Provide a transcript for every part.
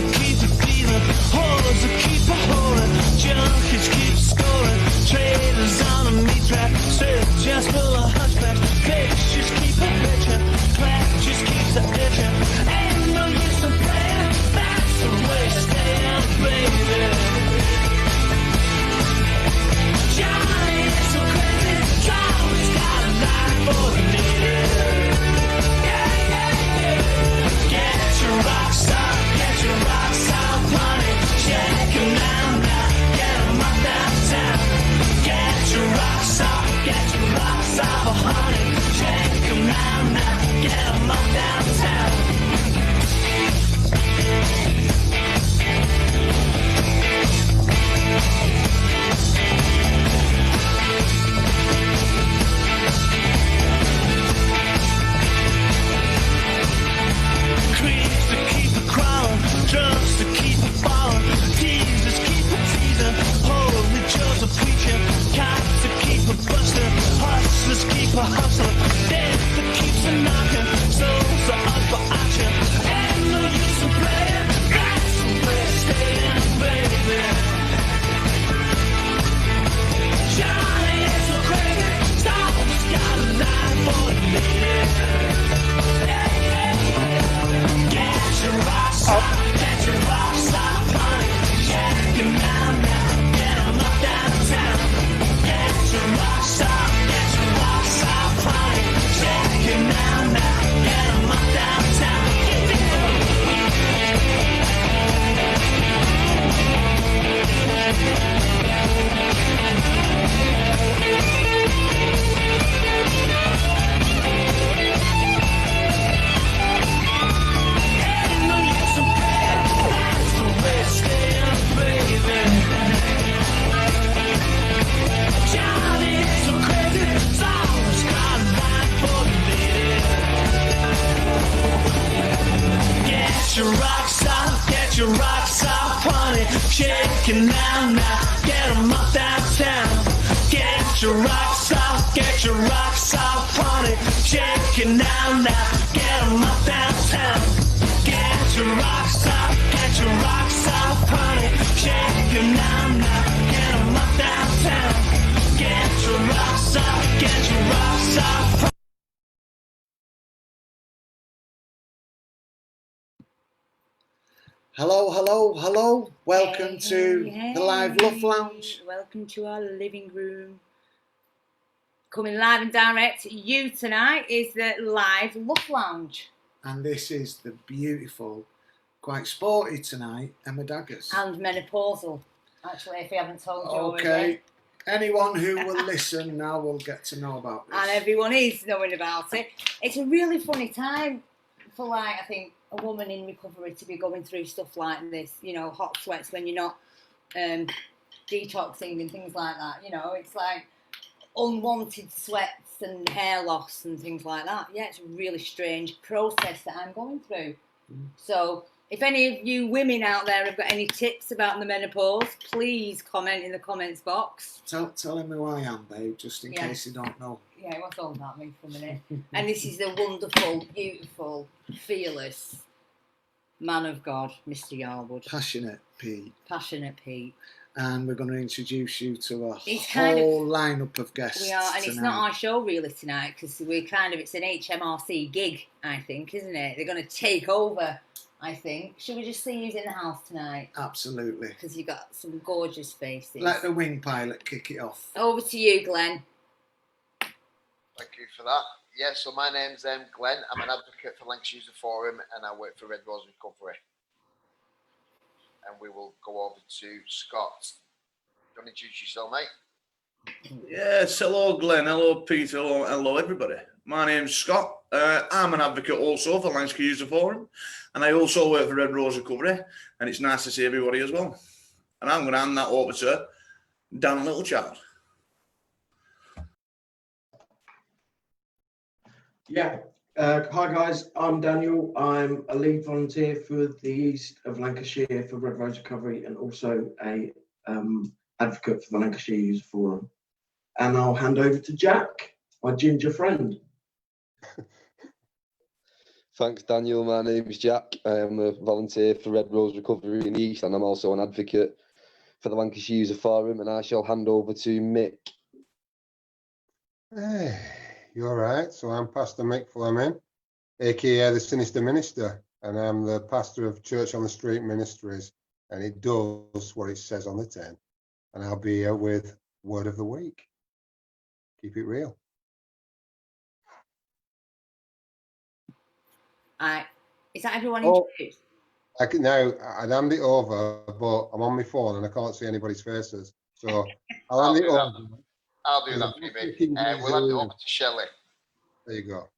that keep it dealing, whores that keep it holding, junkies keep scoring, traders on a meat rack, just full of hunchbacks, bitch just keep it bitching, clap just keeps it itching, ain't no use in playing, that's the way to stay out, baby. Johnny is so crazy, always got a line for the needed. Yeah, yeah, yeah. Get your rocks off, honey. Shake 'em now, get 'em up downtown. Get your rocks off, honey. Shake 'em now, get 'em up downtown. Creeps to keep it crawling, drums to keep it falling, teasers keep it teasing, holy Joseph preaching, cops to keep it busting, hustlers keep it hustling, death that keeps it knocking, souls are up for auction, ain't no use in playing, that's the way to stay in, baby. Johnny is so crazy, always got a line for the lady. Get your rocks off, honey. Shake 'em now, get 'em up downtown. Get your rocks off, honey. Shake 'em now, get 'em up downtown. Get your rocks off, honey. Shake 'em now, get 'em up downtown. Get your rocks off, honey. Shake 'em now, get 'em up downtown. Get your rocks off, honey. Shake 'em now, get 'em up downtown. Get your rocks off. Hello. Welcome to the live LUF Lounge. Welcome to our living room. Coming live and direct to you tonight is the live LUF Lounge. And this is the beautiful, quite sporty tonight, Emma Daggers. And menopausal, actually, if we haven't told you already. Okay. Anyone who will listen now will get to know about this. And everyone is knowing about it. It's a really funny time for, like, I think, a woman in recovery to be going through stuff like this, you know, hot sweats when you're not detoxing and things like that, you know, it's like unwanted sweats and hair loss and things like that. Yeah, it's a really strange process that I'm going through. So if any of you women out there have got any tips about the menopause, please comment in the comments box. Tell him who I am, babe, just in case you don't know. Yeah, what's all about me for a minute? And this is the wonderful, beautiful, fearless man of God, Mr. Yarwood. Passionate Pete. And we're going to introduce you to a whole lineup of guests. We are, and tonight. It's not our show really tonight because it's an HMRC gig, I think, isn't it? They're going to take over, I think. Should we just see who's in the house tonight? Absolutely. Because you've got some gorgeous faces. Let the wing pilot kick it off. Over to you, Glenn. Thank you for that. Yeah, so my name's Glenn. I'm an advocate for Lancashire User Forum and I work for Red Rose Recovery. And we will go over to Scott. Do you want to introduce yourself, mate? Yes, hello Glenn, hello Peter, hello everybody. My name's Scott. I'm an advocate also for Lancashire User Forum and I also work for Red Rose Recovery and it's nice to see everybody as well. And I'm going to hand that over to Dan Littlechild. Yeah. Hi guys, I'm Daniel. I'm a lead volunteer for the East of Lancashire for Red Rose Recovery and also a advocate for the Lancashire User Forum. And I'll hand over to Jack, my ginger friend. Thanks, Daniel. My name is Jack. I am a volunteer for Red Rose Recovery in the East, and I'm also an advocate for the Lancashire User Forum, and I shall hand over to Mick. Hey, you all right? So I'm Pastor Mick Fleming, aka the Sinister Minister, and I'm the pastor of Church on the Street Ministries, and it does what it says on the tin. And I'll be here with Word of the Week. Keep it real. Is that everyone introduced? I can now. I'd hand it over, but I'm on my phone and I can't see anybody's faces. So I'll hand it over. I'll do that, maybe. We'll hand it over to Shelley. There you go.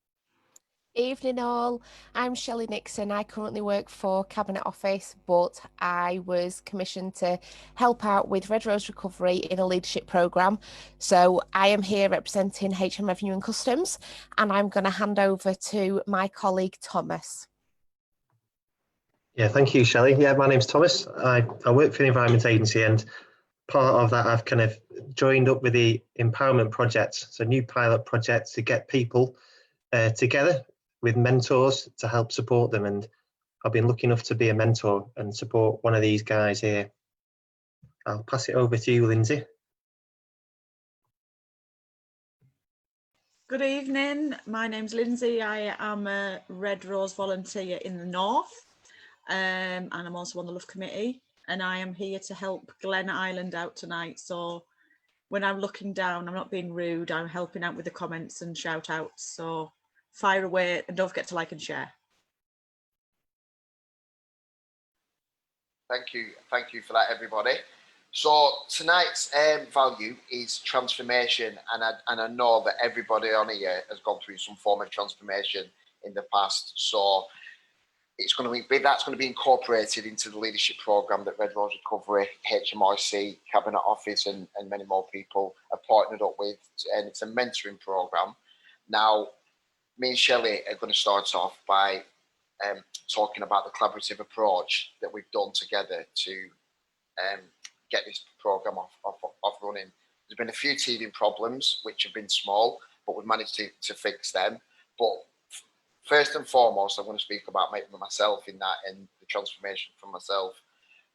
Evening all, I'm Shelley Nixon. I currently work for Cabinet Office, but I was commissioned to help out with Red Rose Recovery in a leadership programme. So I am here representing HM Revenue and Customs, and I'm going to hand over to my colleague Thomas. Yeah, thank you, Shelley. Yeah, my name's Thomas. I work for the Environment Agency, and part of that I've kind of joined up with the Empowerment Project, so new pilot projects to get people together with mentors to help support them, and I've been lucky enough to be a mentor and support one of these guys here. I'll pass it over to you, Lindsay. Good evening, my name's Lindsay. I am a Red Rose volunteer in the North, and I'm also on the LUF committee, and I am here to help Glen Island out tonight. So when I'm looking down, I'm not being rude, I'm helping out with the comments and shout outs. So fire away, and don't forget to like and share. Thank you for that, everybody. So tonight's value is transformation, and I know that everybody on here has gone through some form of transformation in the past. So it's going to be that's going to be incorporated into the leadership program that Red Rose Recovery, HMRC, Cabinet Office, and many more people are partnered up with, and it's a mentoring program. Now, me and Shelley are going to start off by talking about the collaborative approach that we've done together to get this program off running. There's been a few teething problems which have been small, but we've managed to fix them. But first and foremost, I'm going to speak about myself in that and the transformation for myself.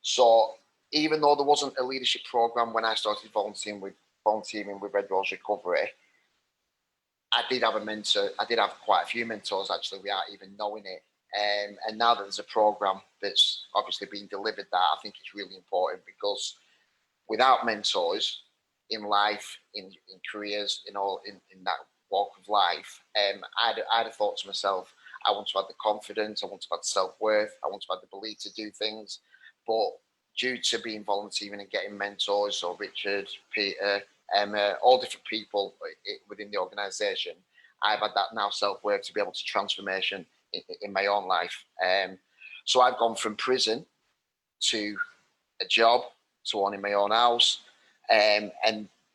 So even though there wasn't a leadership program when I started volunteering with Red Rose Recovery, I did have a mentor. I did have quite a few mentors actually without even knowing it. And now that there's a program that's obviously being delivered, that I think it's really important, because without mentors in life, in careers, in that walk of life, I'd have thought to myself, I want to have the confidence, I want to have the self-worth, I want to have the belief to do things. But due to being volunteering and getting mentors, so Richard, Peter, Emma, all different people within the organisation, I've had that now self-worth to be able to transformation in my own life. So I've gone from prison to a job to owning my own house, and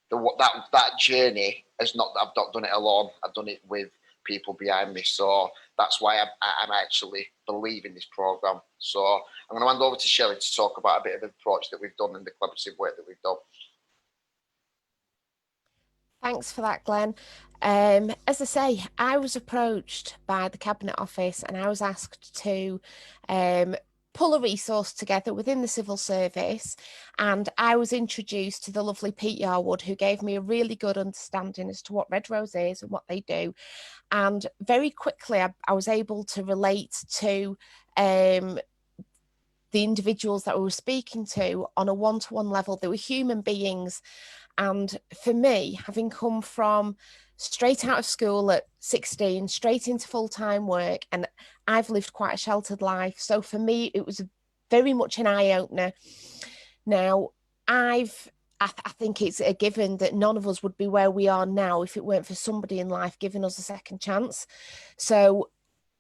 that journey has not. I've not done it alone. I've done it with people behind me. So that's why I'm actually believe in this program. So I'm going to hand over to Shelley to talk about a bit of the approach that we've done and the collaborative work that we've done. Thanks for that, Glenn. As I say, I was approached by the Cabinet Office and I was asked to pull a resource together within the civil service, and I was introduced to the lovely Pete Yarwood, who gave me a really good understanding as to what Red Rose is and what they do. And very quickly I was able to relate to the individuals that we were speaking to on a one-to-one level. They were human beings. And for me, having come from straight out of school at 16, straight into full-time work, and I've lived quite a sheltered life. So for me, it was very much an eye-opener. Now, I think it's a given that none of us would be where we are now if it weren't for somebody in life giving us a second chance. So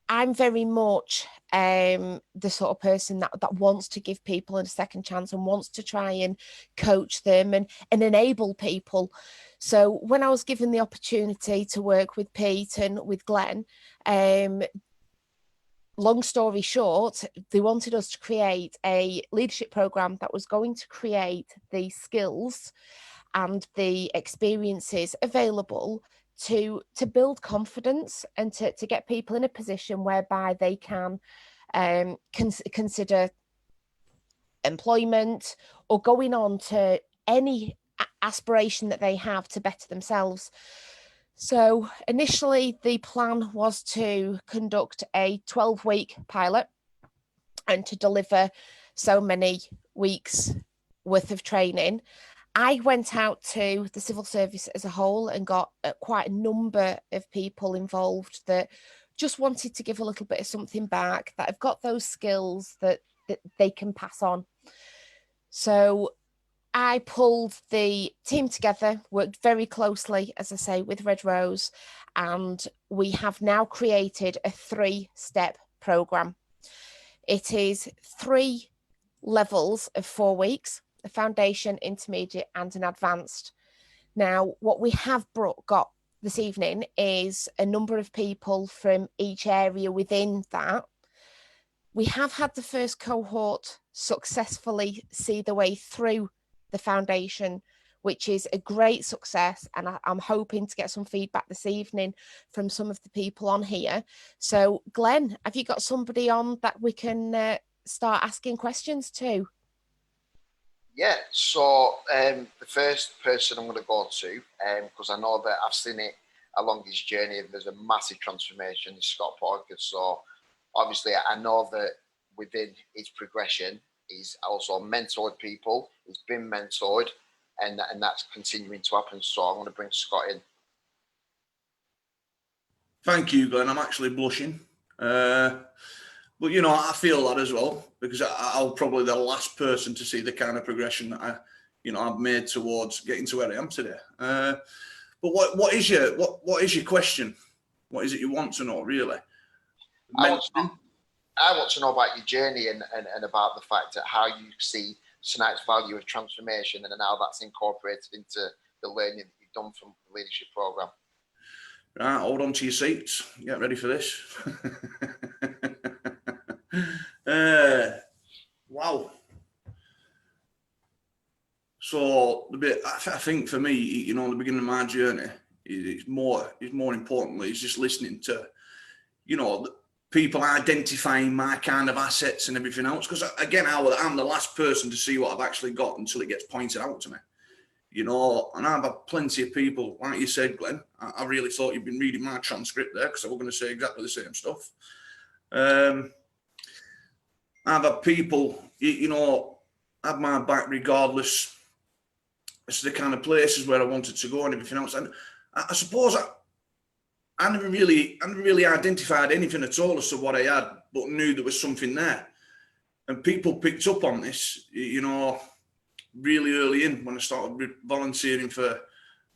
I'm very much the sort of person that wants to give people a second chance and wants to try and coach them and enable people. So when I was given the opportunity to work with Pete and with Glenn, long story short, they wanted us to create a leadership program that was going to create the skills and the experiences available to build confidence and to get people in a position whereby they can consider employment or going on to any aspiration that they have to better themselves. So initially the plan was to conduct a 12-week pilot and to deliver so many weeks worth of training. I went out to the civil service as a whole and got quite a number of people involved that just wanted to give a little bit of something back, that have got those skills that they can pass on. So I pulled the team together, worked very closely, as I say, with Red Rose, and we have now created a 3-step programme. It is 3 levels of 4 weeks, a foundation, intermediate and an advanced. Now, what we have got this evening is a number of people from each area within that. We have had the first cohort successfully see the way through the foundation, which is a great success, and I'm hoping to get some feedback this evening from some of the people on here. So Glenn, have you got somebody on that we can start asking questions to? Yeah, so the first person I'm going to go to, because I know that I've seen it along his journey, there's a massive transformation, Scott Parker. So obviously I know that within his progression, he's also mentored people, he's been mentored, and that's continuing to happen. So I'm going to bring Scott in. Thank you, Glenn. I'm actually blushing. But, you know, I feel that as well, because I'm probably the last person to see the kind of progression that I've made towards getting to where I am today. But what is your question? What is it you want to know, really? I want to know about your journey and about the fact that how you see tonight's value of transformation and how that's incorporated into the learning that you've done from the leadership programme. Right, hold on to your seats. Get ready for this. Wow. So I think for me, the beginning of my journey, it's more importantly, it's just listening to, people identifying my kind of assets and everything else. Because again, I'm the last person to see what I've actually got until it gets pointed out to me. And I've had plenty of people, like you said, Glenn. I really thought you'd been reading my transcript there, because I was going to say exactly the same stuff. I've had people, have my back regardless as to the kind of places where I wanted to go and everything else. And I suppose I never really identified anything at all as to what I had, but knew there was something there. And people picked up on this, really early in when I started volunteering for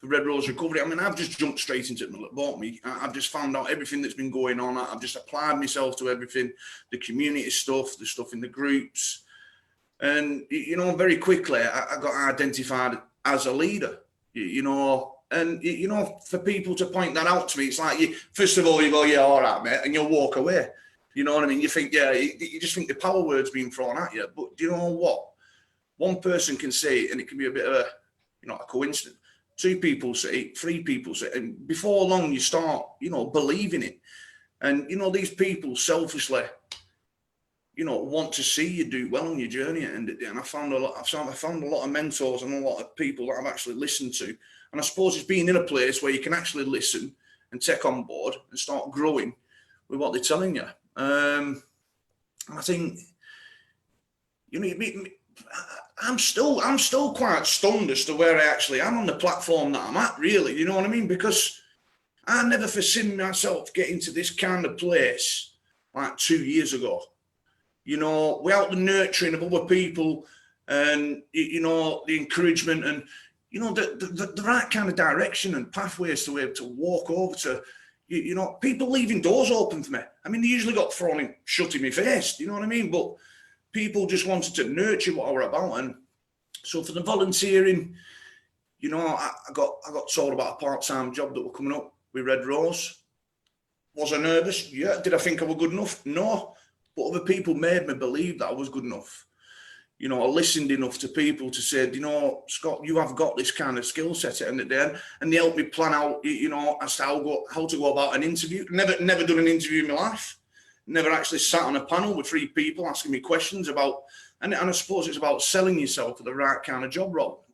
Red Rose Recovery. I mean, I've just jumped straight into it. Bought me. I've just found out everything that's been going on. I've just applied myself to everything, the community stuff, the stuff in the groups. And, very quickly I got identified as a leader, and, for people to point that out to me, it's like, first of all, you go, yeah, all right, mate, and you'll walk away. You know what I mean? You think, yeah, you just think the power word's being thrown at you. But do you know what? One person can say it and it can be a bit of a coincidence. 2 people say it, 3 people say it, and before long you start, believing it. And, these people selfishly, want to see you do well on your journey. And I found a lot of mentors and a lot of people that I've actually listened to. And I suppose it's being in a place where you can actually listen and take on board and start growing with what they're telling you. I think, I'm still quite stunned as to where I actually am on the platform that I'm at, really. You know what I mean? Because I never foreseen myself getting to this kind of place like 2 years ago. Without the nurturing of other people and, the encouragement and, the right kind of direction and pathways to be able to walk over to, people leaving doors open for me. I mean, they usually got thrown in, shut in my face, you know what I mean? But people just wanted to nurture what I were about. And so for the volunteering, I got told about a part-time job that were coming up with Red Rose. Was I nervous? Yeah. Did I think I was good enough? No. But other people made me believe that I was good enough. you know, I listened enough to people to say, you know, Scott, you have got this kind of skill set at the end of the day, and they helped me plan out, you know, as to how to go about an interview. Never done an interview in my life. Never actually sat on a panel with 3 people asking me questions about, and I suppose it's about selling yourself for the right kind of job role.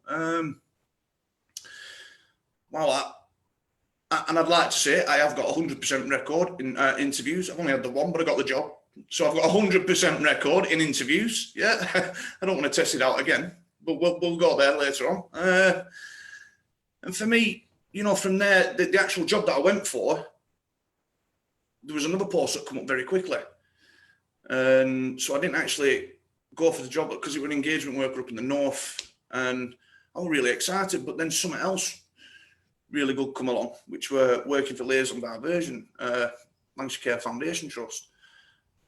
Well, and I'd like to say I have got a 100% record in interviews. I've only had the one, but I got the job. So I've got a 100% record in interviews. Yeah, I don't want to test it out again, but we'll go there later on. And for me, you know, from there, the actual job that I went for, there was another post that came up very quickly. And so I didn't actually go for the job because it was an engagement worker up in the north, and I was really excited. But then something else really good come along, which were working for Liaison Diversion, Lancashire Foundation Trust.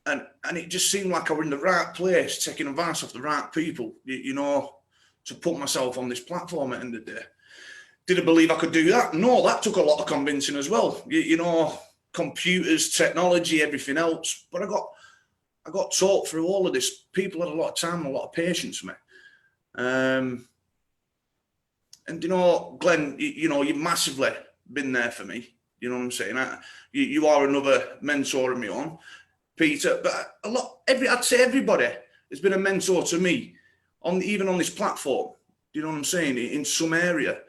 And it just seemed like I was in the right place, taking advice off the right people, you know, to put myself on this platform at the end of the day. Did I believe I could do that? No, that took a lot of convincing as well. You know, computers, technology, everything else. But I got taught through all of this. People had a lot of time, a lot of patience for me. And, you know, Glenn, you know, you've massively been there for me. You know what I'm saying? You are another mentor of my own. Peter, but I'd say everybody has been a mentor to me, even on this platform. You know what I'm saying? In some area,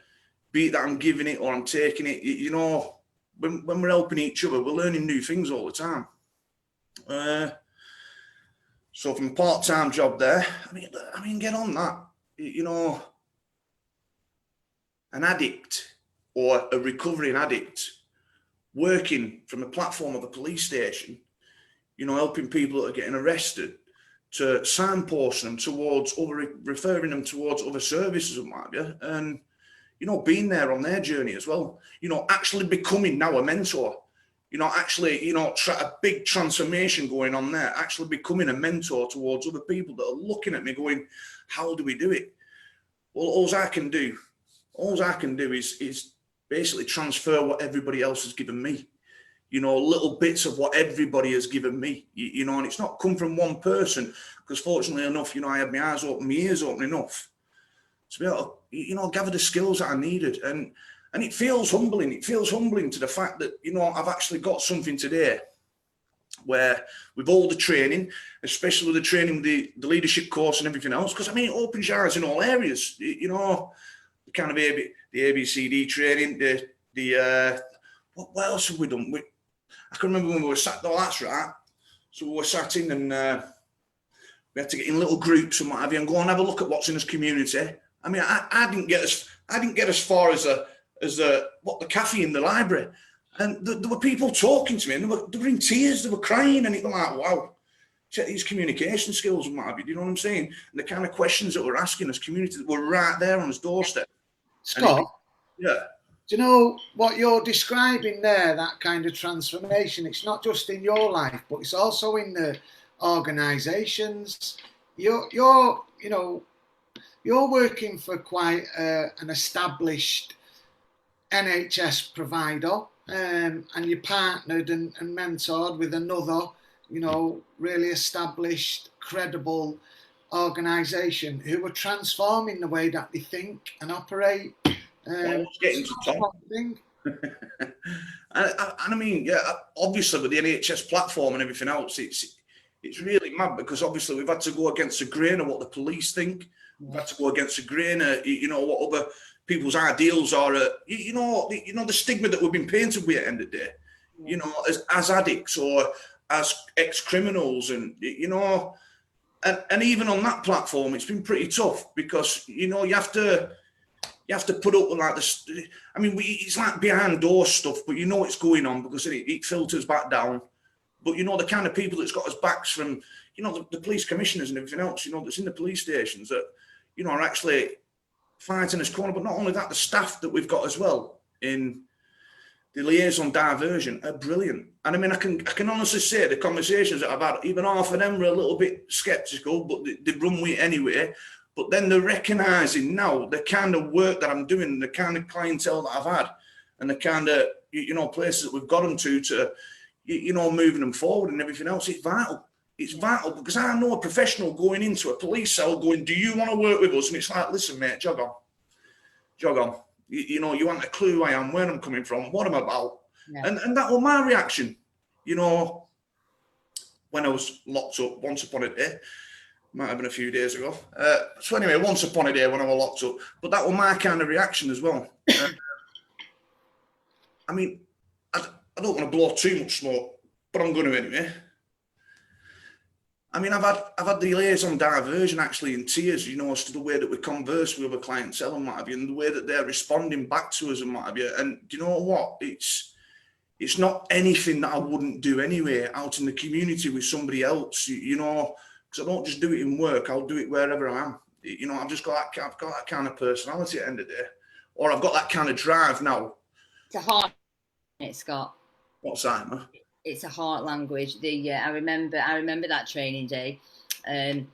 be it that I'm giving it or I'm taking it, you know, when we're helping each other, we're learning new things all the time. So from a part-time job there, I mean, get on that. You know, an addict or a recovering addict working from a platform of a police station, you know, helping people that are getting arrested, to signpost them towards referring them towards other services and what have you, and, you know, being there on their journey as well, you know, actually becoming now a mentor, you know, actually, you know, a big transformation going on there, actually becoming a mentor towards other people that are looking at me going, how do we do it? Well, all I can do is basically transfer what everybody else has given me. You know, little bits of what everybody has given me, you know, and it's not come from one person, because fortunately enough, you know, I had my eyes open, my ears open enough to be able to, you know, gather the skills that I needed. And it feels humbling. It feels humbling to the fact that, you know, I've actually got something today where with all the training, especially with the training, the leadership course and everything else, because I mean, it opens your eyes in all areas, you know, the kind of the ABCD training, what else have we done? I can remember when we were sat, oh, that's right. So we were sat in and we had to get in little groups and what have you and go and have a look at what's in this community. I mean, I didn't get as far as the cafe in the library. And there were people talking to me and they were in tears, they were crying, and it was like, wow, check these communication skills and what have you, do you know what I'm saying? And the kind of questions that we're asking as community that were right there on his doorstep. Scott? Yeah. Do you know what you're describing there, that kind of transformation? It's not just in your life, but it's also in the organisations. You're working for quite an established NHS provider, and you partnered and mentored with another, you know, really established, credible organisation who are transforming the way that they think and operate. Getting to top. and I mean, yeah, obviously with the NHS platform and everything else, it's really mad, because obviously we've had to go against the grain of what the police think. We've had to go against the grain of, you know, what other people's ideals are. You know, the stigma that we've been painted with at the end of the day. You know, as addicts or as ex-criminals, and you know, and even on that platform, it's been pretty tough, because you know you have to put up with like this. I mean, it's like behind door stuff, but you know it's going on because it filters back down. But you know, the kind of people that's got us backs from, you know, the police commissioners and everything else, you know, that's in the police stations that, you know, are actually fighting us corner. But not only that, the staff that we've got as well in the liaison diversion are brilliant. And I mean, I can honestly say the conversations that I've had, even half of them were a little bit sceptical, but they run with it anyway. But then they're recognising now the kind of work that I'm doing, the kind of clientele that I've had, and the kind of, you know, places that we've got them to, you know, moving them forward and everything else. It's vital. it's vital, because I know a professional going into a police cell going, do you want to work with us? And it's like, listen, mate, jog on. You know, you want a clue who I am, where I'm coming from, what I'm about. Yeah. And that was my reaction, you know, when I was locked up once upon a day. Might have been a few days ago. So anyway, once upon a day when I was locked up. But that was my kind of reaction as well. I mean, I don't want to blow too much smoke, but I'm going to anyway. I mean, I've had the liaison diversion actually in tears, you know, as to the way that we converse with other clientele and what have you, and the way that they're responding back to us and what have you. And do you know what? It's not anything that I wouldn't do anyway out in the community with somebody else, you know, because I don't just do it in work. I'll do it wherever I am. You know, I've got that kind of personality at the end of the day, or I've got that kind of drive now. It's a heart, Scott. What's that, man? It's a heart language. I remember that training day, and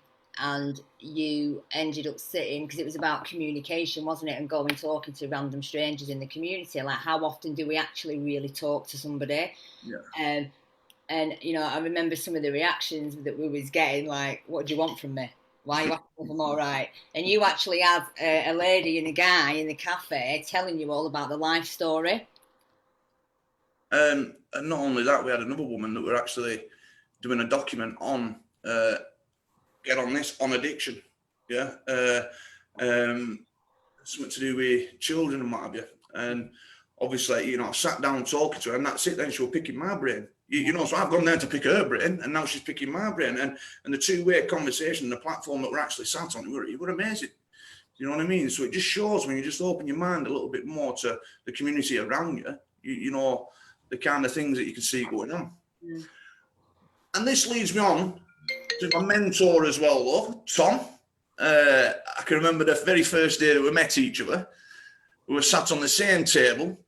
you ended up sitting, because it was about communication, wasn't it, and going talking to random strangers in the community. Like, how often do we actually really talk to somebody? Yeah. And you know, I remember some of the reactions that we was getting, like, what do you want from me? Why are you asking if I'm all right? And you actually had a lady and a guy in the cafe telling you all about the life story. And not only that, we had another woman that we're actually doing a document on, get on this, on addiction. Yeah. Something to do with children and what have you. And obviously, you know, I sat down talking to her, and that's it. Then she was picking my brain. You know, so I've gone there to pick her brain, and now she's picking my brain. And the two-way conversation, the platform that we're actually sat on, it were amazing. You know what I mean? So it just shows when you just open your mind a little bit more to the community around you, you know, the kind of things that you can see going on. Yeah. And this leads me on to my mentor as well, though, Tom. I can remember the very first day that we met each other. We were sat on the same table,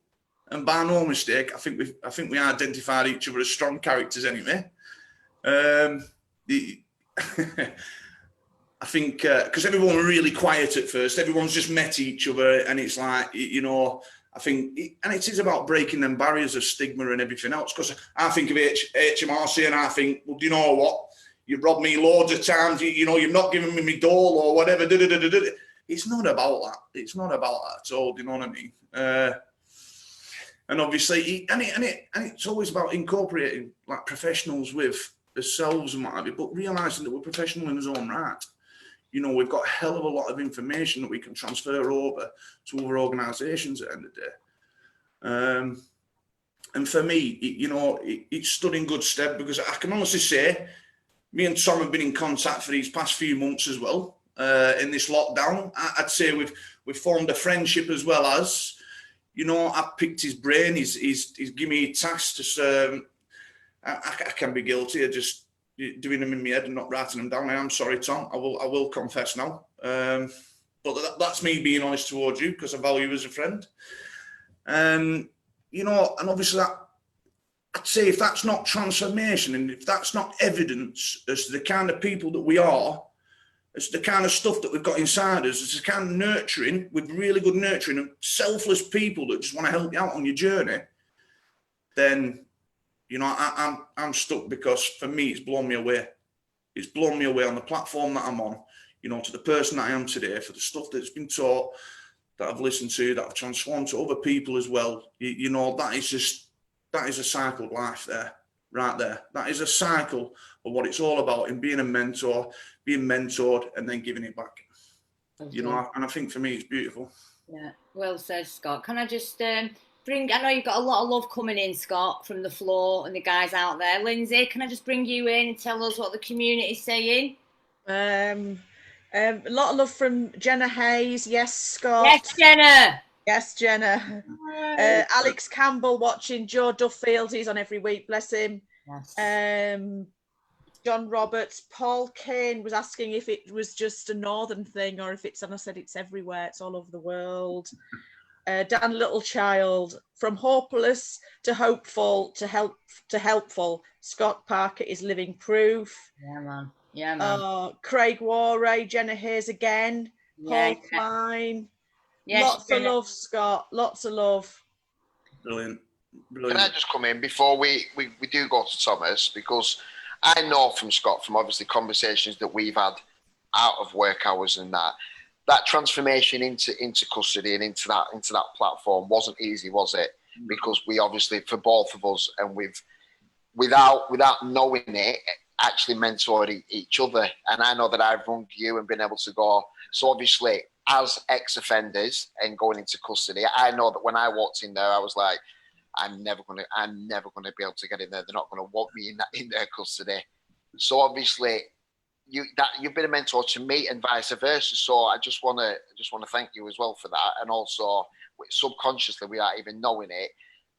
and by no mistake, I think we identified each other as strong characters anyway. I think because everyone were really quiet at first, everyone's just met each other, and it's like, you know, I think, and it is about breaking them barriers of stigma and everything else. Because I think of HMRC, and I think, well, do you know what? You've robbed me loads of times. You know, you've not given me my dole or whatever. It's not about that. It's not about that at all. Do you know what I mean? And obviously, and it's always about incorporating like professionals with ourselves and what have you, but realising that we're professional in our own right. You know, we've got a hell of a lot of information that we can transfer over to other organisations at the end of the day. And for me, you know, it stood in good stead, because I can honestly say, me and Tom have been in contact for these past few months as well. In this lockdown, I'd say we've formed a friendship, as well as, you know, I've picked his brain. He's given me tasks to. I can be guilty of just doing them in my head and not writing them down. I am sorry, Tom. I will confess now. But that's me being honest towards you, because I value you as a friend. You know, and obviously I'd say if that's not transformation, and if that's not evidence as to the kind of people that we are, as to the kind of stuff that we've got inside us, as the kind of nurturing, with really good nurturing of selfless people that just want to help you out on your journey, then, you know, I'm stuck, because for me, it's blown me away. It's blown me away on the platform that I'm on, you know, to the person that I am today, for the stuff that's been taught, that I've listened to, that I've transformed to other people as well. You know, that is a cycle of life there, right there. That is a cycle of what it's all about, in being a mentor, being mentored, and then giving it back. Okay. You know, and I think for me, it's beautiful. Yeah, well said, Scott. Can I just I know you've got a lot of love coming in, Scott, from the floor and the guys out there. Lindsay, can I just bring you in and tell us what the community's saying? A lot of love from Jenna Hayes. Yes, Scott. Yes, Jenna. Yes, Jenna. Alex Campbell watching. Joe Duffield, he's on every week, bless him. Yes. John Roberts. Paul Kane was asking if it was just a northern thing, or if it's, and I said it's everywhere, it's all over the world. Dan Littlechild, from hopeless to hopeful to helpful, Scott Parker is living proof. Yeah, man. Yeah, man. Craig Warray, Jenna Hayes again, Paul Klein. Yes, lots of love, Scott. Lots of love. Brilliant. Can I just come in before we do go to Thomas, because I know from Scott, from obviously conversations that we've had out of work hours and that transformation into custody and into that platform wasn't easy, was it? Because we obviously, for both of us, and without knowing it, actually mentored each other. And I know that I've rung you and been able to go. So obviously, as ex-offenders and going into custody, I know that when I walked in there, I was like, I'm never gonna be able to get in there. They're not gonna want me in their custody. So obviously, you've been a mentor to me and vice versa. So I just wanna thank you as well for that. And also, subconsciously, without even knowing it,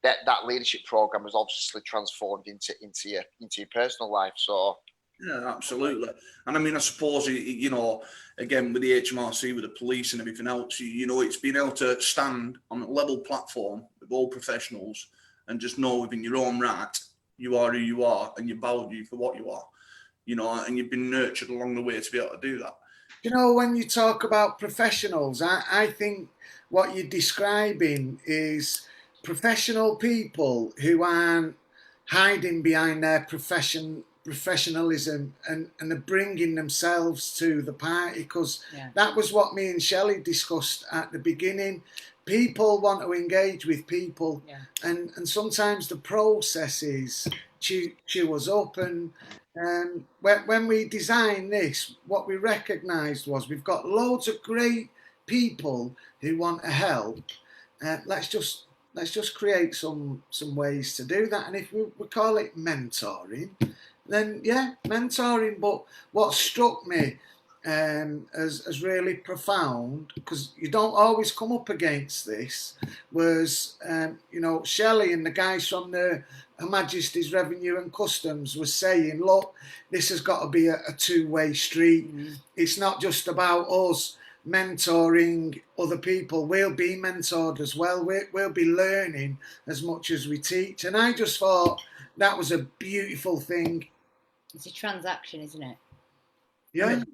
that leadership program has obviously transformed into your personal life. So yeah, absolutely. And I mean, I suppose, you know, again, with the HMRC, with the police and everything else, you know, it's being able to stand on a level platform with all professionals and just know within your own right, you are who you are and you're valued for what you are, you know, and you've been nurtured along the way to be able to do that. You know, when you talk about professionals, I think what you're describing is professional people who aren't hiding behind their professionalism and are bringing themselves to the party, because that was what me and Shelley discussed at the beginning. People want to engage with people, and sometimes the processes chew us up. And when we designed this, what we recognised was we've got loads of great people who want to help. Let's just create some ways to do that. And if we call it mentoring, then yeah, mentoring. But what struck me as really profound, because you don't always come up against this, was you know, Shelley and the guys from the Her Majesty's Revenue and Customs was saying, look, this has got to be a two-way street. It's not just about us mentoring other people. We'll be mentored as well. We'll be learning as much as we teach. And I just thought that was a beautiful thing. It's a transaction, isn't it? Yeah. And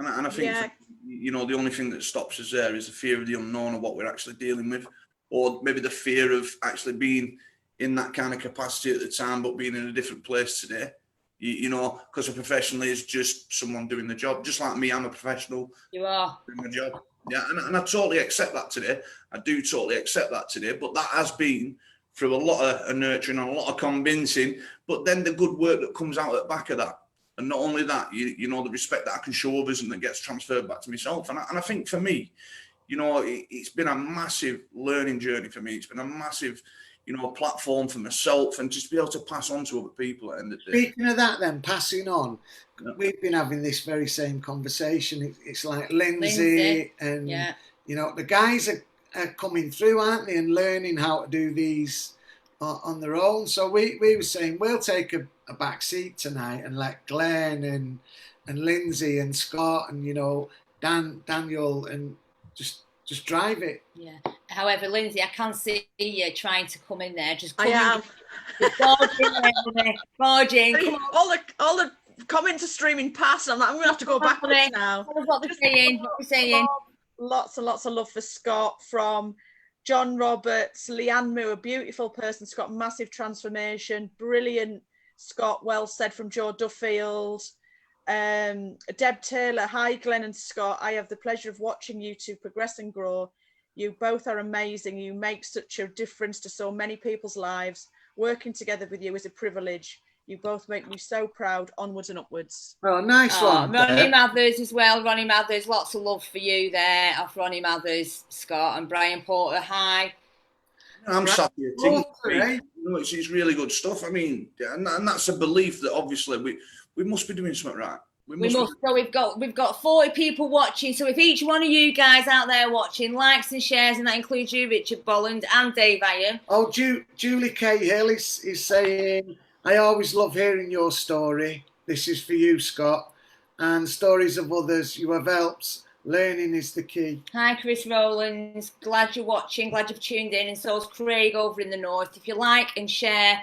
I think, you know, the only thing that stops us there is the fear of the unknown of what we're actually dealing with, or maybe the fear of actually being in that kind of capacity at the time, but being in a different place today. You know, because a professional is just someone doing the job. Just like me, I'm a professional. You are. Doing the job. Yeah, and I totally accept that today. I do totally accept that today. But that has been through a lot of nurturing and a lot of convincing. But then the good work that comes out at the back of that. And not only that, you know, the respect that I can show others and that gets transferred back to myself. And I think for me, you know, it's been a massive learning journey for me. It's been a massive, you know, platform for myself, and just be able to pass on to other people at the end of the day. Speaking of that then, passing on, we've been having this very same conversation. It's like Lindsay and, you know, the guys are coming through, aren't they, and learning how to do these on their own. So we were saying we'll take a back seat tonight and let Glenn and Lindsay and Scott and, you know, Daniel and just drive it. Yeah. However, Lindsay, I can see you trying to come in there. Just I am. Forging. All the comments are streaming past. I'm like, I'm going to have to go backwards now. What they're saying. What they're saying. Lots and lots of love for Scott from John Roberts, Leanne Moo, a beautiful person. Scott, massive transformation. Brilliant, Scott. Well said from Joe Duffield. Deb Taylor, hi Glenn and Scott, I have the pleasure of watching you two progress and grow. You both are amazing. You make such a difference to so many people's lives. Working together with you is a privilege. You both make me so proud. Onwards and upwards. Oh, nice one. Ronnie Mathers as well. Ronnie Mathers, lots of love for you there. Off Ronnie Mathers, Scott and Brian Porter, hi. I'm sat here too. You know, it's really good stuff. I mean, and that's a belief that obviously we must be doing something right. We must. So we've got 40 people watching. So if each one of you guys out there watching likes and shares, and that includes you, Richard Bolland and Dave Iron. Oh, Julie Cahill is saying, I always love hearing your story. This is for you, Scott, and stories of others you have helped. Learning is the key. Hi, Chris Rowlands. Glad you're watching. Glad you've tuned in. And so is Craig over in the north. If you like and share,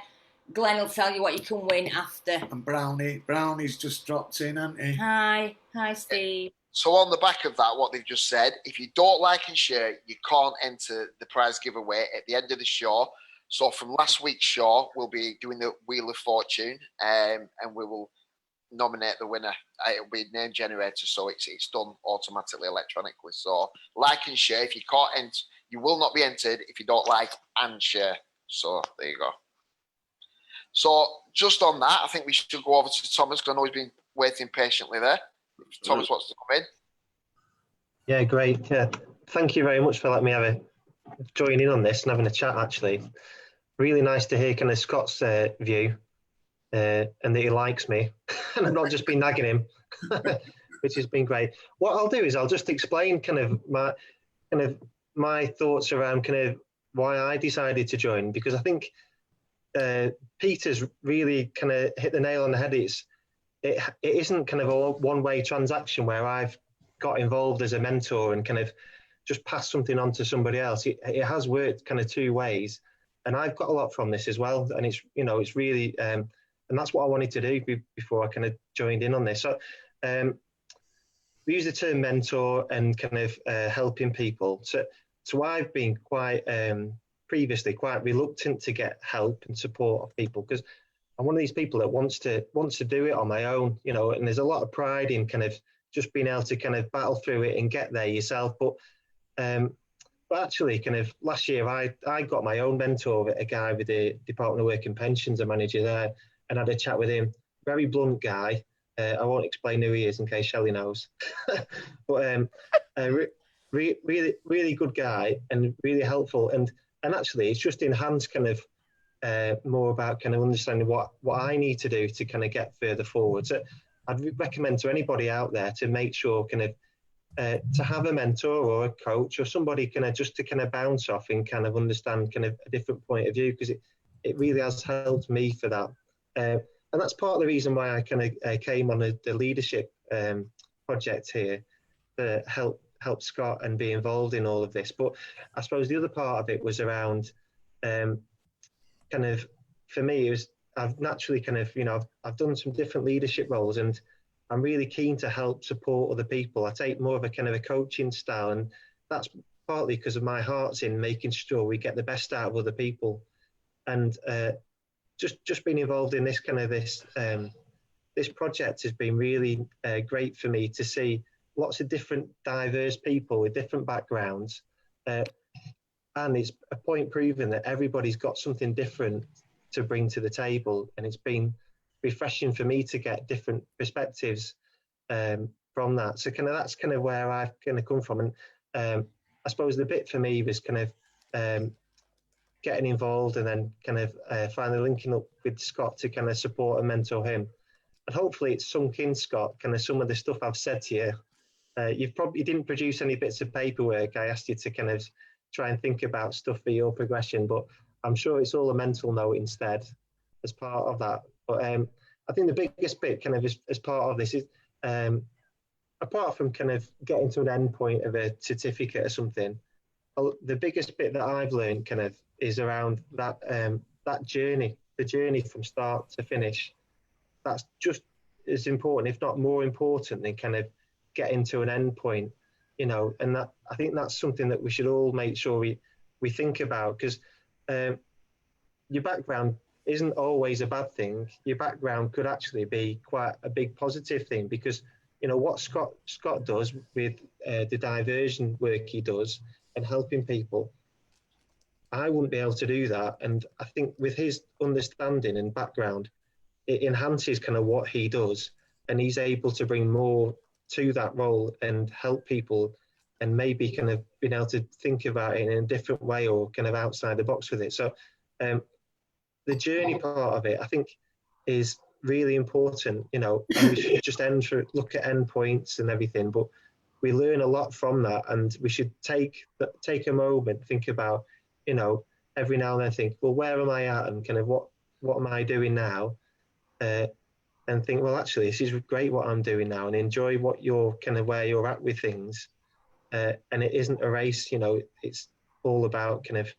Glenn will tell you what you can win after. And Brownie's just dropped in, hasn't he? Hi, Steve. So on the back of that, what they've just said, if you don't like and share, you can't enter the prize giveaway at the end of the show. So from last week's show, we'll be doing the Wheel of Fortune, and we will nominate the winner. It'll be name generator, so it's done automatically electronically. So like and share. If you can't enter, you will not be entered if you don't like and share. So there you go. So just on that, I think we should go over to Thomas, because I know he's been waiting patiently there. Thomas wants to come in. Yeah, great. Yeah, thank you very much for letting me have a join in on this and having a chat. Actually, really nice to hear kind of Scott's view, and that he likes me, and I've not just been nagging him, which has been great. What I'll do is I'll just explain kind of my thoughts around kind of why I decided to join, because I think Peter's really kind of hit the nail on the head. It isn't kind of a one-way transaction where I've got involved as a mentor and kind of just passed something on to somebody else. It has worked kind of two ways, and I've got a lot from this as well. And it's, you know, it's really, and that's what I wanted to do before I kind of joined in on this. So we use the term mentor and kind of helping people. So I've been quite previously quite reluctant to get help and support of people, because I'm one of these people that wants to do it on my own, you know, and there's a lot of pride in kind of just being able to kind of battle through it and get there yourself. But actually kind of last year I got my own mentor, a guy with the Department of Work and Pensions, a manager there, and had a chat with him. Very blunt guy. I won't explain who he is in case Shelley knows. But really, really good guy and really helpful. And actually, it's just enhanced kind of more about kind of understanding what I need to do to kind of get further forward. So I'd recommend to anybody out there to make sure kind of to have a mentor or a coach or somebody kind of just to kind of bounce off and kind of understand kind of a different point of view, because it really has helped me for that. And that's part of the reason why I kind of came on the leadership project here to help Scott and be involved in all of this. But I suppose the other part of it was around kind of, for me, it was, I've naturally kind of, you know, I've done some different leadership roles, and I'm really keen to help support other people. I take more of a kind of a coaching style, and that's partly because of my heart's in making sure we get the best out of other people. And just being involved in this kind of this project has been really great for me to see lots of different diverse people with different backgrounds, and it's a point proven that everybody's got something different to bring to the table, and it's been refreshing for me to get different perspectives from that. So kind of that's kind of where I've kind of come from. And I suppose the bit for me was kind of getting involved and then kind of finally linking up with Scott to kind of support and mentor him. And hopefully it's sunk in, Scott, kind of some of the stuff I've said to you. You didn't produce any bits of paperwork. I asked you to kind of try and think about stuff for your progression, but I'm sure it's all a mental note instead as part of that. But I think the biggest bit kind of as part of this is, apart from kind of getting to an end point of a certificate or something, the biggest bit that I've learned kind of is around that that journey, the journey from start to finish. That's just as important, if not more important, than kind of getting to an end point, you know. And that, I think that's something that we should all make sure we think about, because your background isn't always a bad thing. Your background could actually be quite a big positive thing, because, you know, what Scott does with the diversion work he does and helping people, I wouldn't be able to do that. And I think with his understanding and background, it enhances kind of what he does, and he's able to bring more to that role and help people, and maybe kind of being able to think about it in a different way or kind of outside the box with it. So the journey part of it, I think, is really important, you know, and we should just look at endpoints and everything, but we learn a lot from that, and we should take a moment, think about, you know, every now and then think, well, where am I at, and kind of what am I doing now, and think, well, actually, this is great what I'm doing now, and enjoy what you're kind of where you're at with things, and it isn't a race, you know. It's all about kind of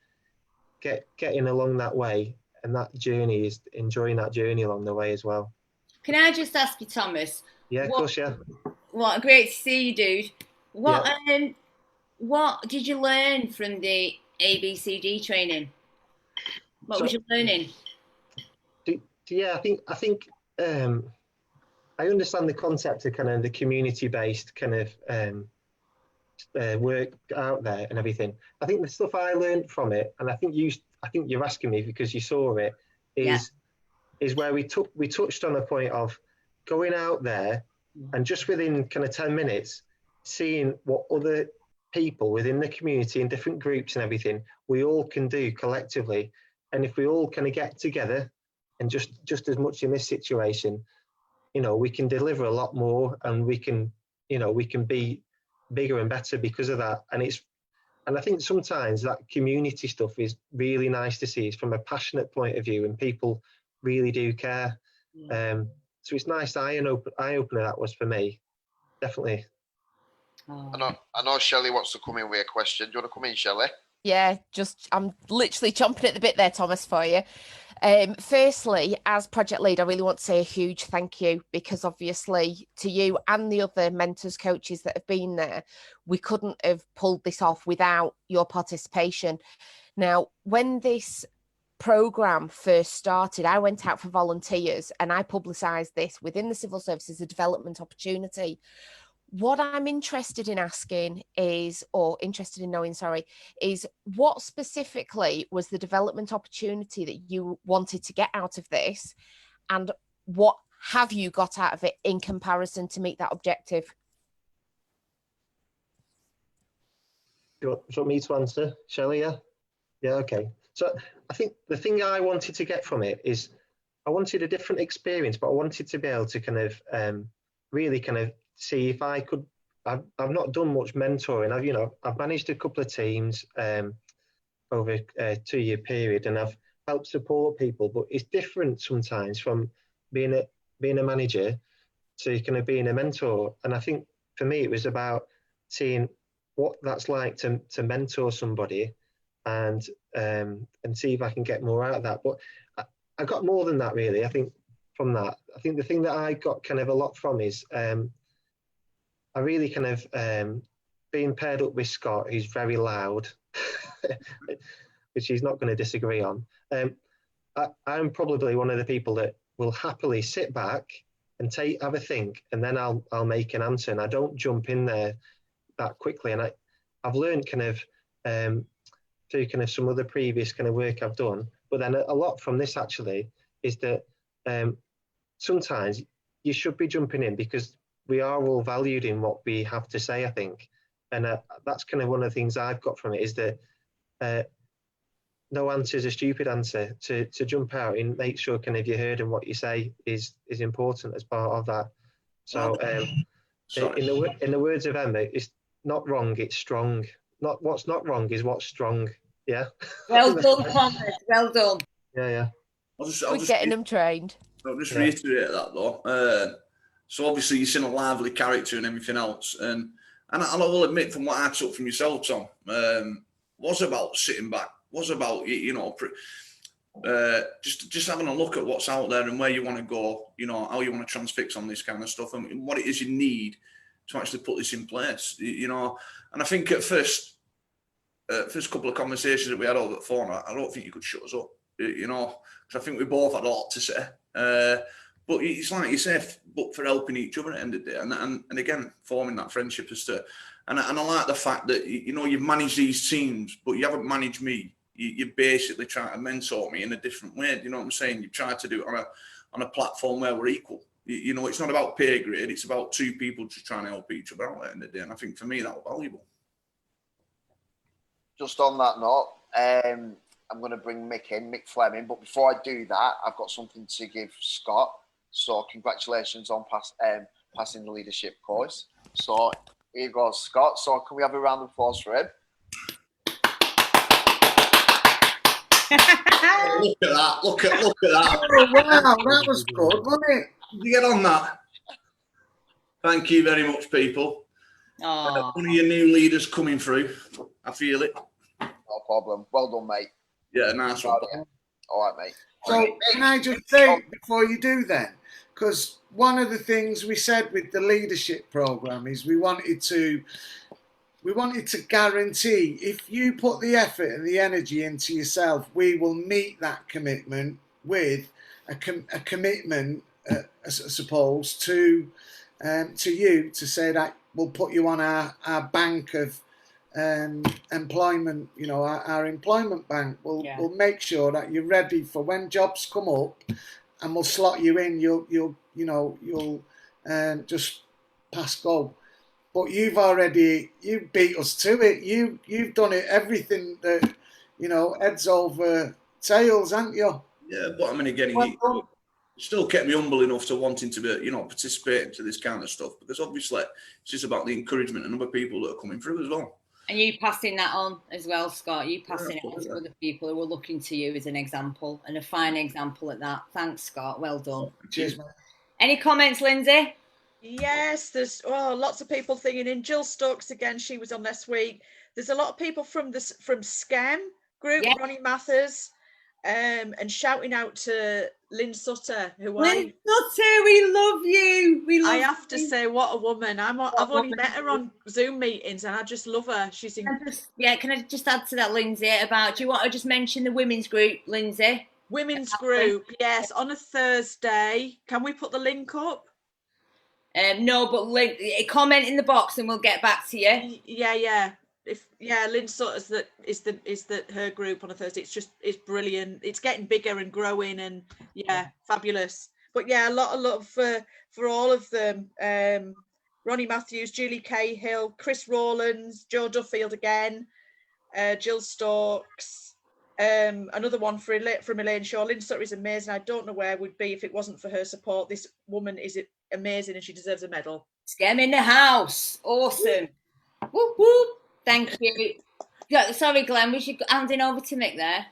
getting along that way, and that journey is enjoying that journey along the way as well. Can I just ask you, Thomas? Yeah, of course, yeah. What great to see you, dude. What did you learn from the ABCD training? What was you learning? Yeah, I think I understand the concept of kind of the community-based kind of work out there and everything. I think the stuff I learned from it, and I think you're asking me because you saw it, is where we touched on a point of going out there and just within kind of 10 minutes seeing what other people within the community in different groups and everything we all can do collectively. And if we all kind of get together, and just as much in this situation, you know, we can deliver a lot more, and we can be bigger and better because of that. And I think sometimes that community stuff is really nice to see. It's from a passionate point of view, and people really do care. So it's nice. Eye opener that was for me, definitely. I know Shelley wants to come in with a question. Do you want to come in, Shelley? Yeah, I'm literally chomping at the bit there, Thomas, for you. Firstly, as project lead, I really want to say a huge thank you, because obviously to you and the other mentors, coaches that have been there, we couldn't have pulled this off without your participation. Now, when this programme first started, I went out for volunteers and I publicised this within the civil service as a development opportunity. What I'm interested in knowing, is what specifically was the development opportunity that you wanted to get out of this, and what have you got out of it in comparison to meet that objective? Do you want me to answer, Shelley? Yeah, okay. So I think the thing I wanted to get from it is I wanted a different experience, but I wanted to be able to kind of really kind of see if I could. I've not done much mentoring. I've managed a couple of teams over a 2-year period, and I've helped support people. But it's different sometimes from being a manager to kind of being a mentor. And I think for me it was about seeing what that's like to mentor somebody, and see if I can get more out of that. But I got more than that, really. I think from that, I think the thing that I got kind of a lot from is I really kind of being paired up with Scott, who's very loud, which he's not going to disagree on. I'm probably one of the people that will happily sit back and have a think, and then I'll make an answer, and I don't jump in there that quickly. And I've learned kind of through kind of some other previous kind of work I've done, but then a lot from this actually is that sometimes you should be jumping in, because we are all valued in what we have to say, I think. And that's kind of one of the things I've got from it, is that no answer is a stupid answer. To jump out and make sure kind of you're heard and what you say is important as part of that. So in the words of Emma, it's not wrong, it's strong. What's not wrong is what's strong. Yeah. Well done, Thomas. Well done. Yeah. We're getting them trained. I'll just reiterate that though. So obviously you've seen a lively character and everything else, and I will admit, from what I took from yourself, Tom, was about sitting back, was about just having a look at what's out there and where you want to go, how you want to transfix on this kind of stuff, and what it is you need to actually put this in place, And I think at first couple of conversations that we had over the phone, I don't think you could shut us up, because I think we both had a lot to say. But it's like you say, but for helping each other at the end of the day, and again, forming that friendship as to, and I like the fact that, you've managed these teams, but you haven't managed me. You basically try to mentor me in a different way. Do you know what I'm saying? You try to do it on a platform where we're equal. It's not about pay grade. It's about two people just trying to help each other out at the end of the day. And I think for me, that was valuable. Just on that note, I'm going to bring Mick Fleming. But before I do that, I've got something to give Scott. So congratulations on passing the leadership course. So here goes Scott. So can we have a round of applause for him? Look at that! Look at that! Oh, wow, that was good, wasn't it? Did you get on that? Thank you very much, people. One of your new leaders coming through. I feel it. No problem. Well done, mate. Yeah, nice one. All right, mate. So can I just say before you do then, because one of the things we said with the leadership program is we wanted to we wanted to guarantee if you put the effort and the energy into yourself, we will meet that commitment with a commitment, I suppose, to you to say that we'll put you on our bank of employment, you know, our employment bank. We'll make sure that you're ready for when jobs come up, and we'll slot you in. You'll just pass go. But you beat us to it. You've done it, everything that, you know, heads over tails, haven't you? Yeah, but I mean, again, it still kept me humble enough to wanting to be, you know, participate to this kind of stuff, because obviously it's just about the encouragement and other people that are coming through as well. And you passing that on as well, Scott. You passing it on to other people who are looking to you as an example, and a fine example at that. Thanks, Scott. Well done. Cheers, mate. Any comments, Lindsay? Yes, there's lots of people thinking in. Jill Stokes again, she was on this week. There's a lot of people from SCEM group, Ronnie Mathers, and shouting out to Lynn Sutter, who Lynn Sutter, we love you. I have to say, what a woman. I've only met her on Zoom meetings, and I just love her. She's in. Can I just add to that, Lindsay, about, do you want to just mention the women's group, Lindsay? Women's group, yes, on a Thursday. Can we put the link up? No, but comment in the box and we'll get back to you. Yeah. Lynn Sutter's is her group on a Thursday. It's brilliant. It's getting bigger and growing, and fabulous. But yeah, a lot of love for all of them. Ronnie Matthews, Julie Cahill, Chris Rowlands, Joe Duffield again, Jill Stokes, another one from Elaine Shaw. Lynn Sutter is amazing. I don't know where we'd be if it wasn't for her support. This woman is amazing, and she deserves a medal. Scam in the house. Awesome. Whoop, whoop. Thank you. Sorry, Glenn, we should handing over to Mick there.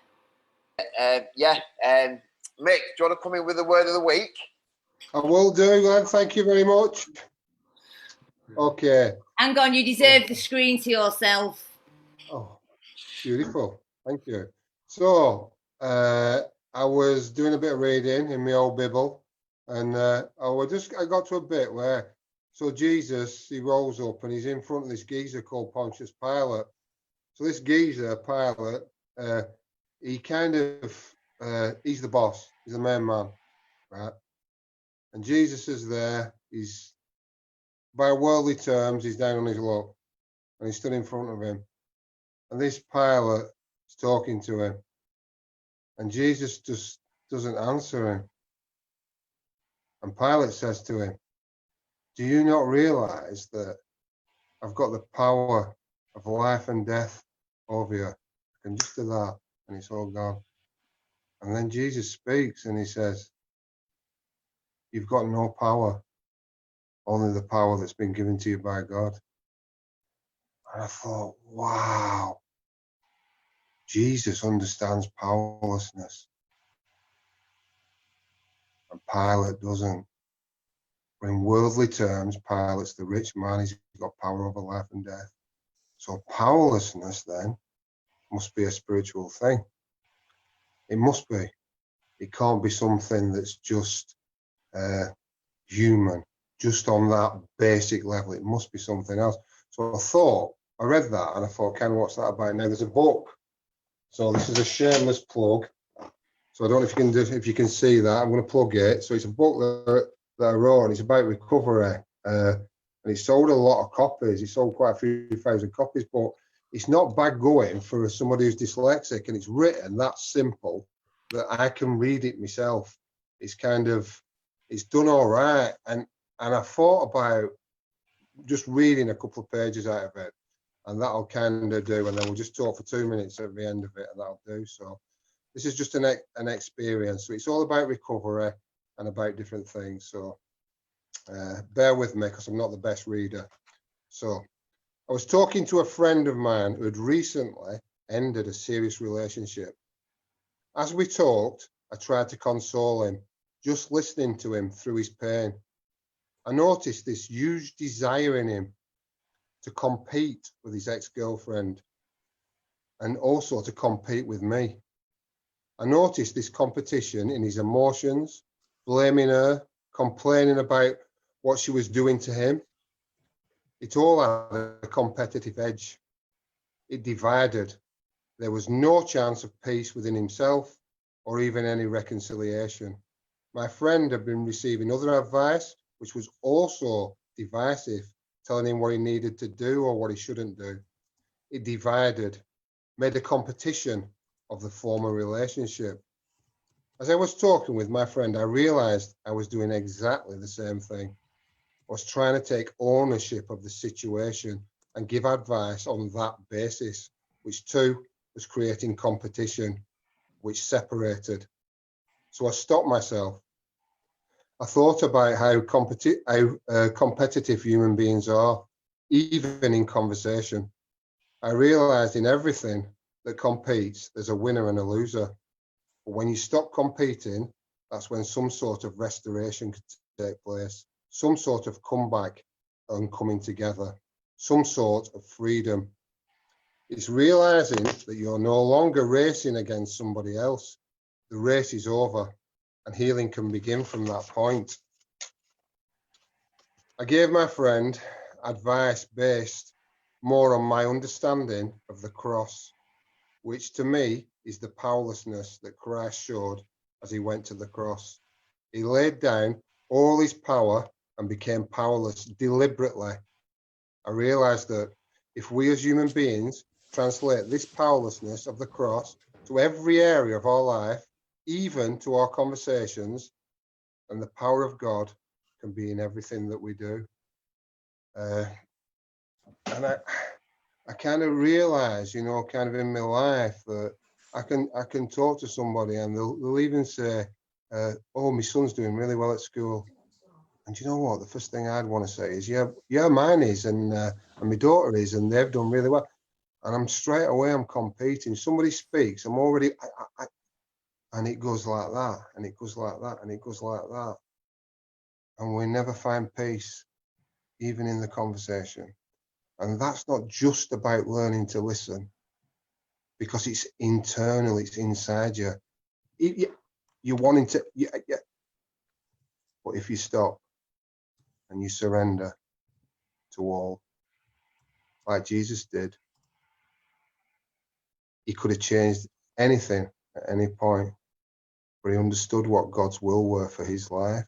Mick, do you want to come in with the word of the week? I will do, Glenn. Thank you very much. Okay. Hang on, you deserve the screen to yourself. Oh, beautiful. Thank you. So, I was doing a bit of reading in my old Bible, and I got to a bit where, so Jesus, he rolls up and he's in front of this geezer called Pontius Pilate. So this geezer, Pilate, he kind of, he's the boss, he's the main man, right? And Jesus is there, he's, by worldly terms, he's down on his luck, and he stood in front of him. And this Pilate is talking to him, and Jesus just doesn't answer him. And Pilate says to him, do you not realize that I've got the power of life and death over you? I can just do that, and it's all gone. And then Jesus speaks and he says, you've got no power, only the power that's been given to you by God. And I thought, wow, Jesus understands powerlessness. And Pilate doesn't. In worldly terms, Pilate's the rich man, he's got power over life and death. So powerlessness then must be a spiritual thing. It must be. It can't be something that's just human, just on that basic level. It must be something else. So I read that and I thought, Ken, what's that about? Now there's a book. So this is a shameless plug. So I don't know if you can see that. I'm going to plug it. So it's a book that I wrote, and it's about recovery. And it sold a lot of copies. It sold quite a few thousand copies, but it's not bad going for somebody who's dyslexic, and it's written that simple that I can read it myself. It's it's done all right. And I thought about just reading a couple of pages out of it, and that'll kind of do. And then we'll just talk for 2 minutes at the end of it, and that'll do. So this is just an experience. So it's all about recovery and about different things. So bear with me because I'm not the best reader. So I was talking to a friend of mine who had recently ended a serious relationship. As we talked, I tried to console him, just listening to him through his pain. I noticed this huge desire in him to compete with his ex-girlfriend and also to compete with me. I noticed this competition in his emotions, blaming her, complaining about what she was doing to him. It all had a competitive edge. It divided. There was no chance of peace within himself or even any reconciliation. My friend had been receiving other advice, which was also divisive, telling him what he needed to do or what he shouldn't do. It divided, made a competition of the former relationship. As I was talking with my friend, I realized I was doing exactly the same thing. I was trying to take ownership of the situation and give advice on that basis, which too was creating competition, which separated. So I stopped myself. I thought about how competitive human beings are, even in conversation. I realized in everything that competes, there's a winner and a loser. But when you stop competing, that's when some sort of restoration could take place, some sort of comeback and coming together, some sort of freedom. It's realizing that you're no longer racing against somebody else. The race is over and healing can begin from that point. I gave my friend advice based more on my understanding of the cross, which to me is the powerlessness that Christ showed as he went to the cross. He laid down all his power and became powerless deliberately. I realized that if we as human beings translate this powerlessness of the cross to every area of our life, even to our conversations, then the power of God can be in everything that we do. And I kind of realize, you know, kind of in my life that I can talk to somebody and they'll even say, oh, my son's doing really well at school. And you know what? The first thing I'd want to say is, yeah, mine is, and my daughter is, and they've done really well. And I'm straight away, I'm competing. Somebody speaks, I'm already, and it goes like that, and it goes like that, and it goes like that. And we never find peace, even in the conversation. And that's not just about learning to listen, because it's internal, it's inside you. You're wanting to, yeah. But if you stop and you surrender to all, like Jesus did, he could have changed anything at any point, but he understood what God's will were for his life,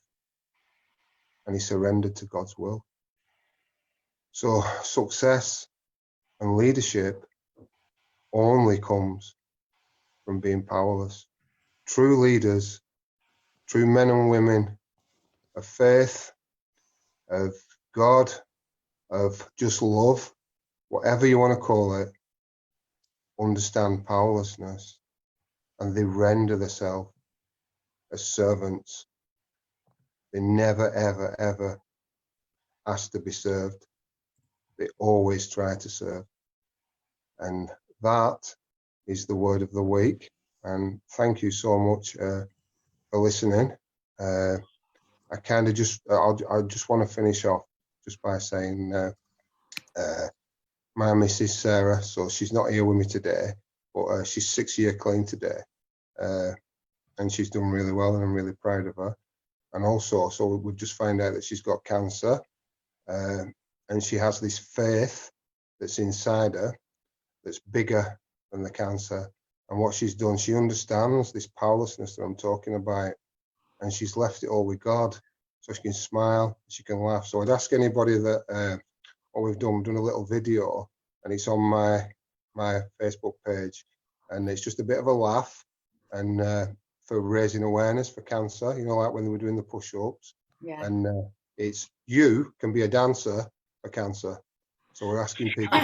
and he surrendered to God's will. So success and leadership only comes from being powerless. True leaders, true men and women of faith, of God, of just love, whatever you want to call it, understand powerlessness, and they render themselves as servants. They never, ever, ever ask to be served. They always try to serve. And that is the word of the week. And thank you so much for listening. I kind of just, I just want to finish off just by saying my Mrs. Sarah, so she's not here with me today, but she's 6 year clean today. And she's done really well, and I'm really proud of her. And also, so we've just found out that she's got cancer, and she has this faith that's inside her that's bigger than the cancer. And what she's done, she understands this powerlessness that I'm talking about, and she's left it all with God, so she can smile, she can laugh. So I'd ask anybody that what we've done a little video, and it's on my Facebook page, and it's just a bit of a laugh, and for raising awareness for cancer, you know, like when they were doing the push-ups. Yeah. And it's, you can be a dancer for cancer. So we're asking people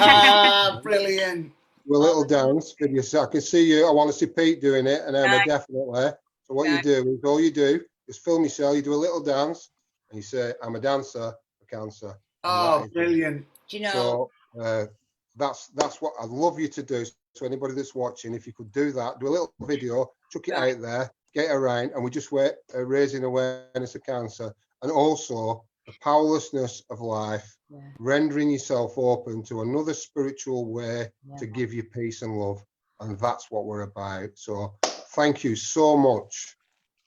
Brilliant. do a little dance video. So I can see you. I want to see Pete doing it, and Emma definitely. So what you do is, all you do is film yourself. You do a little dance, and you say, "I'm a dancer for cancer." Oh, brilliant. Do you know? So that's what I'd love you to do. So anybody that's watching, if you could do that, do a little video, chuck it out there, get it around, and we just raising awareness of cancer, and also the powerlessness of life, rendering yourself open to another spiritual way to give you peace and love. And that's what we're about. So thank you so much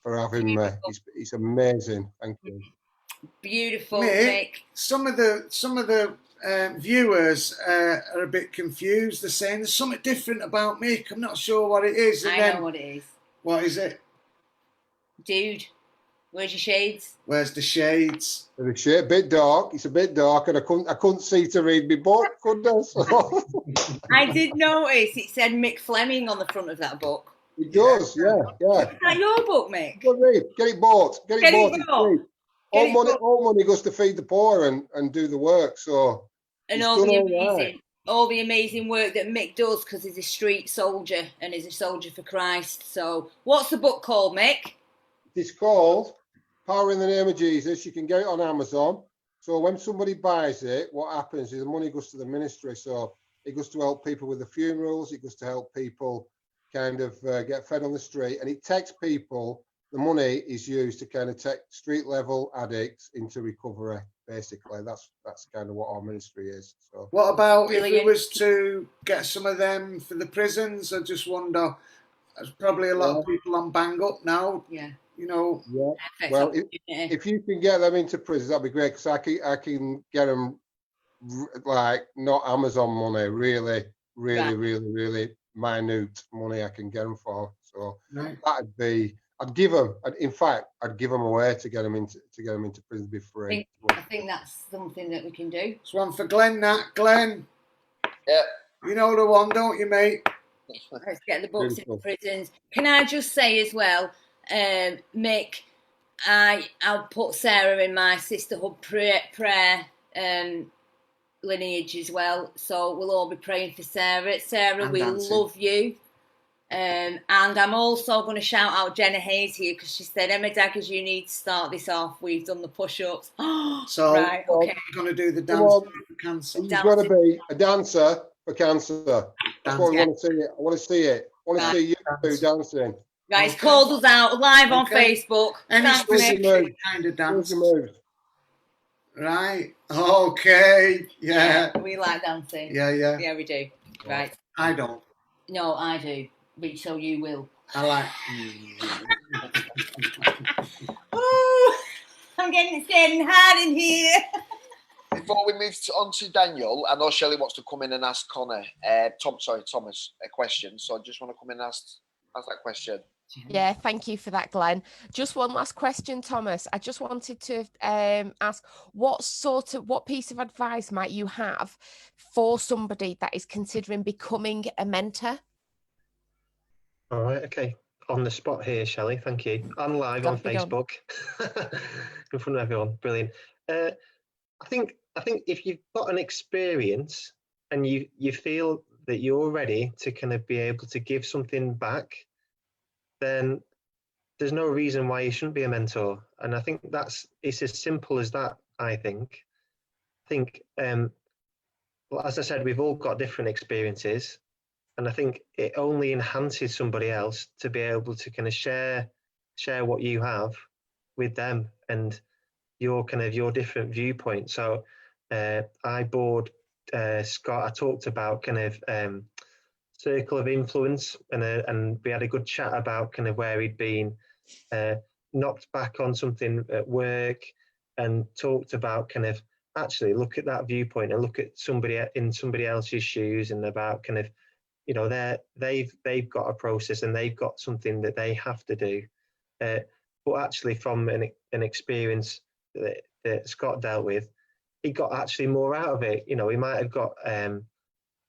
for having me. It's amazing. Thank you. Beautiful, Mick, Mick. some of the viewers are a bit confused. They're saying there's something different about Mick. I'm not sure what it is. And I know what it is. What is it? Dude, where's your shades? Where's the shades? It's a bit dark. It's a bit dark, and I couldn't see to read my book, could I? So. I did notice it said Mick Fleming on the front of that book. It does, yeah. Is that your book, Mick? Go read. Get it bought. Get it bought. It's free. All money goes to feed the poor and do the work. So and all the amazing work that Mick does, because he's a street soldier and he's a soldier for Christ. So what's the book called, Mick? It's called Power in the Name of Jesus. You can get it on Amazon. So when somebody buys it, what happens is the money goes to the ministry. So it goes to help people with the funerals. It goes to help people kind of get fed on the street. And it takes people, the money is used to kind of take street level addicts into recovery. Basically, that's kind of what our ministry is. So what about if we was to get some of them for the prisons? I just wonder. There's probably a lot of people on bang up now. Yeah. You know. Yeah. Well, if you can get them into prisons, that'd be great, because I can get them like not Amazon money, really minute money I can get them for. So that'd be. I'd give them. In fact, I'd give them away to get them into prison to be free. I think that's something that we can do. It's one for Glenn. Glenn. Yeah. You know the one, don't you, mate? Let's get the books in prisons. Can I just say as well, Mick, I'll put Sarah in my sisterhood prayer lineage as well. So we'll all be praying for Sarah. Sarah, we love you. And I'm also going to shout out Jenna Hayes here, because she said, Emma Daggers, you need to start this off. We've done the push-ups. So right, okay. We're going to do the dance for cancer. You've got to be a dancer for cancer. That's what we want to see. I want to see it. I want to see you two dancing. Right, it's called us out live on Facebook. Any specific kind of dance? Right. Okay. Yeah. We like dancing. Yeah. Yeah, we do. Right. I don't. No, I do. So you will. I like. Ooh, it's getting hard in here. Before we move on to Daniel, I know Shelley wants to come in and ask Thomas a question. So I just want to come in and ask that question. Yeah, thank you for that, Glenn. Just one last question, Thomas. I just wanted to ask, what piece of advice might you have for somebody that is considering becoming a mentor? All right, okay. On the spot here, Shelley, thank you. I'm live on Facebook in front of everyone. Brilliant. I think if you've got an experience and you feel that you're ready to kind of be able to give something back, then there's no reason why you shouldn't be a mentor. And I think it's as simple as that, I think. Well, as I said, we've all got different experiences. And I think it only enhances somebody else to be able to kind of share what you have with them and your different viewpoint. So I bored Scott. I talked about kind of circle of influence, and we had a good chat about kind of where he'd been knocked back on something at work, and talked about kind of actually look at that viewpoint and look at somebody in somebody else's shoes, and about kind of, you know, they've got a process and they've got something that they have to do, but actually from an experience that Scott dealt with, he got actually more out of it. You know, he might have got a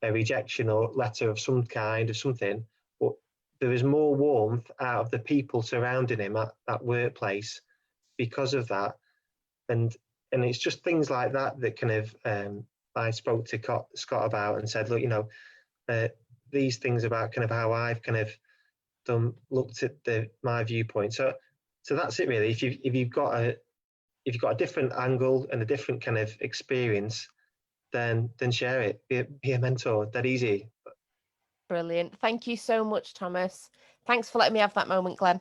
rejection or letter of some kind of something, but there was more warmth out of the people surrounding him at that workplace because of that. And it's just things like that kind of I spoke to Scott about and said, look, you know, these things about kind of how I've kind of looked at my viewpoint. So that's it really. If you've got a different angle and a different kind of experience, then share it. Be a mentor. That easy. Brilliant. Thank you so much, Thomas. Thanks for letting me have that moment, Glenn.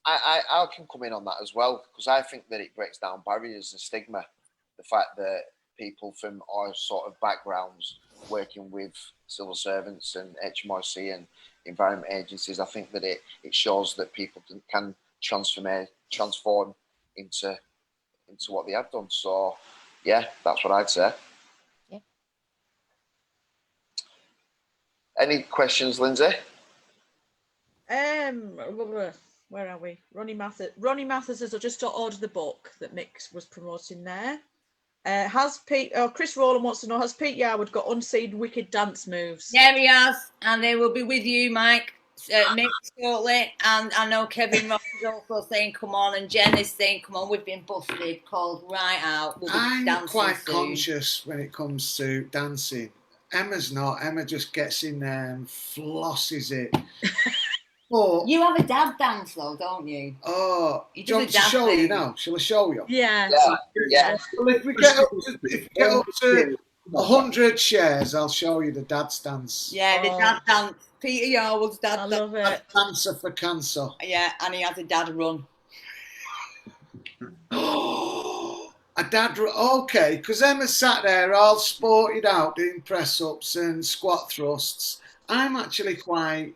I can come in on that as well, because I think that it breaks down barriers and stigma. The fact that people from our sort of backgrounds working with civil servants and HMRC and environment agencies, I think that it shows that people can transform into what they have done. So yeah, that's what I'd say. Yeah, Any questions, Lindsay? Where are we? Ronnie Mathers has just ordered the book that Mick was promoting there. Chris Rowland wants to know, has Pete Yarwood got unseen wicked dance moves? Yeah, he has, and they will be with you, Mike, Mick, shortly. And I know Kevin Ross is also saying, come on, and Jen is saying, come on, we've been busted, called right out. We'll be I'm dancing quite soon. conscious when it comes to dancing. Emma's not. Emma just gets in there and flosses it. But, You have a dad dance, though, don't you? oh, You do you do want a to dad show you thing. now? Shall I show you? Yeah. Yeah. Well, if we get up to 100 shares, I'll show you the dad's dance. Yeah, the dad dance. Peter Yarwood's dad I dance. love it. Dancer for cancer. Yeah, and he has a dad run. A dad, okay, because Emma sat there all sported out doing press ups and squat thrusts. I'm actually quite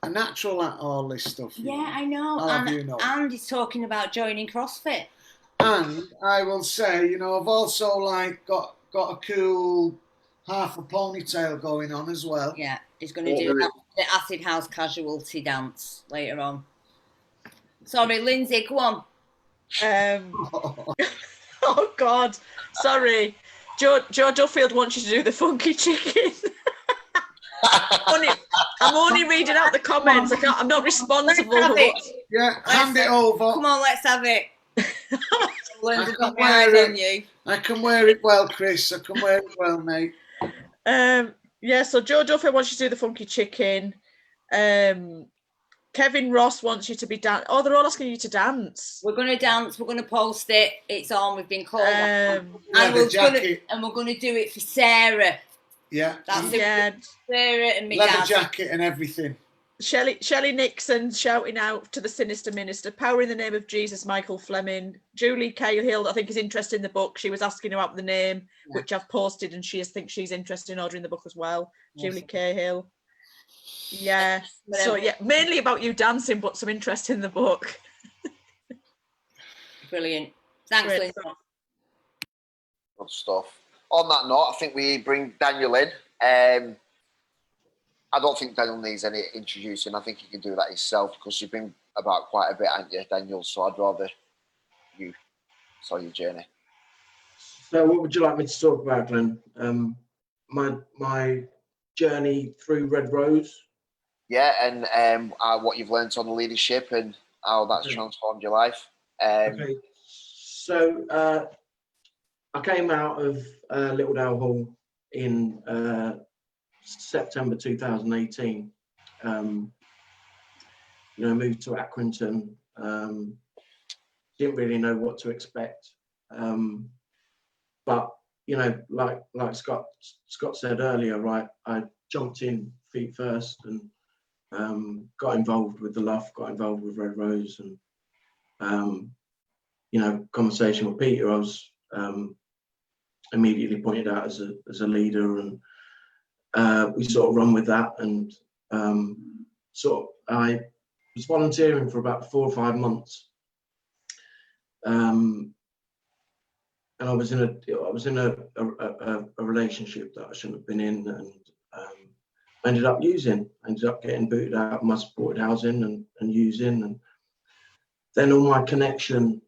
a natural at all this stuff. Yeah, I know. I'll have you know. And he's talking about joining CrossFit. And I will say, you know, I've also like got a cool half a ponytail going on as well. Yeah, he's going to do the Acid House Casualty dance later on. Sorry, Lindsay, go on. Oh God, sorry. Joe Duffield wants you to do the funky chicken. I'm only reading out the comments. I'm not responsible for what. Yeah, hand it over. Come on, let's have it. Lindsay, I can got my eyes wear on you. I can wear it well, Chris. I can wear it well, mate. Yeah, so Joe Duffield wants you to do the funky chicken. Kevin Ross wants you to be dance. Oh, they're all asking you to dance. We're going to dance. We're going to post it. It's on. We've been called. Leather and jacket. we're going to do it for Sarah. Yeah. That's Yeah. it. Sarah and me. Leather jacket and everything. Shelley Nixon shouting out to the sinister minister, power in the name of Jesus, Michael Fleming. Julie Cahill, I think, is interested in the book. She was asking about the name, which I've posted, and she thinks she's interested in ordering the book as well. Awesome. Julie Cahill. Yeah. So yeah, mainly about you dancing, but some interest in the book. Brilliant. Thanks, Lindsay. Good stuff. On that note, I think we bring Daniel in. I don't think Daniel needs any introducing. I think he can do that himself because you've been about quite a bit, haven't you, Daniel? So I'd rather you tell your journey. So what would you like me to talk about, Glenn? My journey through Red Rose. Yeah, and what you've learned on the leadership and how that's transformed your life. Okay. So I came out of Littledale Hall in September 2018. Moved to Accrington. Didn't really know what to expect. But like Scott said earlier, right? I jumped in feet first and got involved with the LUF, got involved with Red Rose, and conversation with Peter, I was immediately pointed out as a leader, and we sort of run with that, and I was volunteering for about 4 or 5 months, and I was in a relationship that I shouldn't have been in, and I ended up getting booted out of my supported housing and using, and then all my connection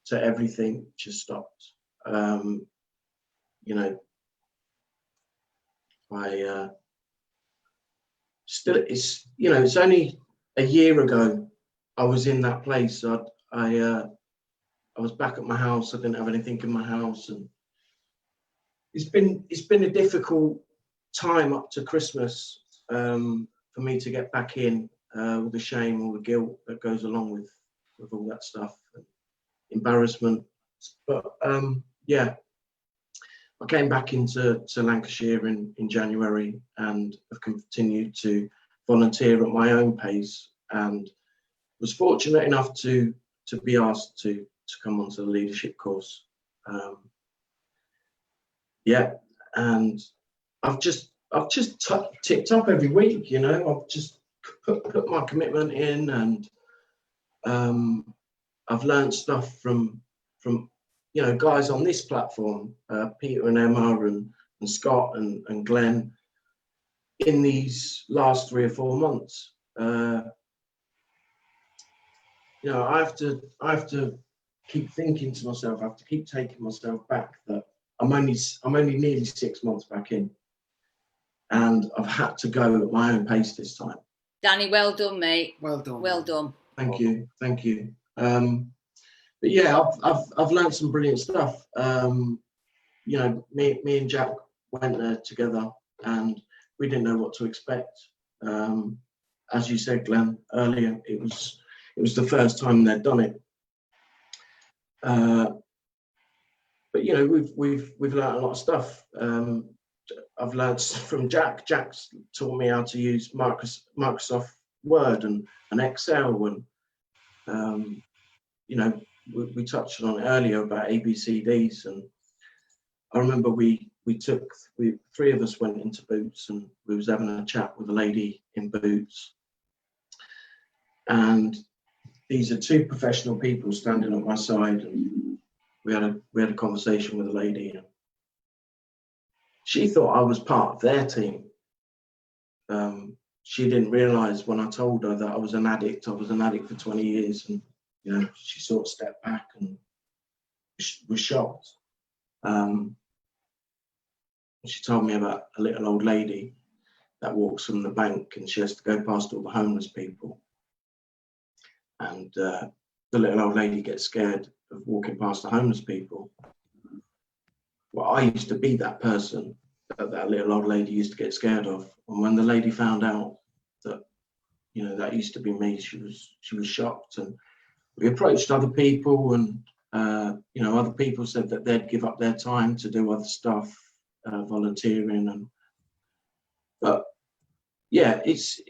to everything just stopped. It's only a year ago I was in that place. I was back at my house. I didn't have anything in my house, and it's been a difficult time up to Christmas for me to get back in, all the shame, all the guilt that goes along with all that stuff, and embarrassment. But I came back into Lancashire in January and have continued to volunteer at my own pace, and was fortunate enough to be asked to come onto the leadership course. And I've just tipped up every week. I've just put my commitment in, and I've learned stuff from guys on this platform, Peter and Emma and Scott and Glenn, in these last 3 or 4 months. You know, I have to keep thinking to myself, I have to keep taking myself back that I'm only nearly 6 months back in, and I've had to go at my own pace this time. Danny, well done, mate. Well done. Well done. Thank you. But yeah, I've learned some brilliant stuff. You know, me and Jack went there together, and we didn't know what to expect. As you said, Glenn, earlier, it was the first time they'd done it. But you know, we've learned a lot of stuff. I've learned from Jack. Jack's taught me how to use Microsoft Word and Excel, and you know, we touched on it earlier about ABCDs, and I remember we 3 of us went into Boots, and we was having a chat with a lady in Boots, and these are 2 professional people standing at my side, and we had a conversation with a lady, and she thought I was part of their team. She didn't realise when I told her that I was an addict for 20 years, and you know, she sort of stepped back and was shocked. She told me about a little old lady that walks from the bank, and she has to go past all the homeless people. And the little old lady gets scared of walking past the homeless people. Well, I used to be that person that little old lady used to get scared of. And when the lady found out that, you know, that used to be me, she was shocked. And we approached other people, and you know, other people said that they'd give up their time to do other stuff, volunteering, but yeah, it's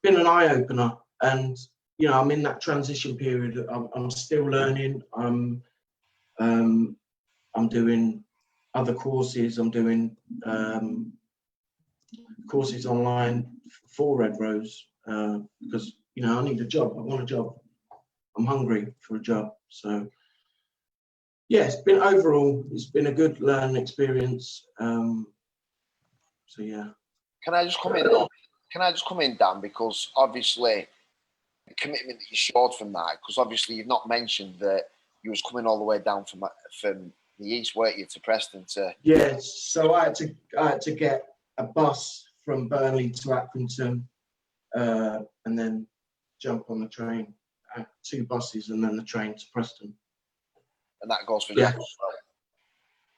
been an eye opener, and you know, I'm in that transition period. I'm still learning. I'm doing other courses. I'm doing courses online for Red Rose because you know, I need a job. I want a job. I'm hungry for a job. So yeah, it's been a good learning experience. So yeah. Can I just come in, Dan? Because obviously the commitment that you showed from that, because obviously you've not mentioned that you was coming all the way down from the east, weren't you, to Preston to? Yeah, so I had to get a bus from Burnley to Accrington, and then jump on the train. 2 buses and then the train to Preston. And that goes for Jack as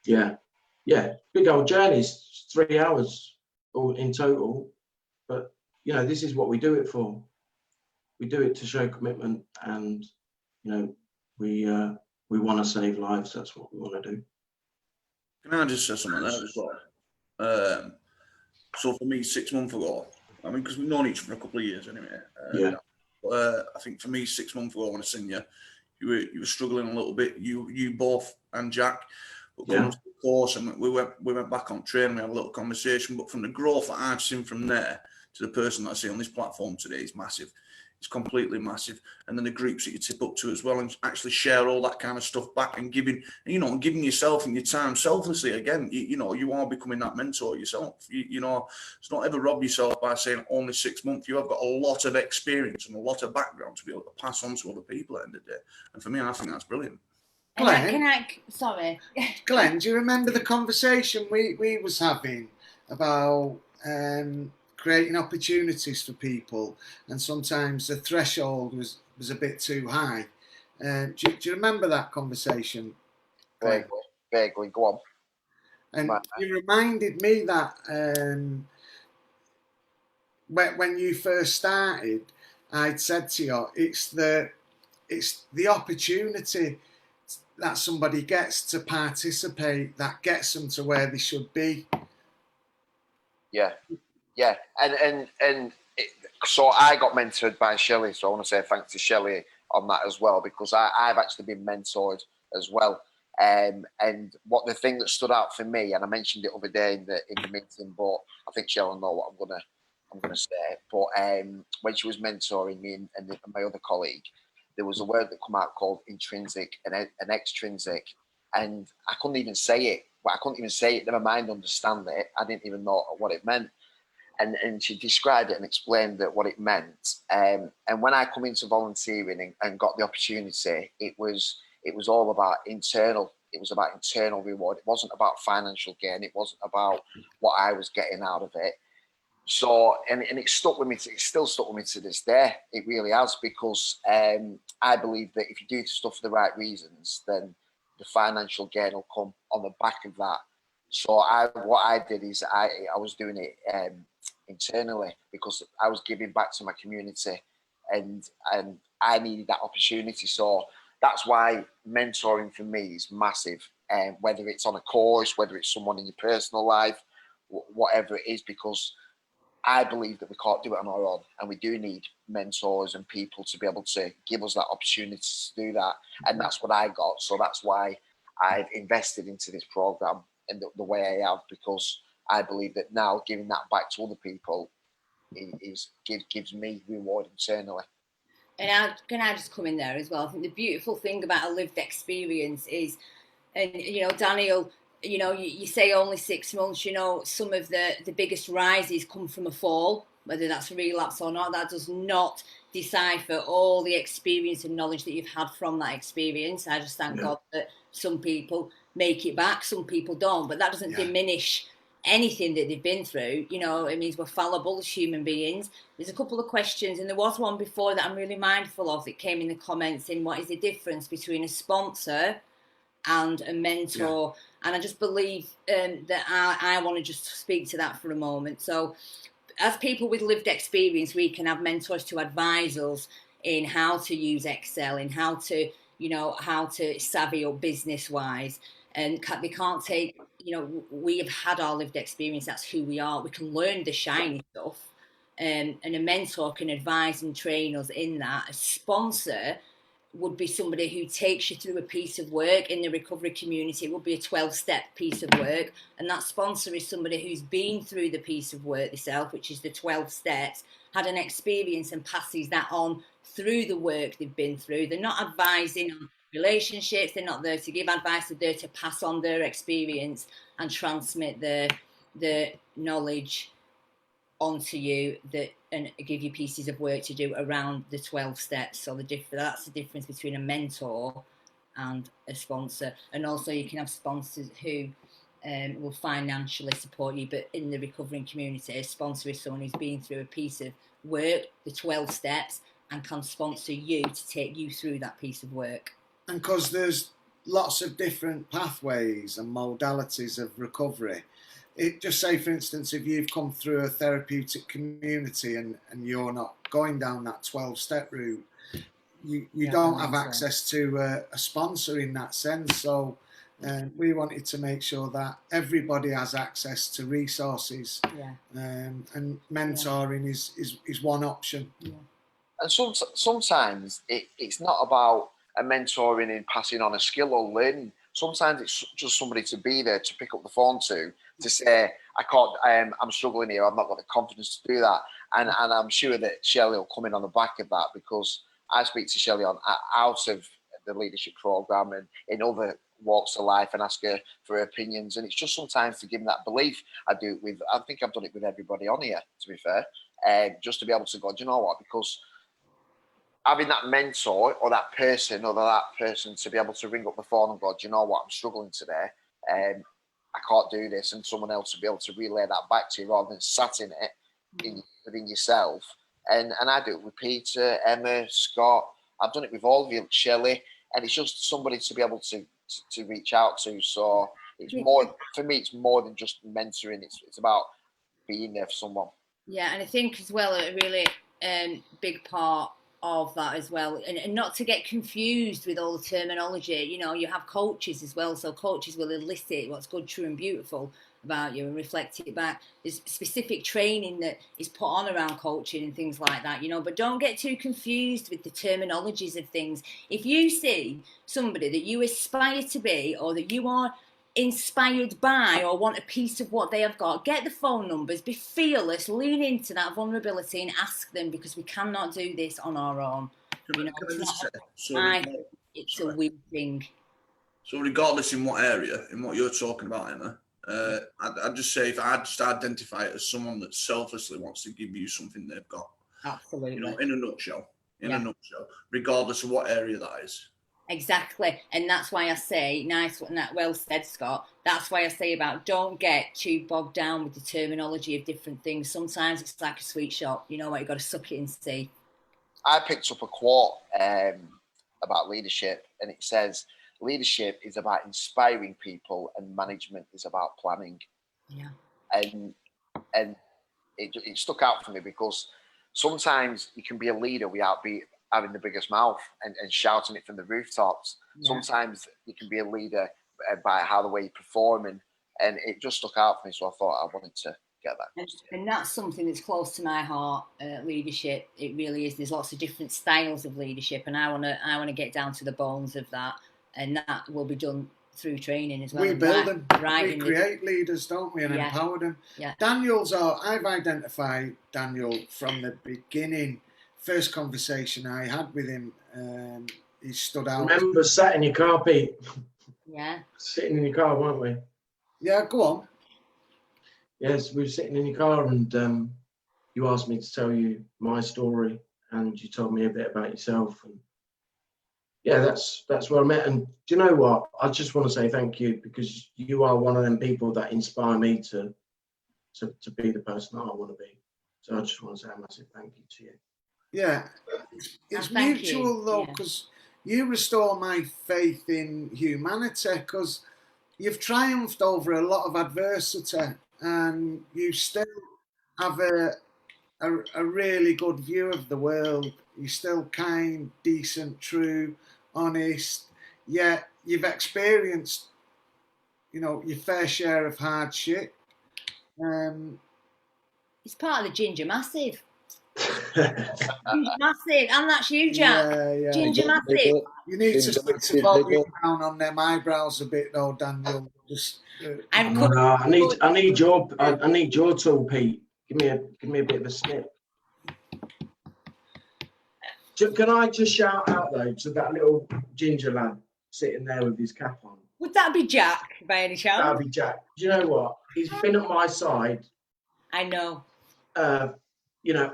well. Yeah, big old journeys, 3 hours all in total. But you know, this is what we do it for. We do it to show commitment, and you know, we want to save lives. That's what we want to do. Can I just say something there as well? So for me, 6 months ago, I mean, because we've known each other for a couple of years anyway. Yeah. I think for me, 6 months ago when I seen you, you were struggling a little bit. You both and Jack, but coming to the course, and we went back on train. We had a little conversation. But from the growth that I've seen from there to the person that I see on this platform today is massive. It's completely massive. And then the groups that you tip up to as well, and actually share all that kind of stuff back, and giving yourself and your time selflessly. Again, you are becoming that mentor yourself. You know, it's not ever rob yourself by saying only 6 months. You have got a lot of experience and a lot of background to be able to pass on to other people at the end of the day. And for me, I think that's brilliant. Glenn, sorry. Glenn, do you remember the conversation we was having about creating opportunities for people, and sometimes the threshold was a bit too high? Do you remember that conversation? Vaguely, go on. And you reminded me that when you first started, I'd said to you, it's the opportunity that somebody gets to participate that gets them to where they should be. Yeah, and so I got mentored by Shelley, so I want to say thanks to Shelley on that as well, because I've actually been mentored as well. And what the thing that stood out for me, and I mentioned it other day in the meeting, but I think Shelley will know what I'm gonna say. But when she was mentoring me and my other colleague, there was a word that come out called intrinsic and extrinsic, and I couldn't even say it. But I couldn't even say it. Never mind understand it. I didn't even know what it meant. and she described it and explained that what it meant. And when I come into volunteering and got the opportunity, it was all about internal. It was about internal reward. It wasn't about financial gain. It wasn't about what I was getting out of it. So, and it stuck with me. It's still stuck with me to this day. It really has, because I believe that if you do stuff for the right reasons, then the financial gain will come on the back of that. So what I did is I was doing it internally, because I was giving back to my community, and I needed that opportunity. So that's why mentoring for me is massive. Whether it's on a course, whether it's someone in your personal life, whatever it is, because I believe that we can't do it on our own, and we do need mentors and people to be able to give us that opportunity to do that. And that's what I got. So that's why I've invested into this program in the way I have, because I believe that now giving that back to other people gives me reward internally. And can I just come in there as well? I think the beautiful thing about a lived experience is, and Daniel, you say only 6 months, some of the biggest rises come from a fall, whether that's a relapse or not. That does not decipher all the experience and knowledge that you've had from that experience. I just thank God that some people make it back, some people don't, but that doesn't diminish anything that they've been through. It means we're fallible as human beings. There's a couple of questions, and there was one before that I'm really mindful of that came in the comments, in what is the difference between a sponsor and a mentor. And I just believe that I want to just speak to that for a moment. So as people with lived experience, we can have mentors to advise us in how to use Excel, in how to savvy up business wise. And they can't take, we have had our lived experience. That's who we are. We can learn the shiny stuff. And a mentor can advise and train us in that. A sponsor would be somebody who takes you through a piece of work. In the recovery community, it would be a 12-step piece of work. And that sponsor is somebody who's been through the piece of work themselves, which is the 12 steps, had an experience and passes that on through the work they've been through. They're not advising on relationships. They're not there to give advice. They're there to pass on their experience and transmit the knowledge onto you, and give you pieces of work to do around the 12 steps. So that's the difference between a mentor and a sponsor. And also you can have sponsors who will financially support you, but in the recovering community, a sponsor is someone who's been through a piece of work, the 12 steps, and can sponsor you to take you through that piece of work. And because there's lots of different pathways and modalities of recovery, just say, for instance, if you've come through a therapeutic community and you're not going down that 12-step route, you don't have access to a sponsor in that sense. So we wanted to make sure that everybody has access to resources, and mentoring is one option. And sometimes it's not about a mentoring and passing on a skill or learning. Sometimes it's just somebody to be there, to pick up the phone to say, I can't, I'm struggling here, I've not got the confidence to do that. And I'm sure that Shelley will come in on the back of that, because I speak to Shelley out of the leadership programme and in other walks of life, and ask her for her opinions. And it's just sometimes to give them that belief. I think I've done it with everybody on here, to be fair, just to be able to go, do you know what? Because having that mentor or that person to be able to ring up the phone and go, do you know what, I'm struggling today, I can't do this, and someone else to be able to relay that back to you rather than sat in it within yourself. And I do it with Peter, Emma, Scott. I've done it with all of you, Shelley, and it's just somebody to be able to reach out to. So it's more, for me, it's more than just mentoring. It's about being there for someone. Yeah, and I think as well a really big part of that as well, and not to get confused with all the terminology. You have coaches as well, so coaches will elicit what's good, true and beautiful about you and reflect it back. There's specific training that is put on around coaching and things like that, but don't get too confused with the terminologies of things. If you see somebody that you aspire to be, or that you are inspired by, or want a piece of what they have got, get the phone numbers, be fearless, lean into that vulnerability and ask them, because we cannot do this on our own. It's a weird thing. So regardless in what area, in what you're talking about, Emma, I'd just say, if I'd just identify it as someone that selflessly wants to give you something they've got. Absolutely. You know, in a nutshell, regardless of what area that is. Exactly. And that's why I say, nice, well said, Scott. That's why I say about don't get too bogged down with the terminology of different things. Sometimes it's like a sweet shop. You know what? You've got to suck it and see. I picked up a quote about leadership, and it says, leadership is about inspiring people and management is about planning. Yeah. And it stuck out for me because sometimes you can be a leader without having the biggest mouth and shouting it from the rooftops. Yeah. Sometimes you can be a leader by the way you perform, and it just stuck out for me. So I thought I wanted to get that. And that's something that's close to my heart. Leadership, it really is. There's lots of different styles of leadership, and I want to get down to the bones of that, and that will be done through training as well. We build them, we create leaders, don't we, and empower them. Yeah. I've identified Daniel from the beginning. First conversation I had with him, he stood out. Remember, sat in your car, Pete? Yeah. Sitting in your car, weren't we? Yeah, go on. Yes, we were sitting in your car, and you asked me to tell you my story, and you told me a bit about yourself. And yeah, that's where I met. And do you know what? I just want to say thank you, because you are one of them people that inspire me to be the person that I want to be. So I just want to say a massive thank you to you. Yeah, it's mutual though, because you restore my faith in humanity, because you've triumphed over a lot of adversity and you still have a really good view of the world. You're still kind, decent, true, honest, yet you've experienced, your fair share of hardship. It's part of the Ginger Massive. Ginger Massive, and that's you, Jack. Yeah. Ginger Massive. You need to put some volume down on them eyebrows a bit, though, Daniel. Just. I need your tool, Pete. Give me a bit of a snip. Can I just shout out though to that little ginger lad sitting there with his cap on? Would that be Jack by any chance? That'd be Jack. Do you know what? He's been at my side. I know.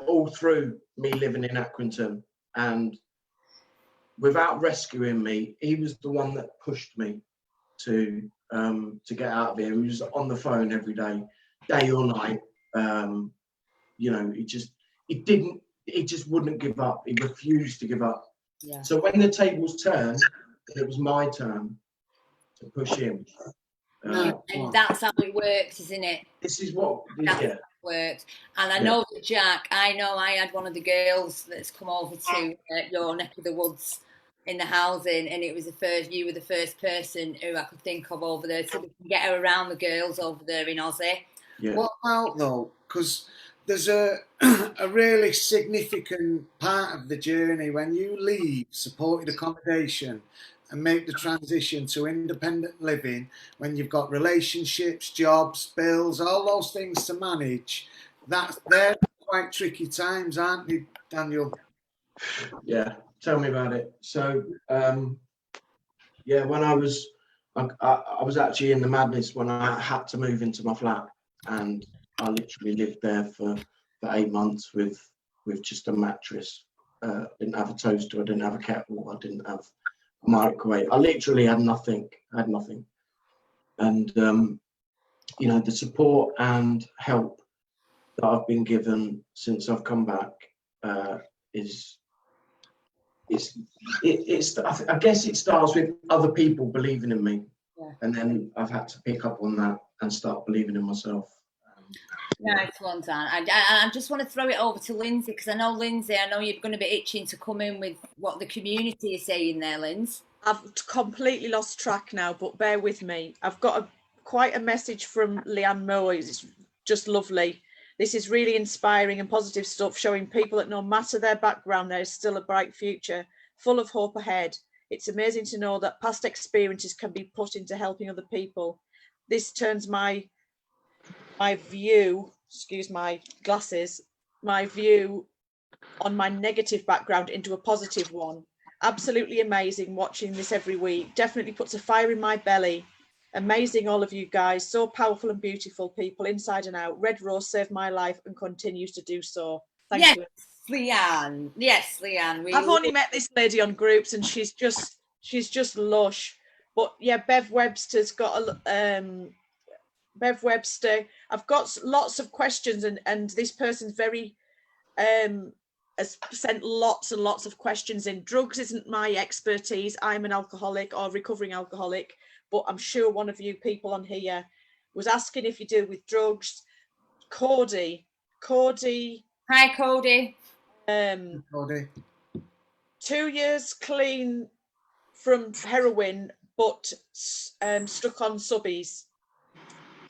All through me living in Accrington, and without rescuing me, he was the one that pushed me to get out of here. He was on the phone every day or night. He just wouldn't give up. He refused to give up. Yeah. So when the tables turned, it was my turn to push him. And that's how it works, isn't it? This is what works. And I know that Jack, I had one of the girls that's come over to your neck of the woods in the housing, and it was you were the first person who I could think of over there, so we can get her around the girls over there in Aussie. Yeah. What about though? Because there's a really significant part of the journey when you leave supported accommodation and make the transition to independent living, when you've got relationships, jobs, bills, all those things to manage. They're quite tricky times, aren't they, Daniel? Yeah, tell me about it. So, when I was actually in the madness when I had to move into my flat, and I literally lived there for 8 months with just a mattress. Didn't have a toaster, I didn't have a kettle, I didn't have a microwave. I literally had nothing. And the support and help that I've been given since I've come back I guess it starts with other people believing in me, and then I've had to pick up on that and start believing in myself. Nice one, Dan. I just want to throw it over to Lindsay, because I know you're going to be itching to come in with what the community is saying there, Lindsay. I've completely lost track now, but bear with me. I've got quite a message from Leanne Moore. It's just lovely. This is really inspiring and positive stuff, showing people that no matter their background, there is still a bright future, full of hope ahead. It's amazing to know that past experiences can be put into helping other people. This turns my view, excuse my glasses, my view on my negative background into a positive one. Absolutely amazing watching this every week. Definitely puts a fire in my belly. Amazing, all of you guys. So powerful and beautiful people, inside and out. Red Rose saved my life and continues to do so. Thank you. Leanne. Yes, Leanne. I've only met this lady on groups, and she's just lush. But yeah, Bev Webster's got a Bev Webster. I've got lots of questions, and this person's very has sent lots and lots of questions in. Drugs isn't my expertise. I'm an alcoholic or recovering alcoholic, but I'm sure one of you people on here was asking if you deal with drugs. Cody. Hi, Cody. Cody. 2 years clean from heroin, but stuck on subbies.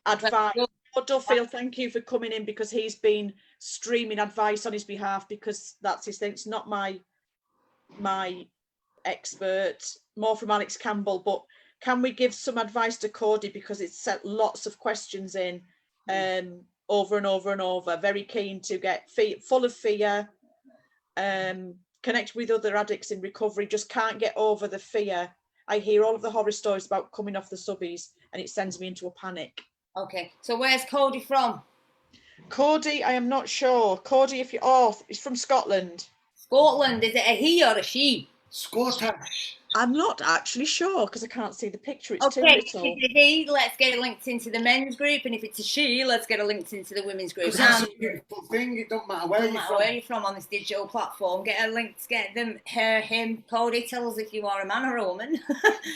Advice. Duffield, thank you for coming in, because he's been streaming advice on his behalf, because that's his thing. It's not my expert, more from Alex Campbell, but can we give some advice to Cody, because it's set lots of questions in over and over and over. Very keen to get full of fear, connect with other addicts in recovery, just can't get over the fear. I hear all of the horror stories about coming off the subbies, and it sends me into a panic. Okay, so where's Cody from? Cody, I am not sure. Cody, if you he's from Scotland. Scotland, is it a he or a she? Scottish. I'm not actually sure, because I can't see the picture. It's too Okay, little. if it's a he, let's get it linked into the men's group, and if it's a she, let's get it linked into the women's group. Because that's a beautiful thing. It don't matter where you're from On this digital platform. Get a link to get them, her, him. Cody, tell us if you are a man or a woman.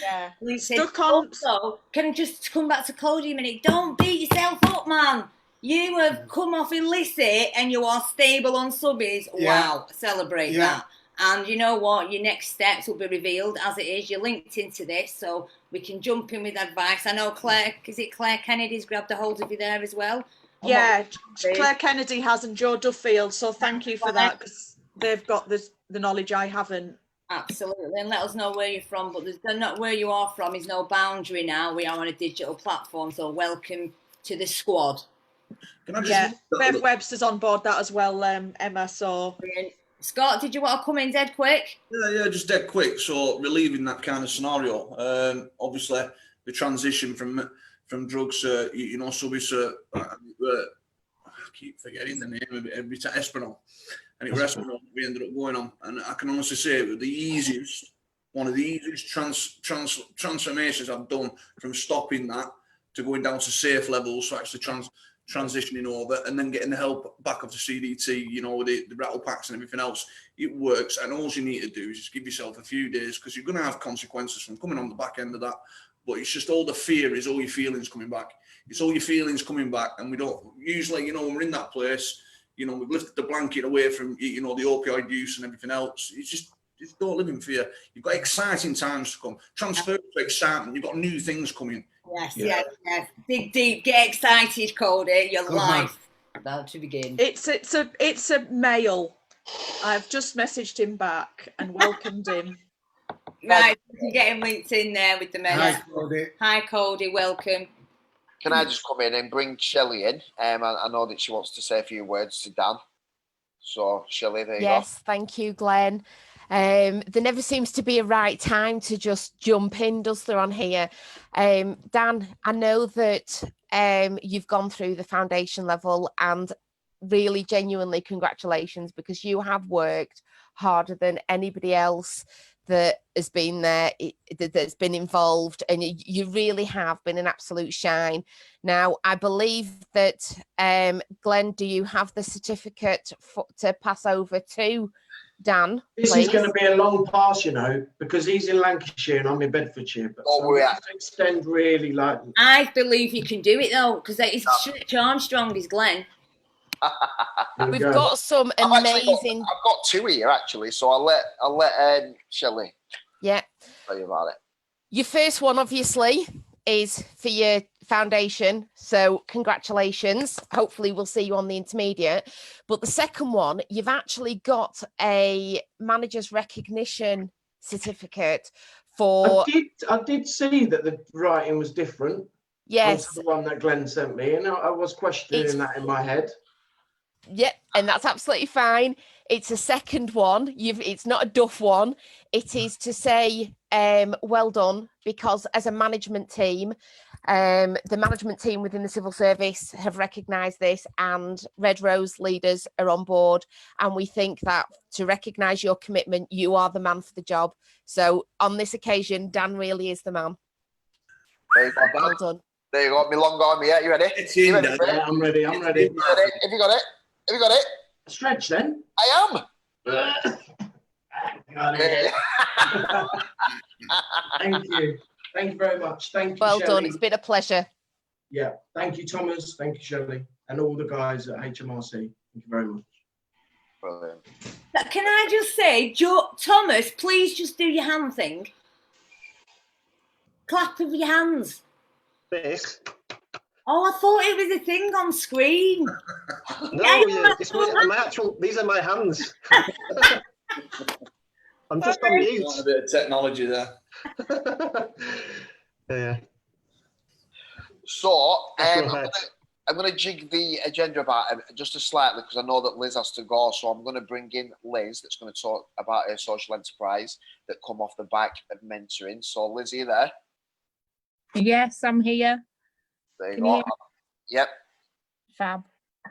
Yeah. Stuck on. Also, can I just come back to Cody a minute? Don't beat yourself up, man. You have come off illicit and you are stable on subbies. Yeah. Wow, celebrate that. And you know what? Your next steps will be revealed as it is. You're linked into this, so we can jump in with advice. I know Claire Kennedy's grabbed a hold of you there as well? Yeah, Claire Kennedy has, and Joe Duffield. So thank you for that, because they've got the knowledge I haven't. Absolutely, and let us know where you're from. But there's not where you are from is no boundary now. We are on a digital platform, so welcome to the squad. Can I just Bev Webster's on board that as well, Emma. So. Brilliant. Scott, did you want to come in dead quick? Yeah, just dead quick. So relieving that kind of scenario. Obviously, the transition from drugs, subbies. I keep forgetting the name of it every time. Espinal, and it was Espinal we ended up going on. And I can honestly say it was one of the easiest transformations I've done, from stopping that to going down to safe levels, so actually transitioning over, and then getting the help back of the CDT, the rattle packs and everything else. It works, and all you need to do is just give yourself a few days, because you're going to have consequences from coming on the back end of that. But it's just all the fear is all your feelings coming back. It's all your feelings coming back, and we don't usually, when we're in that place, we've lifted the blanket away from, the opioid use and everything else. It's just don't live in fear. You've got exciting times to come. Transfer to excitement. You've got new things coming. Yes. Dig deep, get excited, Cody. Your life about to begin. It's a male. I've just messaged him back and welcomed him. Right, we can get him linked in there with the men. Hi, Cody. Hi, Cody. Welcome. Can I just come in and bring Shelley in? I know that she wants to say a few words to Dan. So, Shelley, there you go. Yes, thank you, Glenn. There never seems to be a right time to just jump in, does there, on here? Dan, I know that you've gone through the foundation level, and really genuinely congratulations, because you have worked harder than anybody else that has been there, that's been involved, and you really have been an absolute shine. Now, I believe that, Glenn, do you have the certificate to pass over to Dan? This please? is going to be a long pass, because he's in Lancashire and I'm in Bedfordshire. But extend really like. I believe you can do it though, because it's Armstrong is Glenn. We've got some amazing. I've got two here actually, so I'll let Shelley. Yeah. Tell you about it. Your first one, obviously, is for your foundation, so congratulations. Hopefully we'll see you on the intermediate. But the second one, you've actually got a manager's recognition certificate for. I did see that the writing was different. Yes, the one that Glenn sent me, and I was questioning that in my head. Yep, and that's absolutely fine. It's a second one. It's not a duff one. It is to say, well done, because as a management team, The management team within the civil service have recognised this, and Red Rose leaders are on board. And we think that to recognise your commitment, you are the man for the job. So on this occasion, Dan really is the man. There you go, Dan. Well done. There you go, my long arm. Yeah, you ready? It's in, You ready Dan. for it? Yeah, I'm ready. I'm ready. You ready? Have you got it? Have you got it? Stretch then. I am. Got it. Thank you. Thank you very much. Thank you, Well Shelley. done. It's been a pleasure. Yeah. Thank you, Thomas. Thank you, Shelley. And all the guys at HMRC. Thank you very much. Brilliant. Can I just say, Thomas, please just do your hand thing. Clap with your hands. This. Oh, I thought it was a thing on screen. No, Yeah, it's my actual. These are my hands. I'm just on mute. A bit of technology there. Yeah. So, Go ahead. I'm going to jig the agenda about just a slightly because I know that Liz has to go. So I'm going to bring in Liz that's going to talk about a social enterprise that come off the back of mentoring. So Liz, are you there? Yes, I'm here. There you Can go. you hear me? Yep. Fab.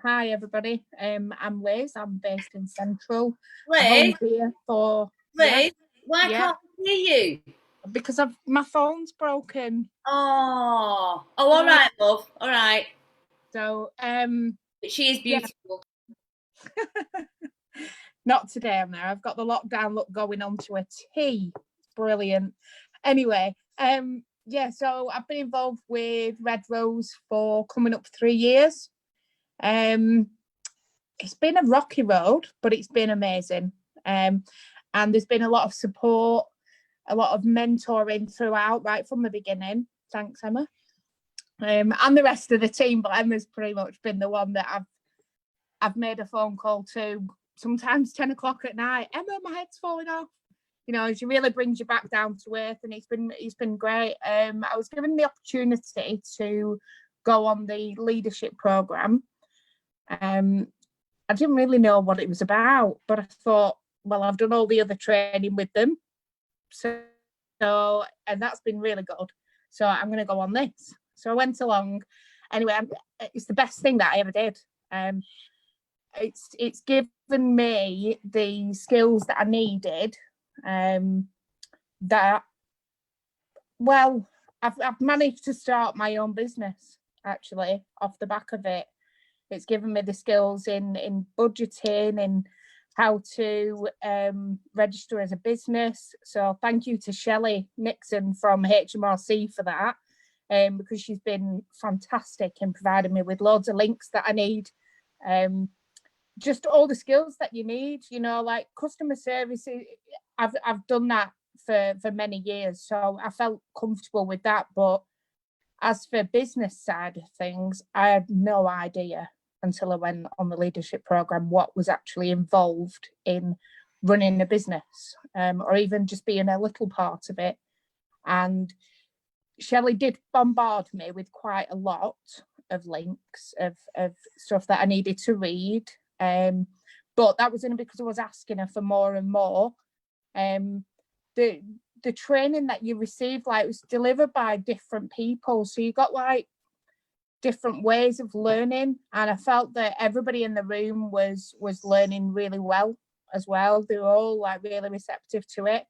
Hi, everybody. I'm Liz. I'm based in Central. Liz, Here for Liz, why Yeah. can't I hear you? because my phone's broken. Oh, all right, love. All right. So But she is Yeah. beautiful. not today. I'm there. I've got the lockdown look going on to a T. Brilliant. Anyway, yeah. So I've been involved with Red Rose for coming up 3 years. It's been a rocky road, but it's been amazing. And there's been a lot of support, a lot of mentoring throughout, right from the beginning. Thanks, Emma. And the rest of the team, but Emma's pretty much been the one that I've made a phone call to sometimes 10 o'clock at night. Emma, my head's falling off. You know, she really brings you back down to earth, and it's been great. I was given the opportunity to go on the leadership program. I didn't really know what it was about, but I thought, well, I've done all the other training with them. So and that's been really good. So I'm going to go on this. So I went along. Anyway, it's the best thing that I ever did. It's given me the skills that I needed. I've managed to start my own business actually off the back of it. It's given me the skills in budgeting and how to register as a business. So thank you to Shelley Nixon from HMRC for that, because she's been fantastic in providing me with loads of links that I need. Just all the skills that you need, you know, like customer service. I've done that for many years, so I felt comfortable with that. But as for business side of things, I had no idea until I went on the leadership program what was actually involved in running a business, or even just being a little part of it. And Shelley did bombard me with quite a lot of links of stuff that I needed to read. But that was only because I was asking her for more and more. The training that you received, like, was delivered by different people, so you got like different ways of learning, and I felt that everybody in the room was learning really well as well. They were all like really receptive to it.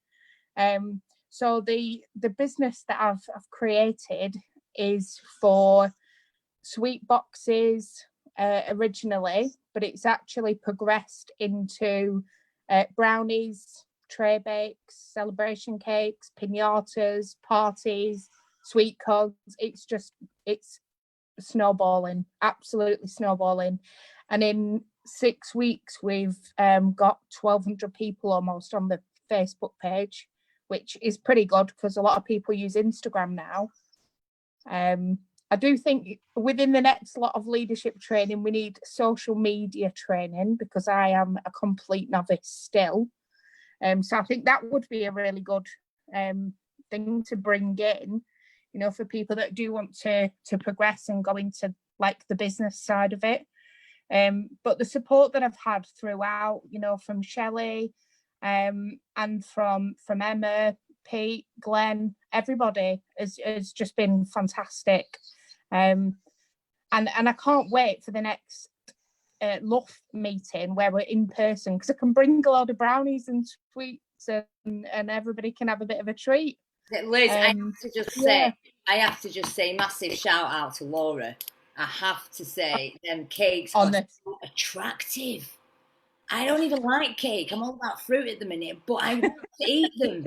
So the business that I've created is for sweet boxes originally, but it's actually progressed into brownies, tray bakes, celebration cakes, piñatas, parties, sweet cones. It's snowballing, absolutely snowballing. And in 6 weeks, we've got 1,200 people almost on the Facebook page, which is pretty good because a lot of people use Instagram now. I do think within the next lot of leadership training, we need social media training, because I am a complete novice still. So I think that would be a really good thing to bring in, you know, for people that do want to progress and go into like the business side of it. But the support that I've had throughout, you know, from Shelley and from Emma, Pete, Glenn, everybody has just been fantastic. And I can't wait for the next LUF meeting where we're in person, because I can bring a load of brownies and sweets and everybody can have a bit of a treat. Liz, I have to just say massive shout out to Laura. I have to say them cakes are so attractive. I don't even like cake. I'm all about fruit at the minute, but I want to eat them.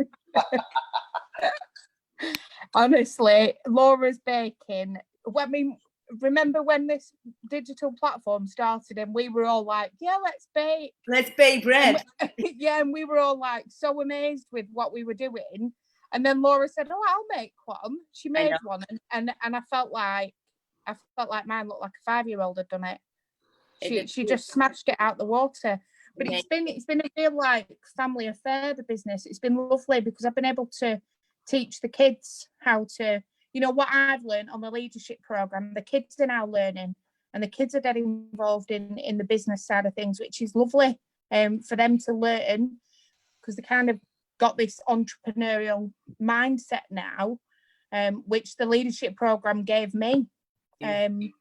Honestly, Laura's baking. I mean, remember when this digital platform started and we were all like, yeah, let's bake. Let's bake bread. And we were all like so amazed with what we were doing. And then Laura said, oh, I'll make one. She made one. And I felt like mine looked like a 5-year-old had done it. She just smashed it out the water. But it's been a real like family affair, the business. It's been lovely because I've been able to teach the kids how to, you know, what I've learned on the leadership program, the kids are now learning, and the kids are getting involved in the business side of things, which is lovely for them to learn, because they kind of got this entrepreneurial mindset now, which the leadership program gave me. And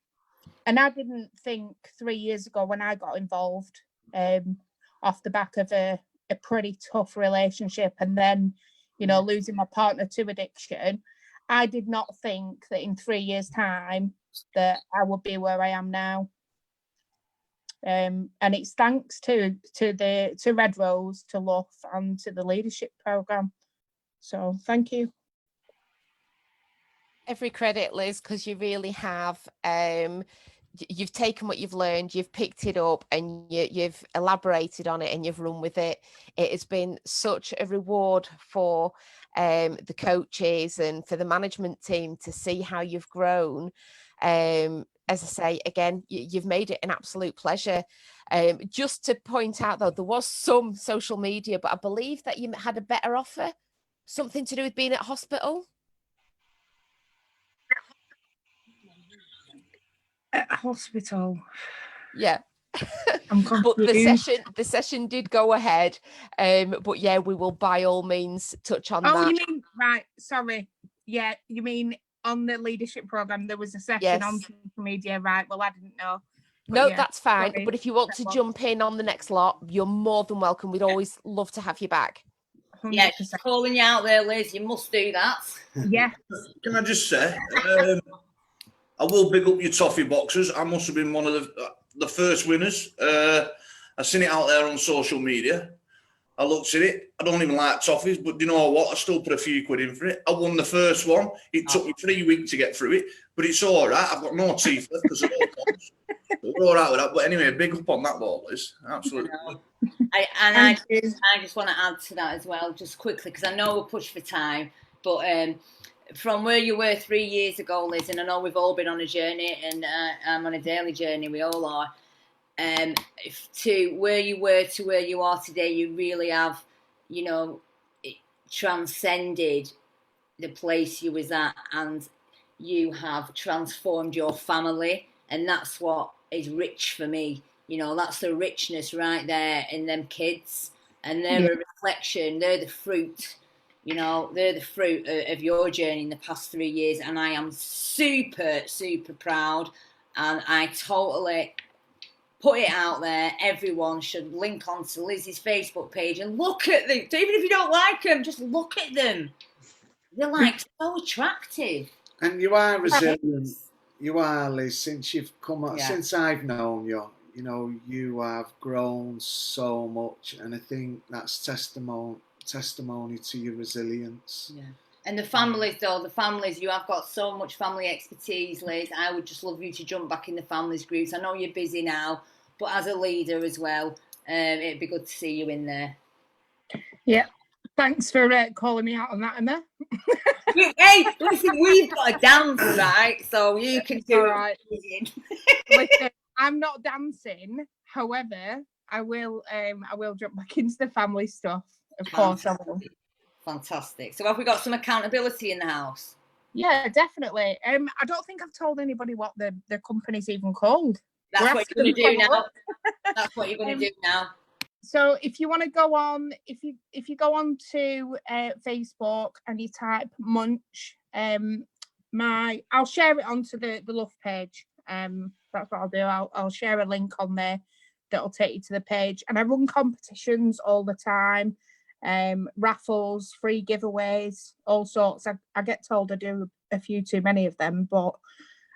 I didn't think 3 years ago when I got involved, off the back of a pretty tough relationship, and then, you know, losing my partner to addiction, I did not think that in 3 years' time that I would be where I am now. And it's thanks to Red Rose, to LUF, and to the leadership program. So thank you. Every credit, Liz, because you really have. You've taken what you've learned, you've picked it up, and you've elaborated on it, and you've run with it. It has been such a reward for the coaches and for the management team to see how you've grown. As I say, again, you've made it an absolute pleasure. Just to point out, though, there was some social media, but I believe that you had a better offer, something to do with being at hospital. At hospital. Yeah. But the session did go ahead. But yeah, we will by all means touch on that. Oh, you mean, right, sorry. Yeah, you mean on the leadership program there was a session on social media, right? Well, I didn't know. No, that's fine. Sorry. But if you want to jump in on the next lot, you're more than welcome. We'd always love to have you back. 100%. Yeah, she's calling you out there, Liz. You must do that. Yeah. Can I just say, I will big up your toffee boxes. I must have been one of the first winners. I seen it out there on social media. I looked at it. I don't even like toffees, but you know what? I still put a few quid in for it. I won the first one. It took me 3 weeks to get through it, but it's all right. I've got no teeth left because of all ones. We're all right with that. But anyway, big up on that ball, Liz. Absolutely. I just want to add to that as well, just quickly, because I know we're pushed for time, but from where you were 3 years ago, Liz, and I know we've all been on a journey, and I'm on a daily journey, we all are, to where you were to where you are today, you really have, you know, transcended the place you was at, and you have transformed your family, and that's what is rich for me. You know, that's the richness right there in them kids, and they're a reflection, they're the fruit. You know, they're the fruit of your journey in the past 3 years, and I am super, super proud, and I totally put it out there. Everyone should link onto Lizzie's Facebook page and look at them. Even if you don't like them, just look at them. They're like so attractive. And you are resilient. You are, Liz, since you've come up, since I've known you. You know, you have grown so much, and I think that's testimony to your resilience. Yeah. And the families, though, you have got so much family expertise, Liz. I would just love you to jump back in the families groups. I know you're busy now, but as a leader as well, it'd be good to see you in there. Yeah. Thanks for calling me out on that, Emma. Hey, listen, we've got a dance, right? So you can do it. Listen, I'm not dancing. However, I will jump back into the family stuff. Of course, I will. Fantastic. So have we got some accountability in the house? Yeah, definitely. I don't think I've told anybody what the company's even called. That's what you're going to do now. That's what you're going to do now. So if you want to go on, if you go on to Facebook and you type Munch, I'll share it onto the LUF page. That's what I'll do. I'll share a link on there that'll take you to the page. And I run competitions all the time, raffles, free giveaways, all sorts. I get told I do a few too many of them, but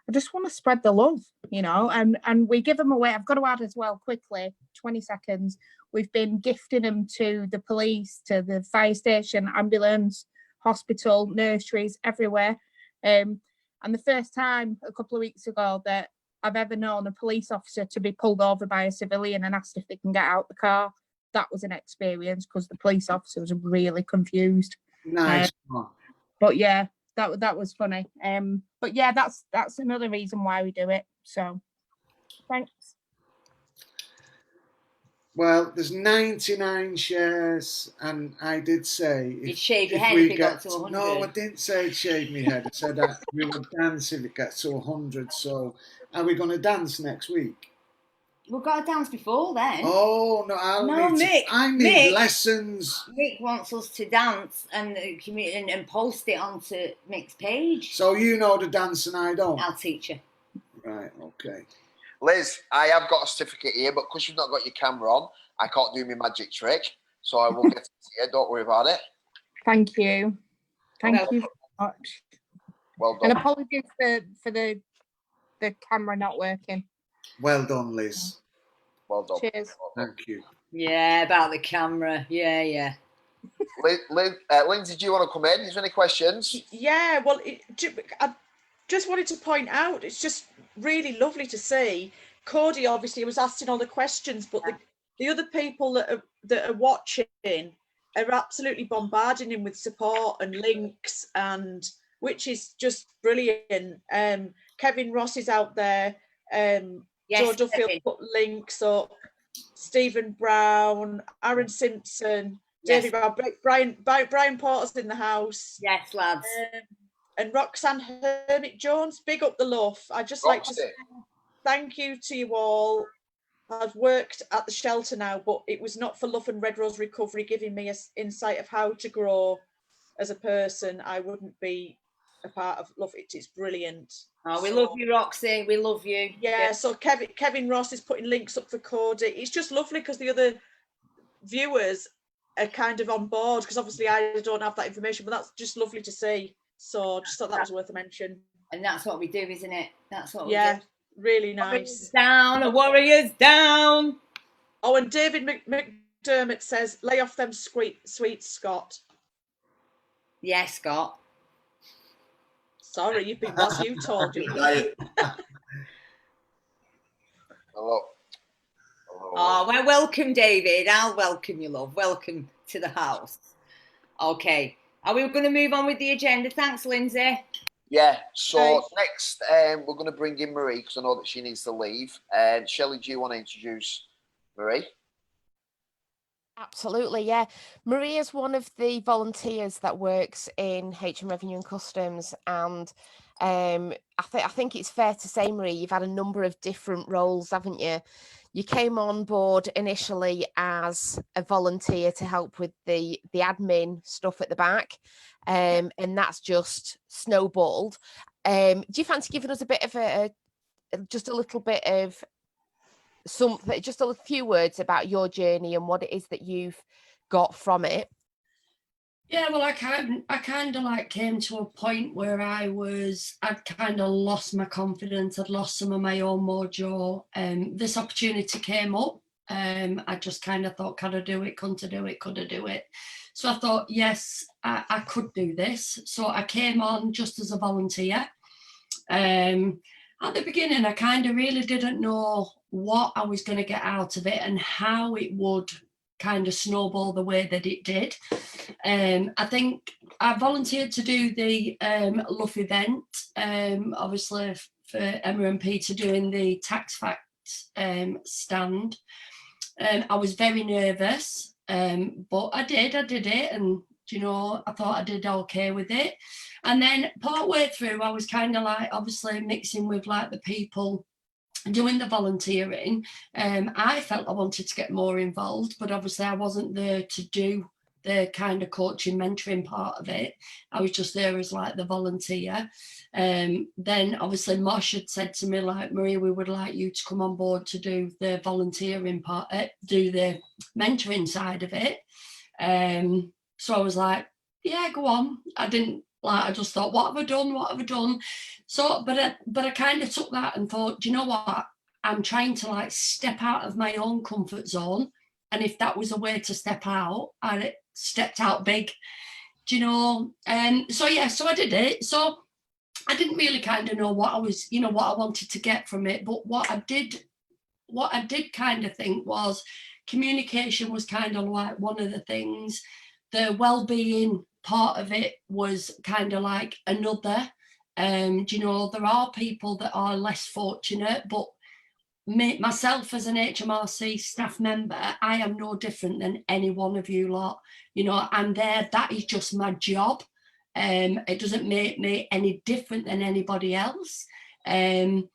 I just want to spread the love, you know, and we give them away. I've got to add as well quickly, 20 seconds. We've been gifting them to the police, to the fire station, ambulance, hospital, nurseries, everywhere. And the first time a couple of weeks ago that I've ever known a police officer to be pulled over by a civilian and asked if they can get out the car, that was an experience because the police officer was really confused. Nice. But yeah, that was funny. But yeah, that's another reason why we do it. So thanks. Well, there's 99 shares, and I did say You'd shave your head if it got to 100. No, I didn't say I'd shave my head. I said that we would dance if it gets to 100. So, are we going to dance next week? We've got to dance before then. Oh no! I need lessons. Mick wants us to dance and post it onto Mick's page. So you know the dance and I don't. I'll teach you. Right. Okay. Liz, I have got a certificate here, but because you've not got your camera on, I can't do my magic trick. So I will get it to you. Don't worry about it. Thank you. Thank you very much. Well done. And apologies for the camera not working. Well done, Liz. Well done. Cheers. Thank you. Yeah, about the camera. Yeah. Lindsay, do you want to come in? Is there any questions? Yeah, well, I just wanted to point out, it's just really lovely to see. Cody obviously was asking all the questions, but the other people that are watching are absolutely bombarding him with support and links, and which is just brilliant. Kevin Ross is out there. Joe Duffield put links up. Stephen Brown, Aaron Simpson, David Brown, Brian Porter's in the house. Yes, lads. And Roxanne Hermit Jones, big up the LUF. I'd just like to say thank you to you all. I've worked at the shelter now, but it was not for LUF and Red Rose Recovery giving me an insight of how to grow as a person. I wouldn't be a part of LUF. It's brilliant. Oh, we love you, Roxy. We love you. Yeah, so Kevin Ross is putting links up for Cody. It's just lovely because the other viewers are kind of on board, because obviously I don't have that information, but that's just lovely to see. So just thought that was worth a mention. And that's what we do, isn't it? That's what we do. Really Warriors nice. down, a Warriors down. Oh, and David McDermott says, lay off them sweets, Scott. Yeah, Scott. Sorry, you've been lost. You told you. Hello. Oh, well, welcome, David. I'll welcome you, love. Welcome to the house. Okay. Are we going to move on with the agenda? Thanks, Lindsay. Yeah, so next we're going to bring in Marie, because I know that she needs to leave. Shelley, do you want to introduce Marie? Absolutely, yeah. Marie is one of the volunteers that works in HM Revenue and Customs, and I think it's fair to say, Marie, you've had a number of different roles, haven't you? You came on board initially as a volunteer to help with the admin stuff at the back, and that's just snowballed. Do you fancy giving us a bit of just a few words about your journey and what it is that you've got from it? Yeah, well, I kind of like came to a point where I'd kind of lost my confidence. I'd lost some of my own mojo. This opportunity came up. I just kind of thought, can I do it? Couldn't I do it? Could I do it? So I thought, yes, I could do this. So I came on just as a volunteer. At the beginning, I kind of really didn't know what I was going to get out of it and how it would kind of snowball the way that it did. I think I volunteered to do the LUF event, obviously for MRMP, to doing the tax facts stand. I was very nervous, but I did it, and I thought I did okay with it. And then part way through, I was kind of like obviously mixing with like the people doing the volunteering, I felt I wanted to get more involved, but obviously I wasn't there to do the kind of coaching, mentoring part of it. I was just there as like the volunteer. Then obviously Mosh had said to me, like, Maria, we would like you to come on board to do the volunteering part, do the mentoring side of it. So I was like, yeah, go on. I just thought, what have I done? What have I done? So, but I kind of took that and thought, do you know what? I'm trying to like step out of my own comfort zone. And if that was a way to step out, I stepped out big, do you know? So yeah, so I did it. So I didn't really kind of know what I was, you know, what I wanted to get from it. But what I did kind of think was communication was kind of like one of the things. The well-being part of it was kind of like another. Do you know, there are people that are less fortunate, but myself as an HMRC staff member, I am no different than any one of you lot. You know, I'm there, that is just my job. It doesn't make me any different than anybody else. And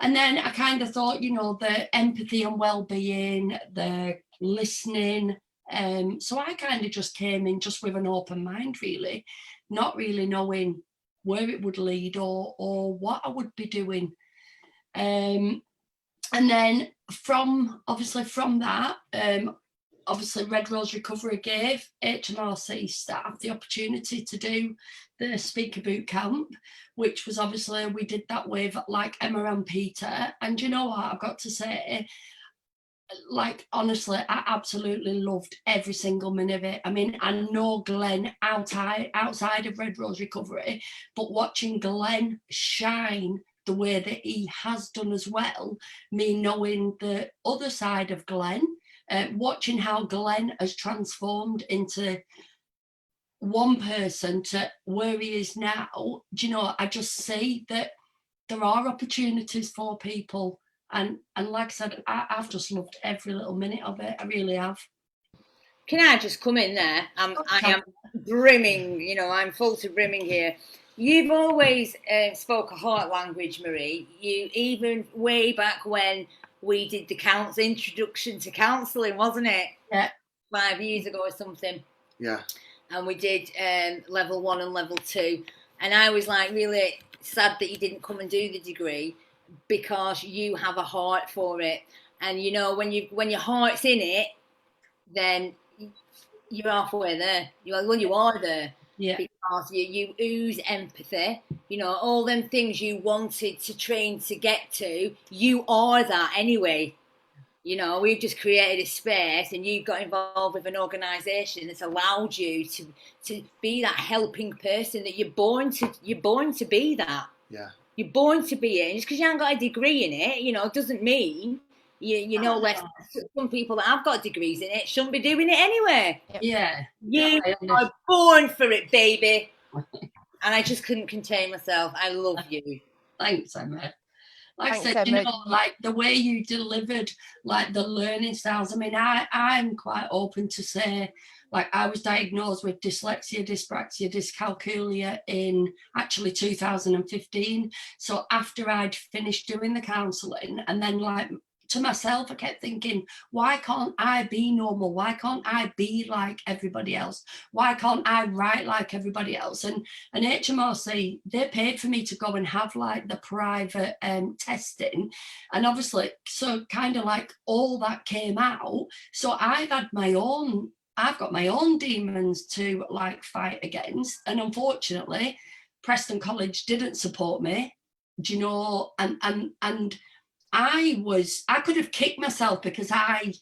then I kind of thought, you know, the empathy and well-being, the listening. So I kind of just came in just with an open mind, really, not really knowing where it would lead or what I would be doing. And then from that, obviously Red Rose Recovery gave HMRC staff the opportunity to do the speaker boot camp, which was obviously, we did that with like Emma and Peter. And you know what, I've got to say, like, honestly, I absolutely loved every single minute of it. I mean, I know Glenn outside of Red Rose Recovery, but watching Glenn shine the way that he has done as well, me knowing the other side of Glenn, watching how Glenn has transformed into one person to where he is now, do you know, I just see that there are opportunities for people. And like I said, I've just loved every little minute of it. I really have. Can I just come in there? I am brimming, you know, I'm full to brimming here. You've always spoke a heart language, Marie. You even way back when we did the introduction to counselling, wasn't it? Yeah. 5 years ago or something. Yeah. And we did level 1 and level 2. And I was like really sad that you didn't come and do the degree, because you have a heart for it. And you know, when your heart's in it, then you're halfway there. You are there. Yeah. Because you ooze empathy. You know, all them things you wanted to train to get to, you are that anyway. You know, we've just created a space, and you got involved with an organisation that's allowed you to be that helping person that you're born to be that. Yeah. You're born to be it. And just because you haven't got a degree in it, you know, doesn't mean you know less. Some people that have got degrees in it shouldn't be doing it anyway. Yeah. You are born for it, baby. And I just couldn't contain myself. I love you. Thanks, Emma. Like I said, you know, like the way you delivered, like the learning styles. I mean, I'm quite open to say, like, I was diagnosed with dyslexia, dyspraxia, dyscalculia in actually 2015. So after I'd finished doing the counselling, and then like to myself, I kept thinking, why can't I be normal? Why can't I be like everybody else? Why can't I write like everybody else? And HMRC, they paid for me to go and have like the private testing. And obviously, so kind of like all that came out. So I've got my own demons to like fight against. And unfortunately, Preston College didn't support me, do you know, and I could have kicked myself because I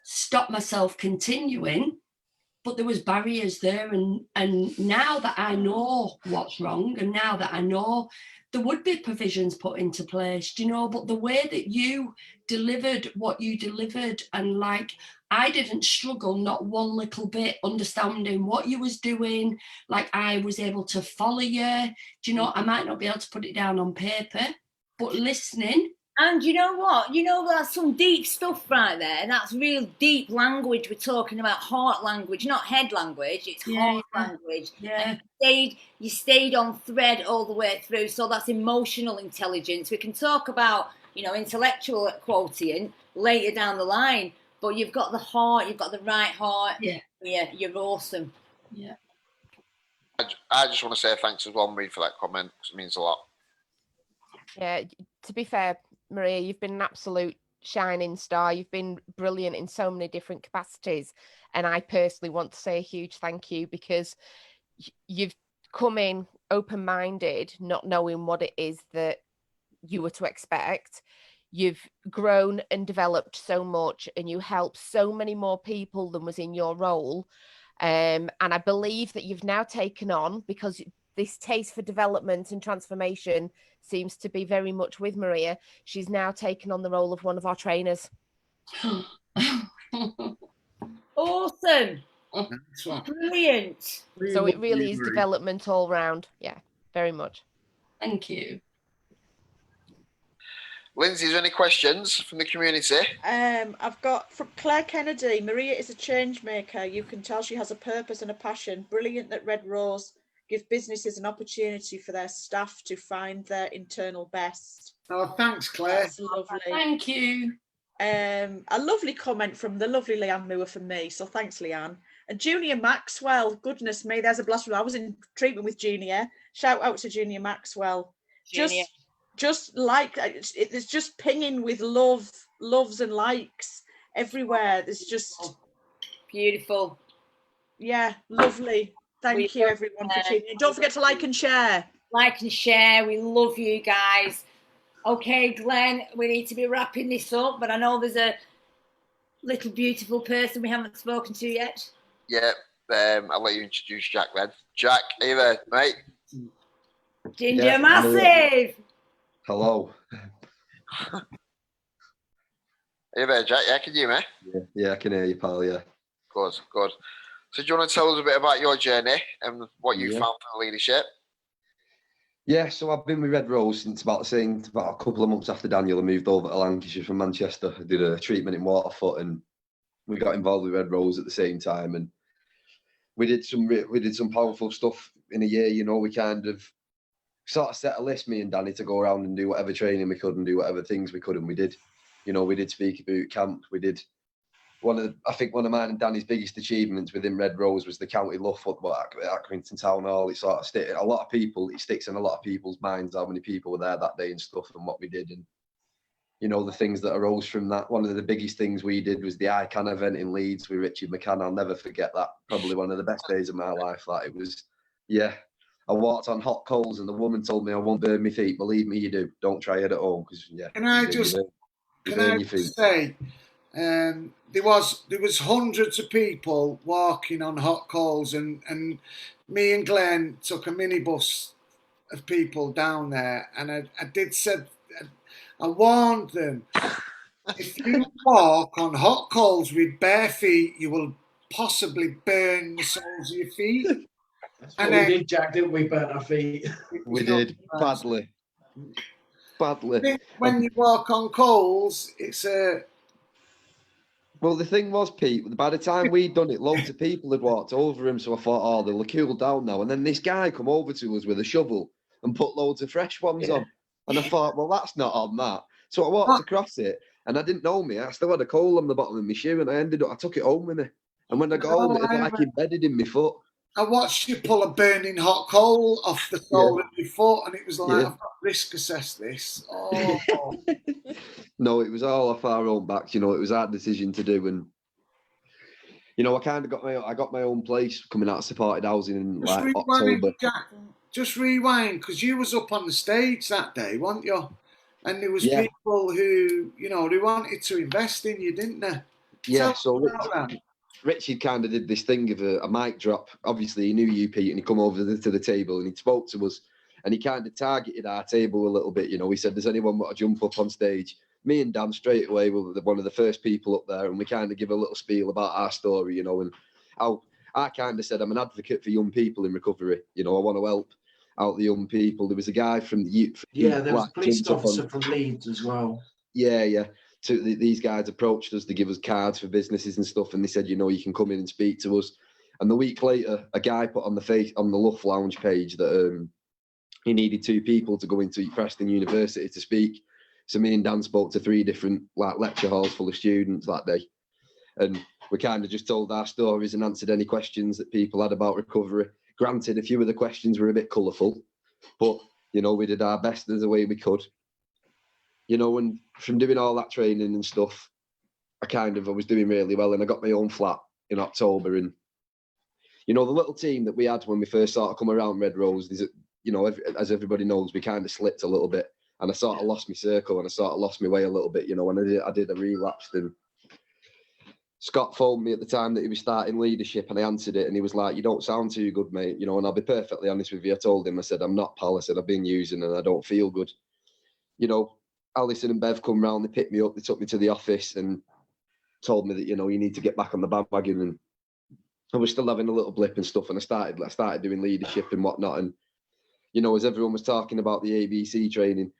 stopped myself continuing, but there was barriers there. And now that I know what's wrong, and now that I know there would be provisions put into place, do you know, but the way that you delivered what you delivered, and like, I didn't struggle not one little bit understanding what you was doing. Like, I was able to follow you. Do you know, I might not be able to put it down on paper, but listening. And you know what? You know, that's some deep stuff right there. That's real deep language. We're talking about heart language, not head language. It's heart language. Yeah. You stayed on thread all the way through. So that's emotional intelligence. We can talk about, you know, intellectual quotient later down the line. But you've got the heart, you've got the right heart. Yeah. Yeah, you're awesome. Yeah. I just want to say thanks as well, Marie, for that comment. It means a lot. Yeah, to be fair, Maria, you've been an absolute shining star. You've been brilliant in so many different capacities. And I personally want to say a huge thank you, because you've come in open-minded, not knowing what it is that you were to expect. You've grown and developed so much, and you help so many more people than was in your role. And I believe that you've now taken on, because this taste for development and transformation seems to be very much with Maria, she's now taken on the role of one of our trainers. Awesome. Brilliant. So it really is development all round. Yeah, very much. Thank you. Lindsay, is there any questions from the community? I've got from Claire Kennedy. Maria is a change maker. You can tell she has a purpose and a passion. Brilliant that Red Rose give businesses an opportunity for their staff to find their internal best. Oh, thanks, Claire. That's lovely. Thank you. A lovely comment from the lovely Leanne Moore from me. So thanks, Leanne. And Junior Maxwell, goodness me, there's a blast. I was in treatment with Junior. Shout out to Junior Maxwell. Junior. Just like it's just pinging with loves and likes everywhere. There's just beautiful. Yeah, lovely. Thank you everyone for tuning in. Don't forget to like and share. Like and share. We love you guys. Okay, Glenn, we need to be wrapping this up, but I know there's a little beautiful person we haven't spoken to yet. Yeah, I'll let you introduce Jack then. Jack, are you there, mate? Ginger Yeah, Massive. Hello. Are you there, Jack? Yeah, can you hear me? Yeah, I can hear you, pal. Yeah. Good, good. So do you want to tell us a bit about your journey and what you Yeah. found for leadership? Yeah, so I've been with Red Rose since about a couple of months after Daniel. I moved over to Lancashire from Manchester. I did a treatment in Waterfoot, and we got involved with Red Rose at the same time. And we did some powerful stuff in a year. You know, we kind of sort of set a list, me and Danny, to go around and do whatever training we could and do whatever things we could, and we did. You know, we did speaker boot camp. We did I think one of mine and Danny's biggest achievements within Red Rose was the county LUF football at Accrington Town Hall. It sort of it sticks in a lot of people's minds how many people were there that day and stuff, and what we did, and you know the things that arose from that. One of the biggest things we did was the ICANN event in Leeds with Richard McCann. I'll never forget that. Probably one of the best days of my life. Like, it was, yeah. I walked on hot coals and the woman told me I won't burn my feet. Believe me, you do. Don't try it at home, because yeah. Can I just say, there was hundreds of people walking on hot coals, and me and Glenn took a minibus of people down there, and I warned them, if you walk on hot coals with bare feet, you will possibly burn the soles of your feet. And we did, Jack, didn't we? Burn our feet. We did badly. When you walk on coals, it's a. Well, the thing was, Pete, by the time we'd done it, loads of people had walked over him, so I thought, oh, they'll cool down now. And then this guy come over to us with a shovel and put loads of fresh ones on. And I thought, well, that's not on that. So I walked across it, and I didn't know me. I still had a coal on the bottom of my shoe, and I took it home with me. And when I got home, it was like embedded in my foot. I watched you pull a burning hot coal off the sole of your foot, and it was like, I've got to risk assess this. Oh. No, it was all off our own backs. You know, it was our decision to do, and you know, I kind of got my own place coming out of supported housing in like October. Jack, just rewind, because you was up on the stage that day, weren't you? And there was people who, you know, they wanted to invest in you, didn't they? Yeah, so Richard kind of did this thing of a mic drop. Obviously, he knew you, Pete, and he come over to the table and he spoke to us, and he kind of targeted our table a little bit. You know, he said, "Does anyone want to jump up on stage?" Me and Dan straight away were one of the first people up there, and we kind of give a little spiel about our story, you know, and how I kind of said I'm an advocate for young people in recovery. You know, I want to help out the young people. There was a guy from the youth. Yeah, there was a police officer from Leeds as well. Yeah. So these guys approached us to give us cards for businesses and stuff, and they said, you know, you can come in and speak to us. And the week later, a guy put on the LUF Lounge page that he needed 2 people to go into Preston University to speak. So me and Dan spoke to 3 different like lecture halls full of students that day, and we kind of just told our stories and answered any questions that people had about recovery. Granted, a few of the questions were a bit colourful, but you know, we did our best as the way we could. You know, and from doing all that training and stuff, I was doing really well, and I got my own flat in October. And you know, the little team that we had when we first started coming around Red Rose, you know, as everybody knows, we kind of slipped a little bit, and I sort of lost my circle, and I sort of lost my way a little bit, you know, and I did a relapse. And Scott phoned me at the time that he was starting leadership, and I answered it, and he was like, "You don't sound too good, mate," you know. And I'll be perfectly honest with you, I told him, I said, "I'm not, pal," I said, "I've been using and I don't feel good." You know, Alison and Bev come round, they picked me up, they took me to the office and told me that, you know, you need to get back on the bandwagon. And I was still having a little blip and stuff, and I started doing leadership and whatnot. And you know, as everyone was talking about the ABC training,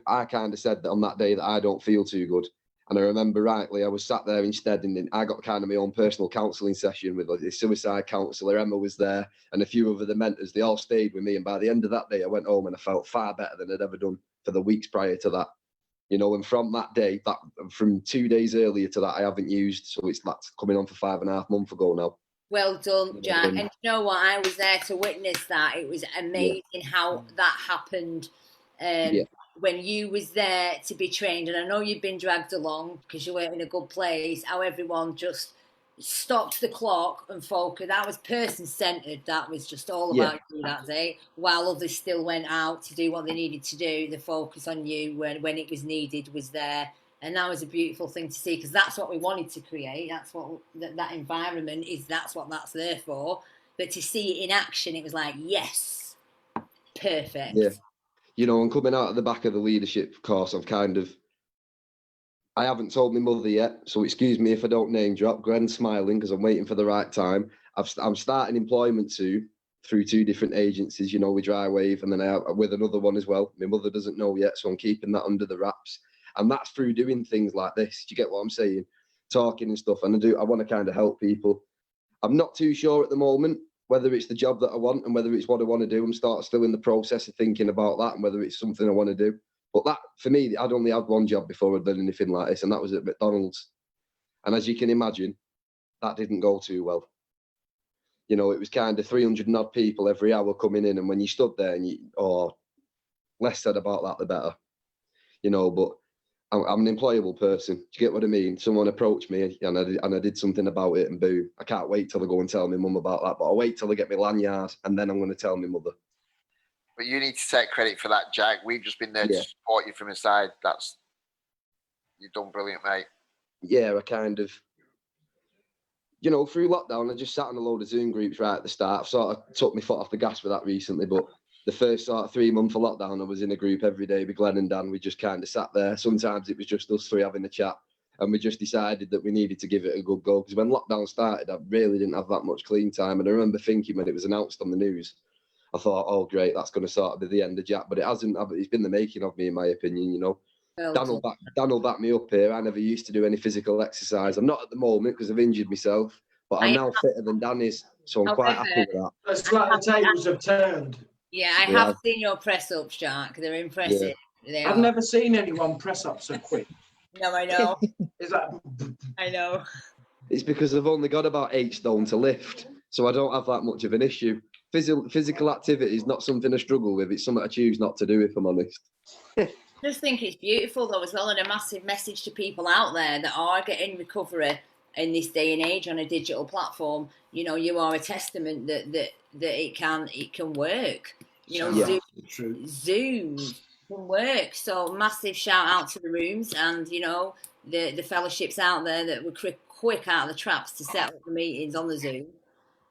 I kind of said that on that day that I don't feel too good. And I remember rightly, I was sat there instead, and I got kind of my own personal counselling session with the suicide counsellor. Emma was there, and a few of the mentors. They all stayed with me, and by the end of that day, I went home and I felt far better than I'd ever done for the weeks prior to that. You know, and from that day, from 2 days earlier to that, I haven't used. So that's coming on for 5.5 months ago now. Well done, Jack. And you know what? I was there to witness that. It was amazing how that happened. When you was there to be trained, and I know you've been dragged along because you weren't in a good place, how everyone just stopped the clock and focused. That was person-centred. That was just all about you that day, while others still went out to do what they needed to do. The focus on you when it was needed was there. And that was a beautiful thing to see, because that's what we wanted to create. That's what that environment is. That's what that's there for. But to see it in action, it was like, yes, perfect. Yeah. You know, and coming out of the back of the leadership course, I haven't told my mother yet, so excuse me if I don't name drop. Glen's smiling because I'm waiting for the right time. I'm starting employment soon through 2 different agencies, you know, with Drywave, and then with another one as well. My mother doesn't know yet, so I'm keeping that under the wraps. And that's through doing things like this. Do you get what I'm saying? Talking and stuff. And I want to kind of help people. I'm not too sure at the moment whether it's the job that I want and whether it's what I want to do. I'm still in the process of thinking about that and whether it's something I want to do. But that, for me, I'd only had one job before I'd done anything like this, and that was at McDonald's. And as you can imagine, that didn't go too well. You know, it was kind of 300 and odd people every hour coming in, and when you stood there, and less said about that, the better. You know, but I'm an employable person. Do you get what I mean? Someone approached me and I did something about it, and boom, I can't wait till I go and tell my mum about that. But I'll wait till I get my lanyard, and then I'm going to tell my mother. But you need to take credit for that, Jack. We've just been there to support you from inside. You've done brilliant, mate. Yeah, I kind of, you know, through lockdown, I just sat on a load of Zoom groups right at the start. I've sort of took my foot off the gas with that recently, but the first sort of 3 months of lockdown, I was in a group every day with Glenn and Dan. We just kind of sat there. Sometimes it was just us 3 having a chat, and we just decided that we needed to give it a good go. Because when lockdown started, I really didn't have that much clean time. And I remember thinking when it was announced on the news, I thought, oh, great, that's going to sort of be the end of Jack. But it hasn't. It's been the making of me, in my opinion, you know. Dan will back me up here. I never used to do any physical exercise. I'm not at the moment because I've injured myself, but I'm now fitter than Dan is. So I'm quite happy with that. It's like the tables have turned. Yeah, I have seen your press-ups, Jack. They're impressive. Yeah. I've never seen anyone press up so quick. No, I know. Is that? I know. It's because I've only got about 8 stone to lift, so I don't have that much of an issue. Physical activity is not something I struggle with. It's something I choose not to do, if I'm honest. I just think it's beautiful, though, as well, and a massive message to people out there that are getting recovery in this day and age on a digital platform. You know, you are a testament that it can work. You know, Zoom can work. So massive shout out to the rooms and, you know, the fellowships out there that were quick out of the traps to set up the meetings on the Zoom.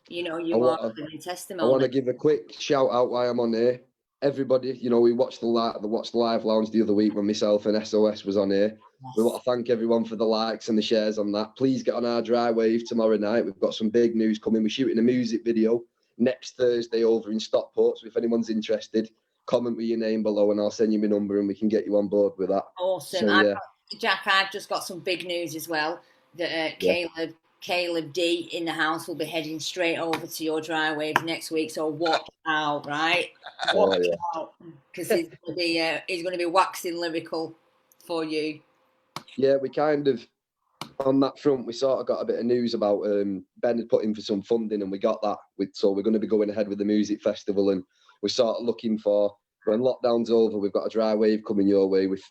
You know, you are a testimony. I want to give a quick shout out while I'm on here. Everybody, you know, we watched the LUF Lounge the other week when myself and SOS was on here. Yes. We want to thank everyone for the likes and the shares on that. Please get on our Drywave tomorrow night. We've got some big news coming. We're shooting a music video next Thursday over in Stockport. So if anyone's interested, comment with your name below and I'll send you my number and we can get you on board with that. Awesome. So, Jack, I've just got some big news as well. That Caleb D in the house will be heading straight over to your Drywave next week. So watch out, right? Watch out, because he's going to be waxing lyrical for you? Yeah, we kind of, on that front, we sort of got a bit of news about Ben had put in for some funding and we got that. So we're going to be going ahead with the music festival, and we're sort of looking for, when lockdown's over, we've got a dry wave coming your way with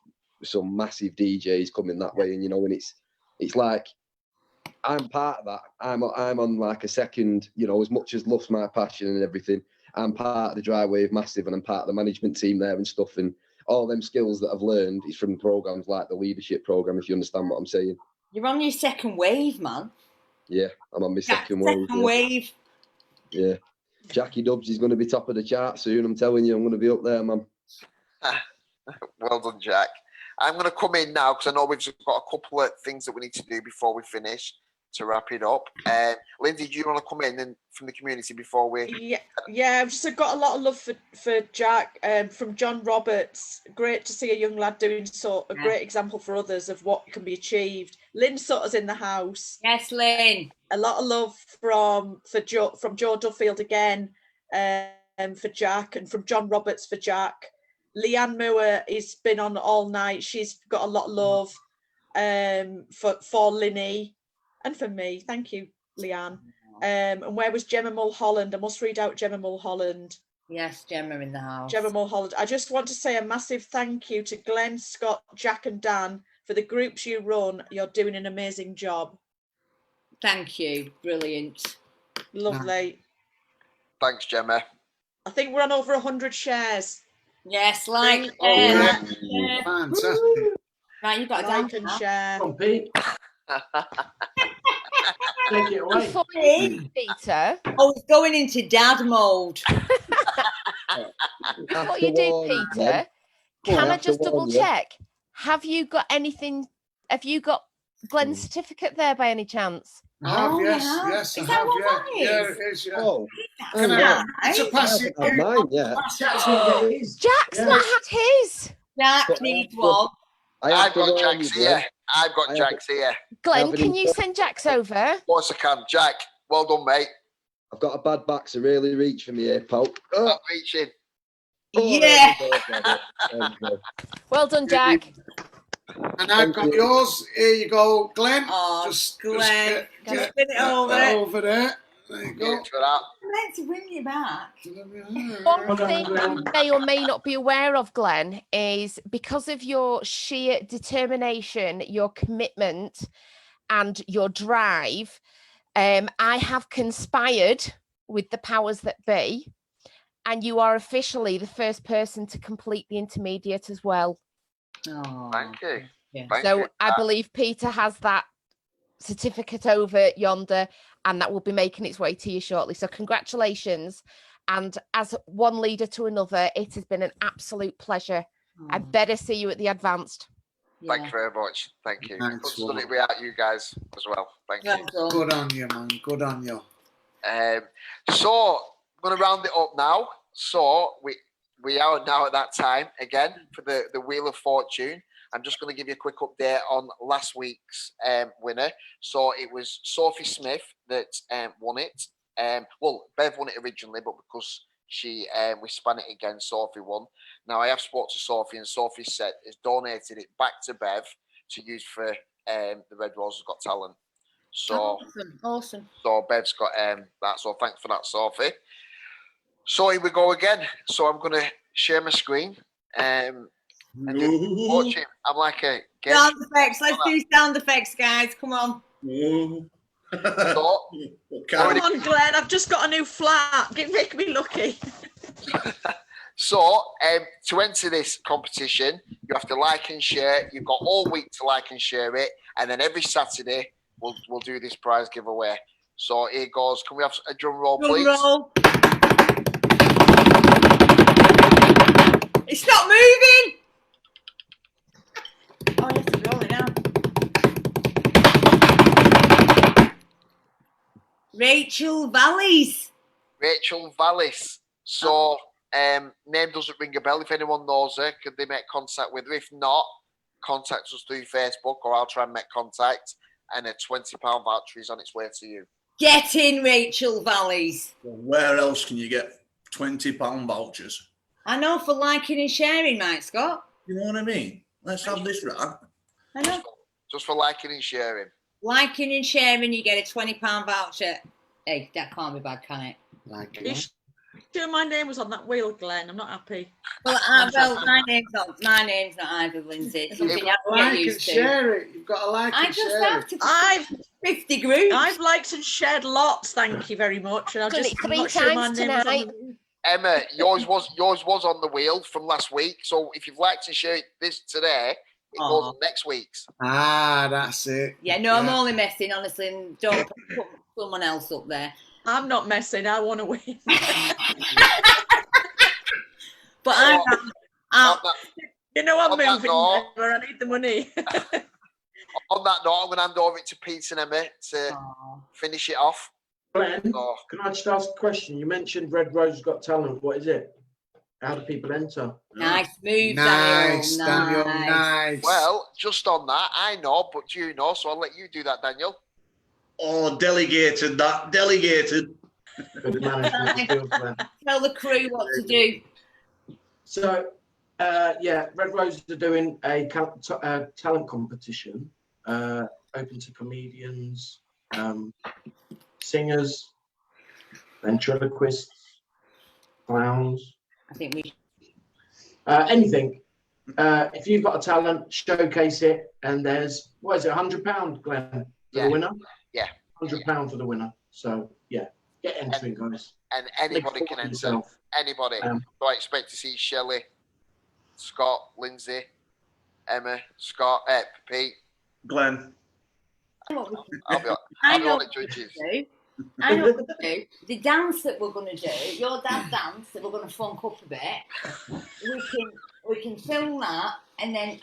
some massive DJs coming that way. And, you know, and it's like, I'm part of that. I'm on like a second, you know, as much as LUF's my passion and everything, I'm part of the dry wave massive, and I'm part of the management team there and stuff. And all them skills that I've learned is from programs like the leadership program, if you understand what I'm saying. You're on your second wave, man. Yeah, I'm on my second wave. Second wave. Yeah. Jackie Dubs is going to be top of the chart soon. I'm telling you, I'm going to be up there, man. Well done, Jack. I'm going to come in now because I know we've got a couple of things that we need to do before we finish to wrap it up. Lindsay, do you want to come in and from the community before we? Yeah. I've just got a lot of love for Jack from John Roberts. Great to see a young lad doing a great example for others of what can be achieved. Lynn Sutter's in the house. Yes, Lynn. A lot of love from Joe Duffield again for Jack, and from John Roberts for Jack. Leanne Moore has been on all night. She's got a lot of love for Linny and for me. Thank you, Leanne. And where was Gemma Mulholland? I must read out Gemma Mulholland. Yes, Gemma in the house. Gemma Mulholland. I just want to say a massive thank you to Glenn, Scott, Jack and Dan for the groups you run. You're doing an amazing job. Thank you. Brilliant. Lovely. Thanks, Gemma. I think we're on over 100 shares. Yes, like. Fantastic. Right, you've got to like and share. Come on, Pete. Take it away. Before you do, Peter. I was going into dad mode. Before you do, Peter, can I just double check? Have you got anything? Have you got Glenn's certificate there by any chance? I have, yes, yeah. yes, Is I that have, what yeah. that Yeah, is? it is, yeah. Oh, Can I it's a pass it I haven't had mine yet. Jack's not got his. Jack's not had his. Jack But needs one. I've got Jack's here. I've got Jack's here. Glenn, can you send Jack's over? Of course I can. Jack, well done, mate. I've got a bad back, so really reach for me here, pal. Oh, I'm reaching. Yeah. there we go. Well done, Jack. And I've got yours. Here you go, Glenn. Oh, Glenn. Just spin it over. Over there. There you go. Thanks for that. I'm meant to bring you back. One thing you may or may not be aware of, Glenn, is because of your sheer determination, your commitment, and your drive, I have conspired with the powers that be, and you are officially the first person to complete the intermediate as well. Oh, Thank you. yeah. Thank So you. I believe Peter has that certificate over yonder, and that will be making its way to you shortly. So congratulations. And as one leader to another, it has been an absolute pleasure. I better see you at the advanced. Thank you very much. Thank you. Thanks, Couldn't have done it without you guys as well. Thank you. Well done. Good on you, man. Good on you. So I'm going to round it up now. So we are now at that time again for the Wheel of Fortune. I'm just going to give you a quick update on last week's winner. So it was Sophie Smith that won it. Well, Bev won it originally, but because we span it again, Sophie won. Now I have spoke to Sophie, and Sophie said has donated it back to Bev to use for the Red Roses Got Talent. So awesome. So Bev's got that. So thanks for that, Sophie. So here we go again. So I'm going to share my screen. And watch it. I'm like a game. Sound effects. Let's do sound effects, guys. Come on. So, come on, Glenn. I've just got a new flat. Make me lucky. So to enter this competition, you have to like and share. You've got all week to like and share it, and then every Saturday we'll do this prize giveaway. So here goes. Can we have a drum roll, please? Drum roll. It's not moving. Oh, you have to roll it now. Rachel Valleys. Rachel Vallis. So name doesn't ring a bell. If anyone knows her, could they make contact with her? If not, contact us through Facebook, or I'll try and make contact. And a £20 voucher is on its way to you. Get in, Rachel Valleys. Where else can you get £20 vouchers? I know, for liking and sharing, Mike Scott. You know what I mean? Let's have this right. I know. Just for liking and sharing. Liking and sharing, you get a £20 voucher. Hey, that can't be bad, can it? Like You sure my name was on that wheel, Glenn? I'm not happy. Well, my name's not either, Lindsay. It's something you have to like get and used to. share it. You've got to like I and just share have it. to. I've 50 groups. I've liked and shared lots. Thank you very much. And Done it I'm 3 not sure my times name was on tonight. the... Emma, yours was on the wheel from last week. So if you've liked and shared this today, it goes on next week's. Ah, that's it. Yeah, no, I'm only messing, honestly, and don't put someone else up there. I'm not messing. I want to win. But you know, I'm on that moving. note- Emma, I need the money. On that note, I'm going to hand over it to Pete and Emma to finish it off. Glenn, So, can I just ask a question? You mentioned Red Rose Got Talent. What is it? How do people enter? Nice move, Nice, Daniel. Daniel, nice. well, just on that, I know, but do you know? So I'll let you do that, Daniel. Oh, delegated that. Delegated. Good management skills there. Tell the crew what to do. So, yeah, Red Roses are doing a talent competition, open to comedians, singers, ventriloquists, clowns. I think we. Anything. If you've got a talent, showcase it, and there's what is it, £100, Glenn, for the winner? Yeah. £100 for the winner. So yeah, get entering, guys. And anybody Make can fun of enter. yourself. Anybody. So I expect to see Shelley, Scott, Lindsay, Emma, Scott, Pete, Glenn. I'll be I on know the judges. I know what to do. The dance that we're going to do, your dad's dance that we're going to funk up a bit. We can film that and then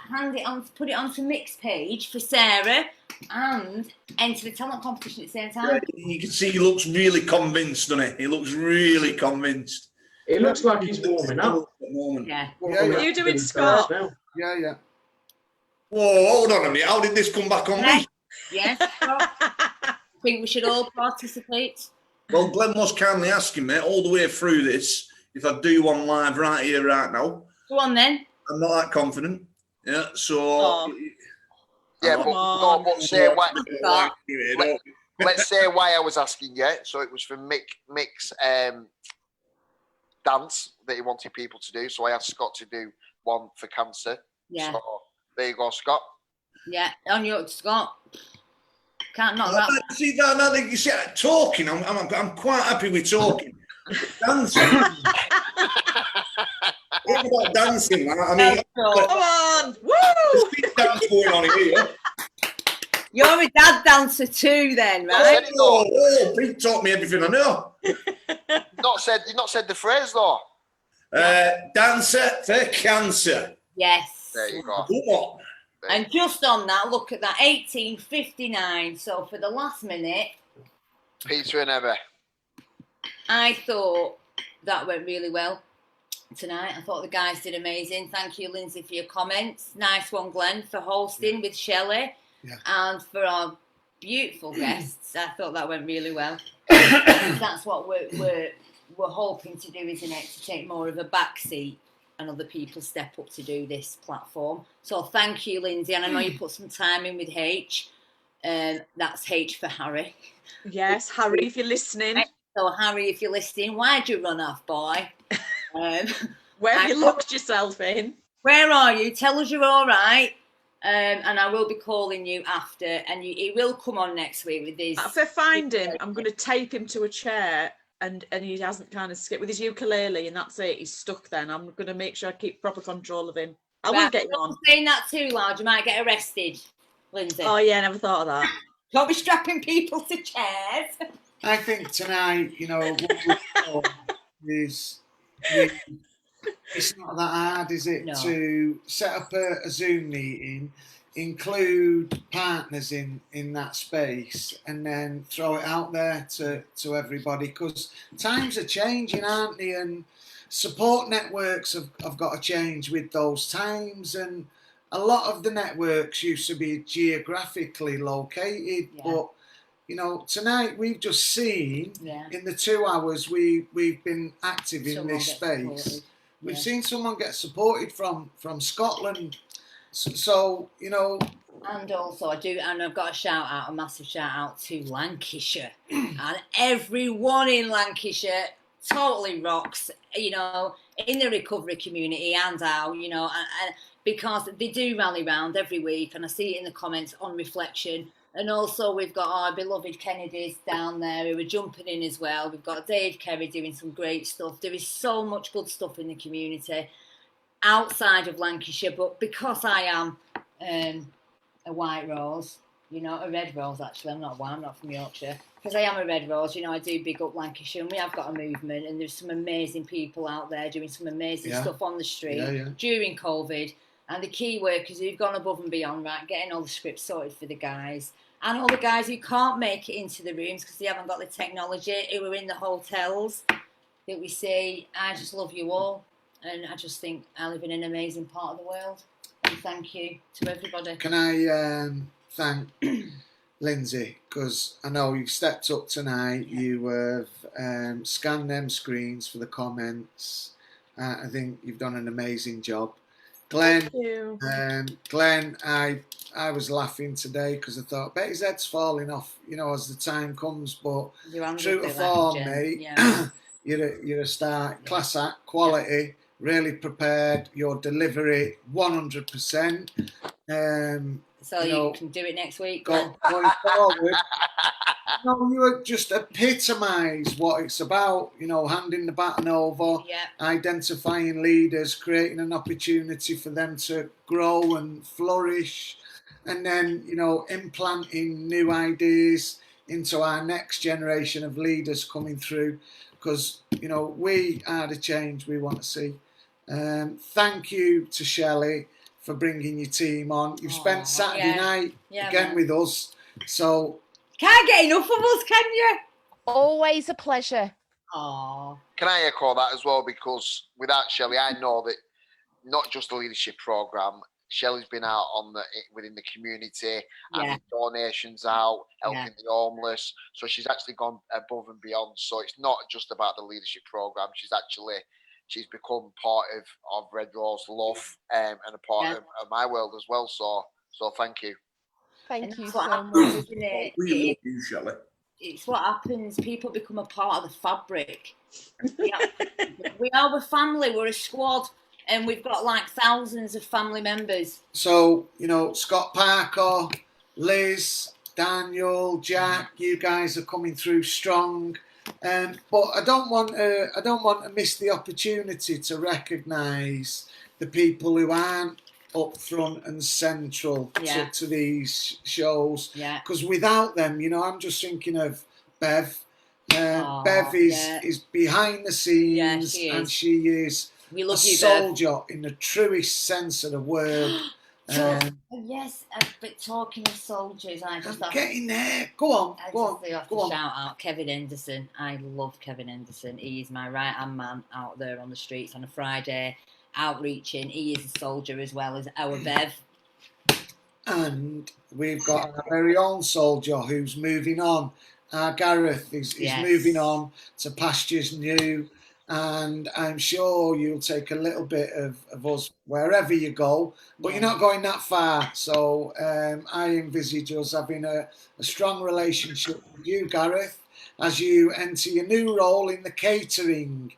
put it onto Mick's page for Sarah, and enter the talent competition at the same time. You can see he looks really convinced, doesn't he? He looks really convinced. It looks like he's warming up. At the moment. Yeah. What are you doing, Scott? Yeah. Whoa, hold on a minute. How did this come back on me? Yes. I think we should all participate. Well, Glenn was kindly asking me all the way through this if I do one live right here, right now. Go on then. I'm not that confident. Yeah, so. Yeah, but say why. Let's say why I was asking you. So it was for Mick's dance that he wanted people to do. So I asked Scott to do one for cancer. Yeah. So there you go, Scott. Yeah, on your Scott. Can't knock that. See, you see, talking. I'm quite happy with talking. Dancing. What about dancing? I mean, come on, woo! Dance going on here. You're a dad dancer too, then, right? Oh, Pete taught me everything I know. You've not said the phrase though. Dancer for cancer. Yes. There you go. Come on. And just on that, look at that, 18:59. So for the last minute, Peter and Emma. I thought that went really well tonight. I thought the guys did amazing. Thank you, Lindsay, for your comments. Nice one, Glenn, for hosting with Shelley. Yeah. And for our beautiful guests. I thought that went really well. That's what we're hoping to do, isn't it? To take more of a back seat and other people step up to do this platform. So thank you, Lindsay. And I know you put some time in with H. That's H for Harry. Yes, Harry, if you're listening. So Harry, if you're listening, why'd you run off, boy? Where have you locked yourself in? Where are you? Tell us you're all right. And I will be calling you after, and he will come on next week with his. If I find him, I'm going to tape him to a chair, and he hasn't kind of skipped with his ukulele, and that's it. He's stuck. Then I'm going to make sure I keep proper control of him. I will get you on. Saying that too loud, you might get arrested, Lindsay. Oh yeah, never thought of that. Don't be strapping people to chairs. I think tonight, what is it's not that hard, is it, to set up a Zoom meeting, include partners in that space, and then throw it out there to everybody, because times are changing, aren't they? And support networks have got to change with those times, and a lot of the networks used to be geographically located, but tonight we've just seen in the 2 hours we've been active in this space. We've seen someone get supported from Scotland, So, you know. And also, and I've got a massive shout out to Lancashire. And everyone in Lancashire totally rocks, you know, in the recovery community and out, you know, and because they do rally round every week, and I see it in the comments on Reflection. And also we've got our beloved Kennedys down there who are jumping in as well. We've got Dave Kerry doing some great stuff. There is so much good stuff in the community outside of Lancashire, but because I am a white rose, you know, a red rose actually, I'm not white, I'm not from Yorkshire, because I am a red rose, you know, I do big up Lancashire, and we have got a movement, and there's some amazing people out there doing some amazing stuff on the street during COVID, and the key workers who've gone above and beyond, right, getting all the scripts sorted for the guys, and all the guys who can't make it into the rooms because they haven't got the technology, who are in the hotels that we see. I just love you all, and I just think I live in an amazing part of the world. And thank you to everybody. Can I thank Lindsay, because I know you've stepped up tonight. You have scanned them screens for the comments. I think you've done an amazing job. Glenn, Thank you. Glenn, I was laughing today because I thought, bet his head's falling off, you know, as the time comes. But true to form, mate, you're a star, class act, quality. Really prepared, your delivery 100%. So you can do it next week. Going forward, you just epitomise what it's about. You know, handing the baton over, identifying leaders, creating an opportunity for them to grow and flourish, and then, you know, implanting new ideas into our next generation of leaders coming through. Because, you know, we are the change we want to see. Thank you to Shelley for bringing your team on. You've spent Saturday night again with us, so can't get enough of us, can you? Always a pleasure. Aww. Can I echo that as well? Because without Shelley, I know that not just the leadership program. Shelley's been out within the community, and donations out, helping the homeless. So she's actually gone above and beyond. So it's not just about the leadership program. She's become part of Red Rose LUF and a part of my world as well. So thank you. Thank you so happens, much. isn't it? We love you, Shelley. It's what happens. People become a part of the fabric. We are a family. We're a squad. And we've got like thousands of family members. So, you know, Scott Parker, Liz, Daniel, Jack, you guys are coming through strong. But I don't want to miss the opportunity to recognise the people who aren't up front and central to these shows. Because without them, you know, I'm just thinking of Bev. Bev is behind the scenes, and she is we love a you, soldier in the truest sense of the word. Yes, but talking of soldiers, I just have getting there. Go on. Shout out Kevin Henderson. I love Kevin Henderson. He is my right hand man out there on the streets on a Friday, outreaching. He is a soldier as well as our Bev. And we've got our very own soldier who's moving on. Gareth is moving on to pastures new, and I'm sure you'll take a little bit of us wherever you go, but you're not going that far. So I envisage us having a strong relationship with you, Gareth, as you enter your new role in the catering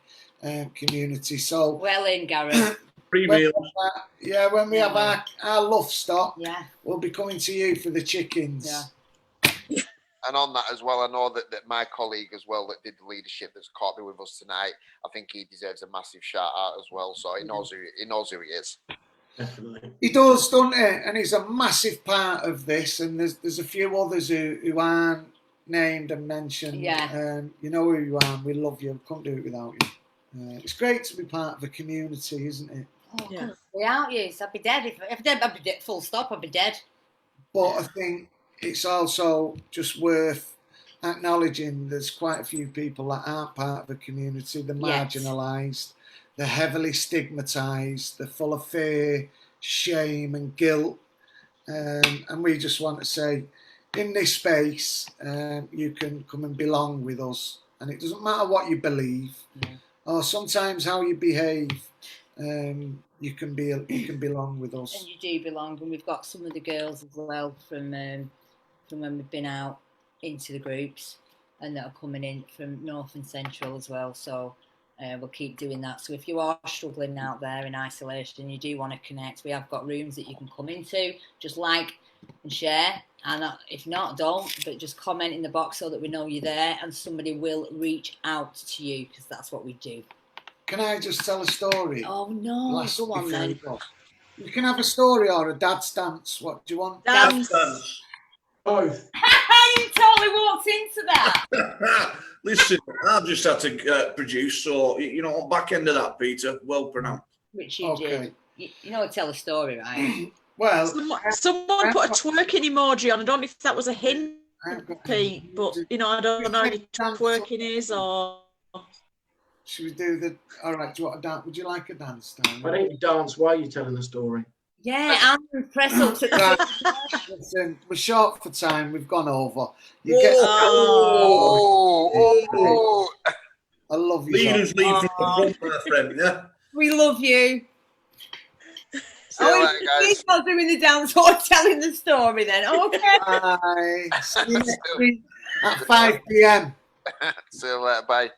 community. So well in, Gareth. When we have our LUF stop, we'll be coming to you for the chickens. And on that as well, I know that my colleague as well that did the leadership that's caught me with us tonight, I think he deserves a massive shout out as well. So he knows who he is. Definitely. He does, doesn't he? And he's a massive part of this. And there's a few others who aren't named and mentioned. You know who you are. We love you. We couldn't do it without you. It's great to be part of a community, isn't it? Oh, without you, I'd be dead. If dead, I'd be dead. Full stop. I'd be dead. But I think it's also just worth acknowledging there's quite a few people that aren't part of the community. They're marginalised, they're heavily stigmatised, they're full of fear, shame and guilt. And we just want to say, in this space, you can come and belong with us. And it doesn't matter what you believe or sometimes how you behave. you can belong with us. And you do belong, and we've got some of the girls as well from when we've been out into the groups, and that are coming in from North and Central as well. So we'll keep doing that. So if you are struggling out there in isolation, you do want to connect, we have got rooms that you can come into. Just like and share, and if not, don't. But just comment in the box so that we know you're there, and somebody will reach out to you, because that's what we do. Can I just tell a story? Oh no, go on then. You can have a story or a dad's dance. What do you want? Dance. Both. You totally walked into that. Listen, I've just had to produce, so you know, on back end of that, Peter, well pronounced. Which you did. You know, tell a story, right? Well, someone put a twerking emoji on. I don't know if that was a hint, Pete, but you know, I don't know if twerking is or. Should we do the? All right. Do you want a dance? Would you like a dance, Dan? Why don't you dance while you're telling the story? Yeah, I'm press up to the. Listen, we're short for time. We've gone over. You get. Oh. I love you. Leaders lead from the front, my friend. Yeah. We love you. See you later, guys. He's not doing the dance or telling the story then. Okay. Bye. See you next week at 5 p.m. See you later. Bye.